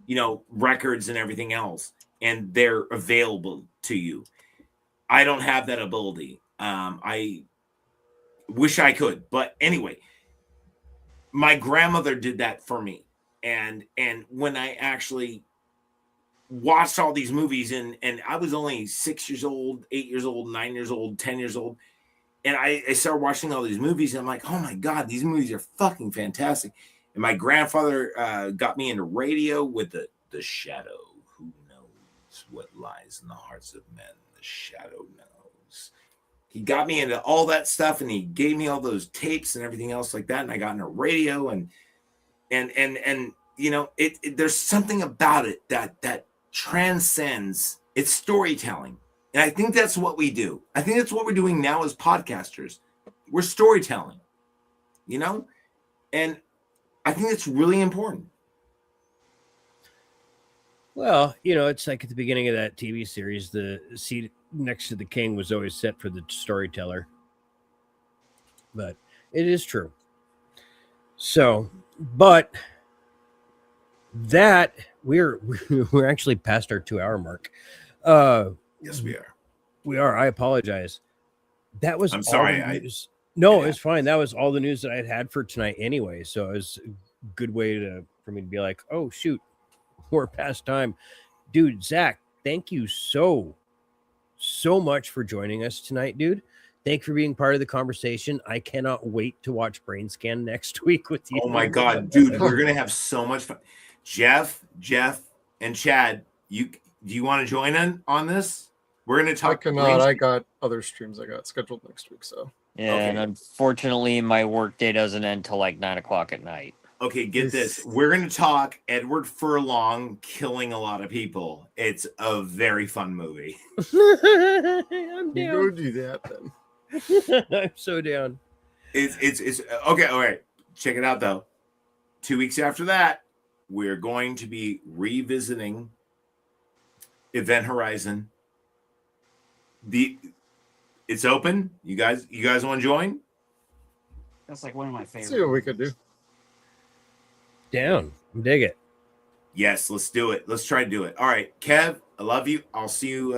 S3: you know, records and everything else, and they're available to you. I don't have that ability. I wish I could, but anyway, my grandmother did that for me, and when I actually watched all these movies, and I was only 6 years old, 8 years old, 9 years old, 10 years old, and I started watching all these movies, and I'm like, oh my god, these movies are fucking fantastic. And my grandfather got me into radio with the shadow. Who knows what lies in the hearts of men? The shadow knows. He got me into all that stuff, and he gave me all those tapes and everything else like that. And I got into radio, and you know, there's something about it that transcends. It's storytelling, and I think that's what we do. I think that's what we're doing now as podcasters. We're storytelling, you know, and I think it's really important.
S1: Well, you know, it's like at the beginning of that TV series, the seat next to the king was always set for the storyteller. But it is true. So, but that we're actually past our 2-hour mark.
S3: Yes, we are.
S1: We are. I apologize. That was.
S3: I'm sorry.
S1: No, it's fine. That was all the news that I had for tonight anyway. So it was a good way for me to be like, oh, shoot, we're past time. Dude, Zach, thank you so much for joining us tonight, dude. Thank you for being part of the conversation. I cannot wait to watch Brain Scan next week with you.
S3: Oh, my God, dude, we're going to have so much fun. Jeff, and Chad, do you want to join in on this? We're going to talk.
S2: I cannot. I got other streams I got scheduled next week, so.
S11: Yeah, okay. And unfortunately, my work day doesn't end till like 9 o'clock at night.
S3: Okay, get this. We're going to talk Edward Furlong killing a lot of people. It's a very fun movie.
S1: I'm down.
S2: Go do that then.
S1: I'm so down.
S3: It's okay. All right, check it out though. 2 weeks after that, we're going to be revisiting Event Horizon. It's open. You guys want to join?
S5: That's like one of my favorites.
S2: See what we could do.
S1: Down. Dig it.
S3: Yes, let's do it. Let's try to do it. All right, Kev, I love you. I'll see you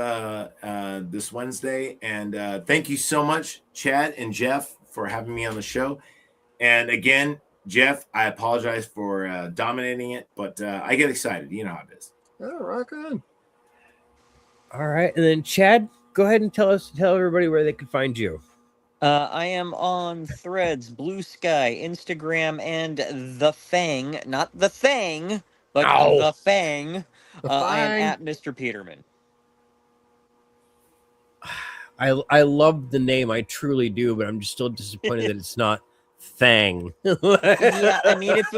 S3: this Wednesday. And thank you so much, Chad and Jeff, for having me on the show. And again, Jeff, I apologize for dominating it, but I get excited. You know how it is.
S2: Yeah, rock on.
S1: All right. And then Chad, go ahead and tell everybody where they can find you.
S11: I am on Threads, Blue Sky, Instagram, and The Fang. Not The Thing, but The Fang. I am at Mr. Peterman.
S1: I love the name. I truly do, but I'm just still disappointed that it's not Fang.
S11: Yeah, I mean, if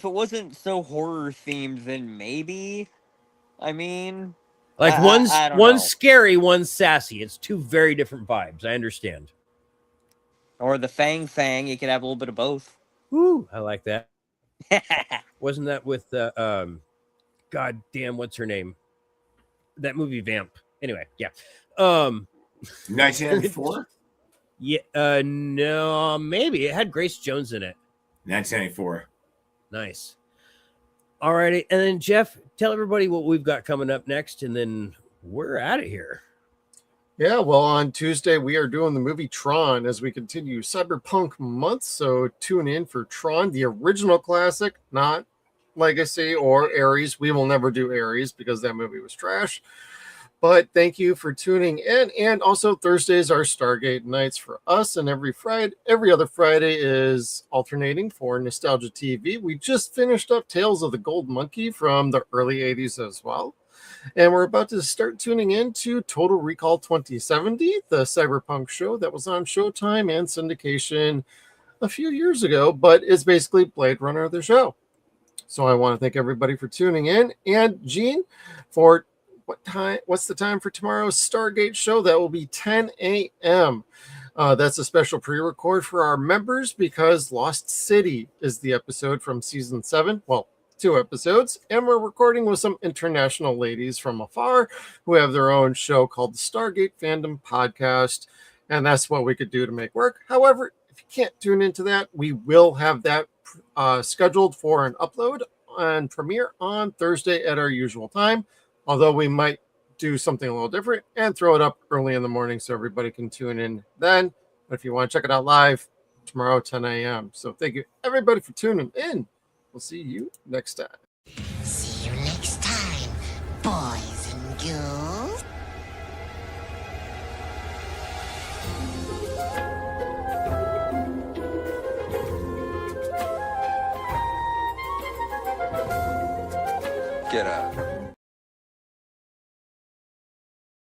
S11: it wasn't so horror themed, then maybe. I mean,
S1: like
S11: I
S1: one's scary, one's sassy. It's two very different vibes. I understand.
S11: Or the Fang, you could have a little bit of both.
S1: Ooh, I like that. Wasn't that with God damn, what's her name? That movie Vamp. Anyway, yeah.
S3: 1994?
S1: Yeah, no, maybe it had Grace Jones in it.
S3: 1994.
S1: Nice. All righty. And then, Jeff, tell everybody what we've got coming up next, and then we're out of here.
S2: Yeah, well, on Tuesday, we are doing the movie Tron as we continue Cyberpunk month. So tune in for Tron, the original classic, not Legacy or Ares. We will never do Ares because that movie was trash. But thank you for tuning in. And also Thursdays are Stargate nights for us. And every other Friday is alternating for Nostalgia TV. We just finished up Tales of the Gold Monkey from the early 80s as well. And we're about to start tuning in to Total Recall 2070, the cyberpunk show that was on Showtime and syndication a few years ago, but is basically Blade Runner the show. So I want to thank everybody for tuning in. And Gene, for what's the time for tomorrow's Stargate show? That will be 10 a.m. That's a special pre-record for our members because Lost City is the episode from season 7. Well, 2 episodes, and we're recording with some international ladies from afar who have their own show called the Stargate Fandom Podcast, and that's what we could do to make work. However, if you can't tune into that, we will have that scheduled for an upload and premiere on Thursday at our usual time, although we might do something a little different and throw it up early in the morning so everybody can tune in then. But if you want to check it out live, tomorrow 10 a.m. So thank you everybody for tuning in. We'll see you next time.
S6: See you next time, boys and girls.
S9: Get out.